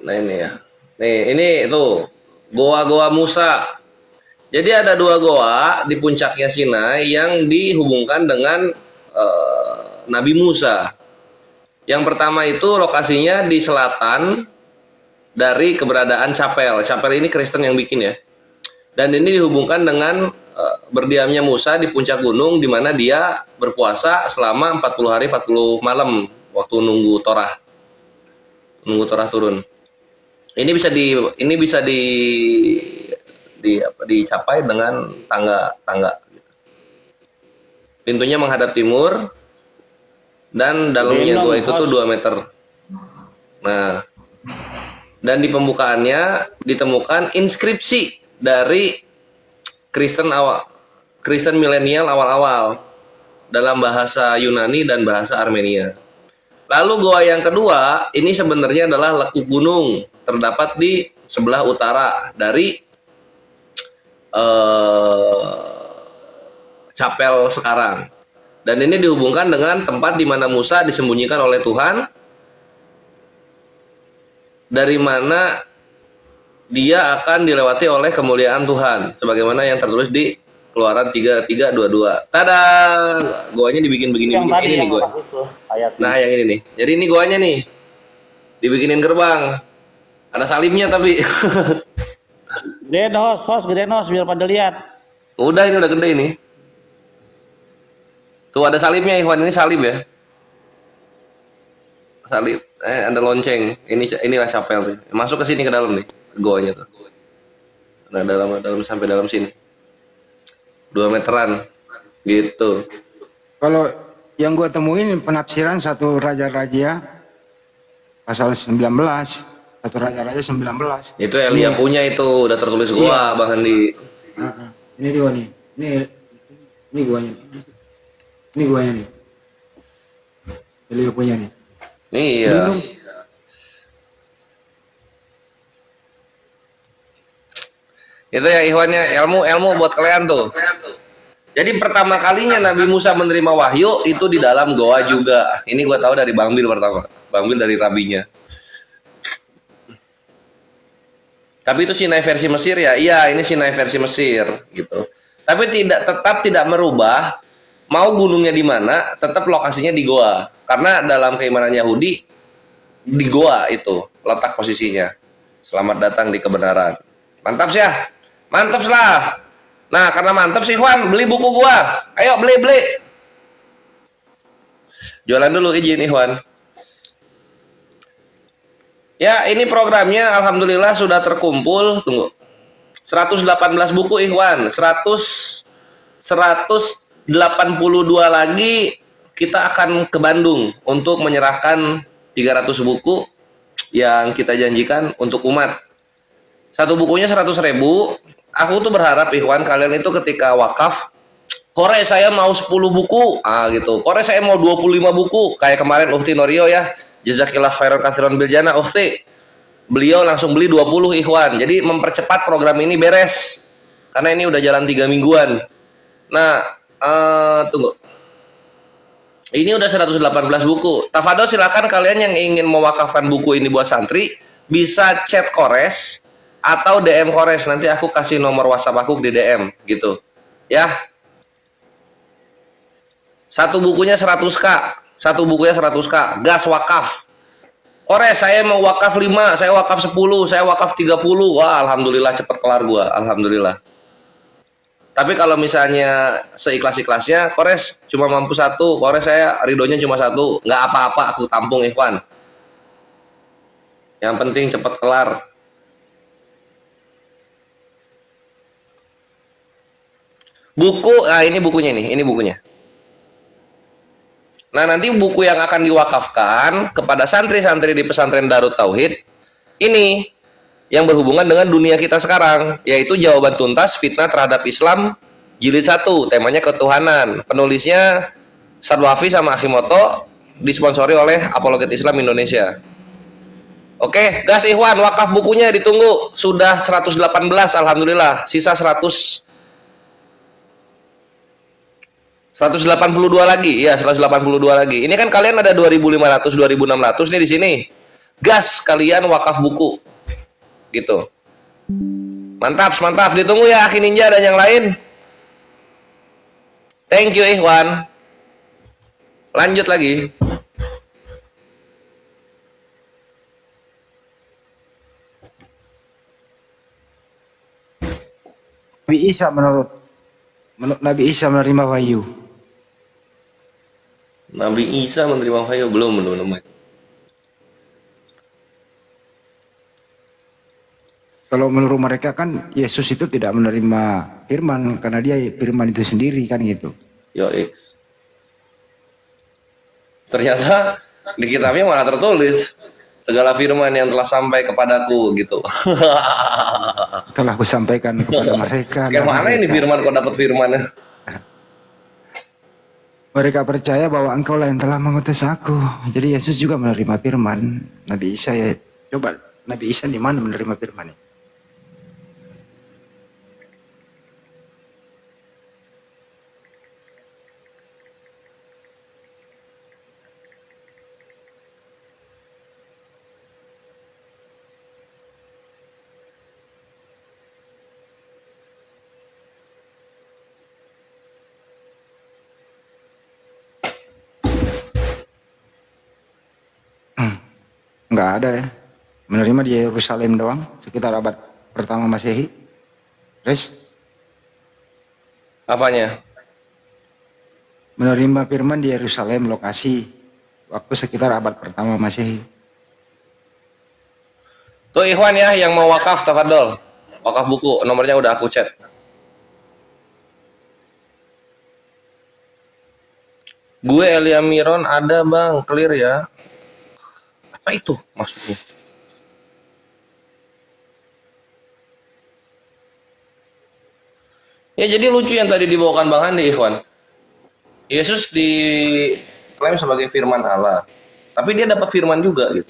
Nah ini ya. Nih, ini tuh goa-goa Musa. Jadi ada 2 goa di puncaknya Sinai yang dihubungkan dengan Nabi Musa. Yang pertama itu lokasinya di selatan dari keberadaan chapel. Chapel ini Kristen yang bikin ya. Dan ini dihubungkan dengan berdiamnya Musa di puncak gunung di mana dia berpuasa selama 40 hari 40 malam waktu nunggu Torah. Nunggu Torah turun. Ini bisa dicapai dengan tangga. Pintunya menghadap timur dan dalamnya gua itu tuh 2 meter. Nah, dan di pembukaannya ditemukan inskripsi dari Kristen milenial awal-awal dalam bahasa Yunani dan bahasa Armenia. Lalu goa yang kedua ini sebenarnya adalah lekuk gunung, terdapat di sebelah utara dari chapel sekarang. Dan ini dihubungkan dengan tempat di mana Musa disembunyikan oleh Tuhan, dari mana dia akan dilewati oleh kemuliaan Tuhan, sebagaimana yang tertulis di Keluaran 33:22. Tada, goanya dibikin begini. Ini nih gua. Nah, yang ini nih. Jadi ini goanya nih, dibikinin gerbang. Ada salibnya tapi. Gedein host, gedein host biar pada lihat. Udah, ini udah gede ini. Tuh ada salibnya, Ikhwan, ini salib ya. Salib, ada lonceng. Inilah chapel tuh. Masuk ke sini ke dalam nih, goanya tuh. Nah, dalam sampai dalam sini. 2 meteran gitu. Kalau yang gua temuin penafsiran satu Raja-Raja pasal 19, satu Raja-Raja 19. Itu Elia punya itu, udah tertulis gua, Bang Handi. Ini dia nih. Ini guanya. Ini guanya nih. Elia punya nih. Iya. Itu ya Ikhwannya, ilmu buat kalian tuh. Jadi pertama kalinya Nabi Musa menerima wahyu itu di dalam goa juga. Ini gua tahu dari Bang Bil pertama. Bang Bil dari rabinya. Tapi itu Sinai versi Mesir ya. Iya, ini Sinai versi Mesir gitu. Tapi tetap tidak merubah mau gunungnya di mana, tetap lokasinya di goa. Karena dalam keimanan Yahudi di goa itu letak posisinya. Selamat datang di kebenaran. Mantap sih ya. Mantap lah. Nah, karena mantap sih Ikhwan, beli buku gua. Ayo beli. Jualan dulu izin Ikhwan. Ya, ini programnya alhamdulillah sudah terkumpul. Tunggu. 118 buku Ikhwan, 182 lagi kita akan ke Bandung untuk menyerahkan 300 buku yang kita janjikan untuk umat. Satu bukunya 100.000. Aku tuh berharap Ikhwan kalian itu ketika wakaf, Kore saya mau 10 buku, gitu. Kore saya mau 25 buku, kayak kemarin Ukhti Norio ya. Jazakillah khairan katsiran bil jannah Ukhti. Beliau langsung beli 20 Ikhwan. Jadi mempercepat program ini beres. Karena ini udah jalan 3 mingguan. Nah, tunggu. Ini udah 118 buku. Tafadol silakan kalian yang ingin mewakafkan buku ini buat santri bisa chat Kores atau DM Kores. Nanti aku kasih nomor WhatsApp aku di DM gitu. Ya. Satu bukunya 100K. Satu bukunya 100K. Gas wakaf. Kores, saya mau wakaf 5, saya wakaf 10, saya wakaf 30. Wah, alhamdulillah cepet kelar gua. Alhamdulillah. Tapi kalau misalnya seikhlas-ikhlasnya, Kores cuma mampu 1, Kores saya ridhonya cuma 1, nggak apa-apa, aku tampung Ikhwan. Yang penting cepet kelar. Buku, nah ini bukunya nih, ini bukunya. Nah, nanti buku yang akan diwakafkan kepada santri-santri di pesantren Darut Tauhid ini yang berhubungan dengan dunia kita sekarang, yaitu jawaban tuntas fitnah terhadap Islam jilid 1, temanya ketuhanan. Penulisnya Sadwafi sama Akimoto, disponsori oleh Apologet Islam Indonesia. Oke, gas Ikhwan, wakaf bukunya ditunggu. Sudah 118 alhamdulillah, sisa 182 lagi, ya 182 lagi. Ini kan kalian ada 2.500, 2.600 nih di sini. Gas kalian wakaf buku, gitu. Mantap, mantap. Ditunggu ya Akhi Ninja dan yang lain. Thank you Ikhwan. Lanjut lagi. Nabi Isa menurut Nabi Isa menerima wahyu. Nabi Isa menerima wahyu belum. Kalau menurut mereka kan Yesus itu tidak menerima firman karena dia firman itu sendiri kan gitu. Yo X. Ternyata di kitabnya malah tertulis segala firman yang telah sampai kepadaku gitu. Telah kusampaikan kepada mereka. Kayak mana ini firman kok dapat firman? Mereka percaya bahwa engkau lah yang telah mengutus aku. Jadi Yesus juga menerima firman. Nabi Isa ya, coba Nabi Isa di mana menerima firman? Nggak ada ya. Menerima di Yerusalem doang, sekitar abad pertama Masehi. Res? Apanya? Menerima firman di Yerusalem lokasi, waktu sekitar abad pertama Masehi. Tuh Ikhwan ya, yang mau wakaf, tafadol. Wakaf buku, nomornya udah aku chat. Gue Elia Miron ada bang, clear ya. Apa itu maksudnya? Ya jadi lucu yang tadi dibawakan Bang Andi, Ikhwan. Yesus diklaim sebagai firman Allah, tapi dia dapat firman juga gitu.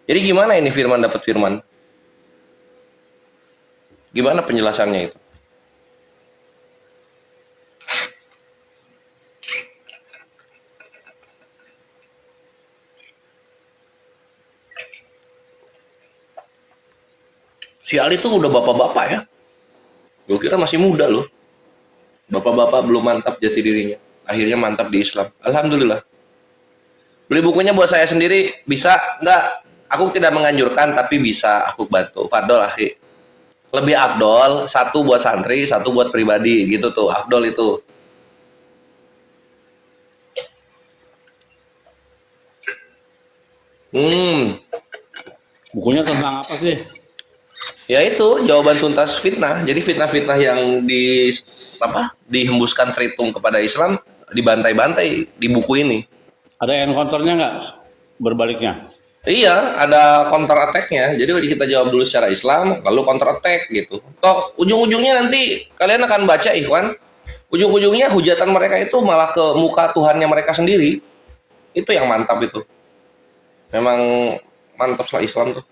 Jadi gimana ini firman dapat firman? Gimana penjelasannya itu? Si Ali tuh udah bapak-bapak ya. Gue kira masih muda loh. Bapak-bapak belum mantap jati dirinya. Akhirnya mantap di Islam. Alhamdulillah. Beli bukunya buat saya sendiri bisa? Enggak. Aku tidak menganjurkan, tapi bisa aku bantu. Fadol, akhi. Lebih afdol, satu buat santri, satu buat pribadi. Gitu tuh, afdol itu. Bukunya tentang apa sih? Ya itu jawaban tuntas fitnah. Jadi fitnah-fitnah yang dihembuskan Tritung kepada Islam dibantai-bantai di buku ini. Ada encounter-nya nggak berbaliknya? Iya, ada counter attack-nya. Jadi kita jawab dulu secara Islam, lalu counter attack gitu. Toh ujung-ujungnya nanti kalian akan baca, Ikhwan. Ujung-ujungnya hujatan mereka itu malah ke muka Tuhannya mereka sendiri. Itu yang mantap itu. Memang mantap lah Islam tuh.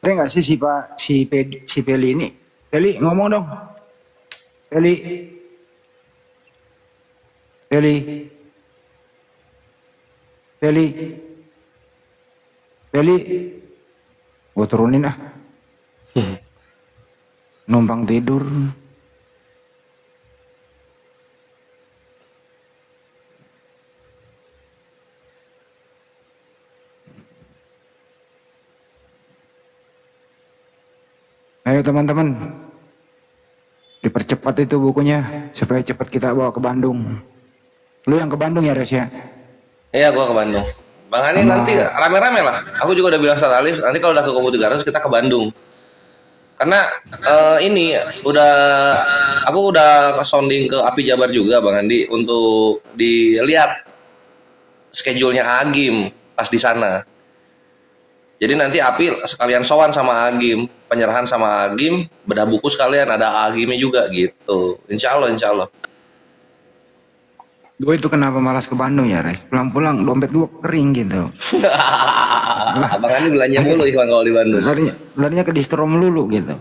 Ada nggak sih si Peli ini? Peli ngomong dong. Peli. Gue turunin ah. Numpang tidur. Ayo teman-teman, dipercepat itu bukunya supaya cepat kita bawa ke Bandung. Lu yang ke Bandung ya, Res ya? Iya, gua ke Bandung. Bang Hani nanti rame-rame lah. Aku juga udah bilang sama Alif, nanti kalau udah ke Komo 300 kita ke Bandung. Karena aku udah sounding ke Api Jabar juga Bang Andi untuk dilihat schedule-nya Agim pas di sana. Jadi nanti Api sekalian sowan sama Agim, penyerahan sama Agim, bedah buku sekalian ada Agimnya juga gitu. Insya Allah. Gue itu kenapa malas ke Bandung ya, Res? Pulang-pulang dompet gue kering gitu. Abang Andi belanja mulu Ikhwan kalau di Bandung. Larinya ke distro melulu gitu.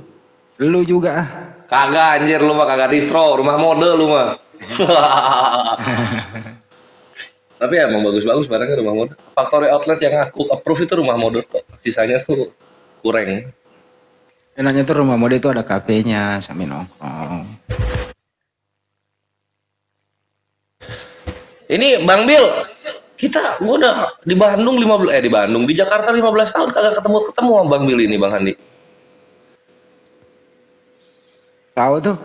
Lu juga. Kagak anjir, lu mah kagak distro, rumah mode lu mah. Tapi emang bagus-bagus barangnya rumah mode. Factory outlet yang aku approve itu rumah mode kok. Sisanya tuh kurang. Enaknya tuh rumah mode itu ada kafenya sambil nongkrong. Ini Bang Bil, gua udah di Bandung di Jakarta 15 tahun kagak ketemu sama Bang Bil ini Bang Handi. Tahu tuh.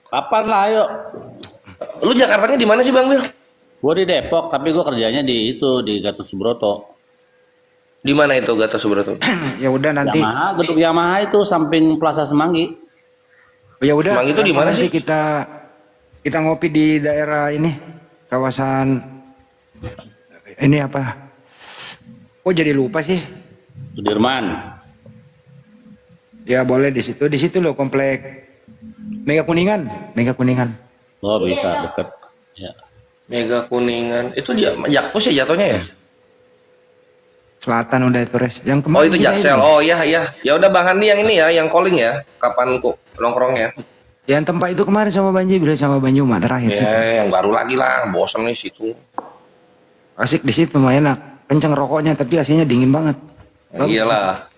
Kapan lah ayo. Lu Jakartanya di mana sih Bang Bil? Gue di Depok, tapi gue kerjanya di Gatot Subroto. Di mana itu Gatot Subroto? Ya udah nanti. Gedung Yamaha itu samping Plaza Semanggi. Ya udah. Semanggi itu di mana sih? Kita ngopi di daerah ini, kawasan ini apa? Oh jadi lupa sih. Sudirman. Ya boleh di situ. Di situ loh komplek Mega Kuningan. Oh bisa deket. Ya. Mega Kuningan itu dia Jakpus ya jatuhnya ya? Selatan udah itu Res. Yang Oh itu Jaksel. Oh iya. Ya udah Bang Handi yang ini ya, yang calling ya. Kapan kok nongkrongnya? Yang tempat itu kemarin sama Banji bilang sama Banjuma terakhir. Ya, yang baru lagi lah. Bosan nih situ. Asik di situ, enak. Kenceng rokoknya tapi AC-nya dingin banget. Iyalah.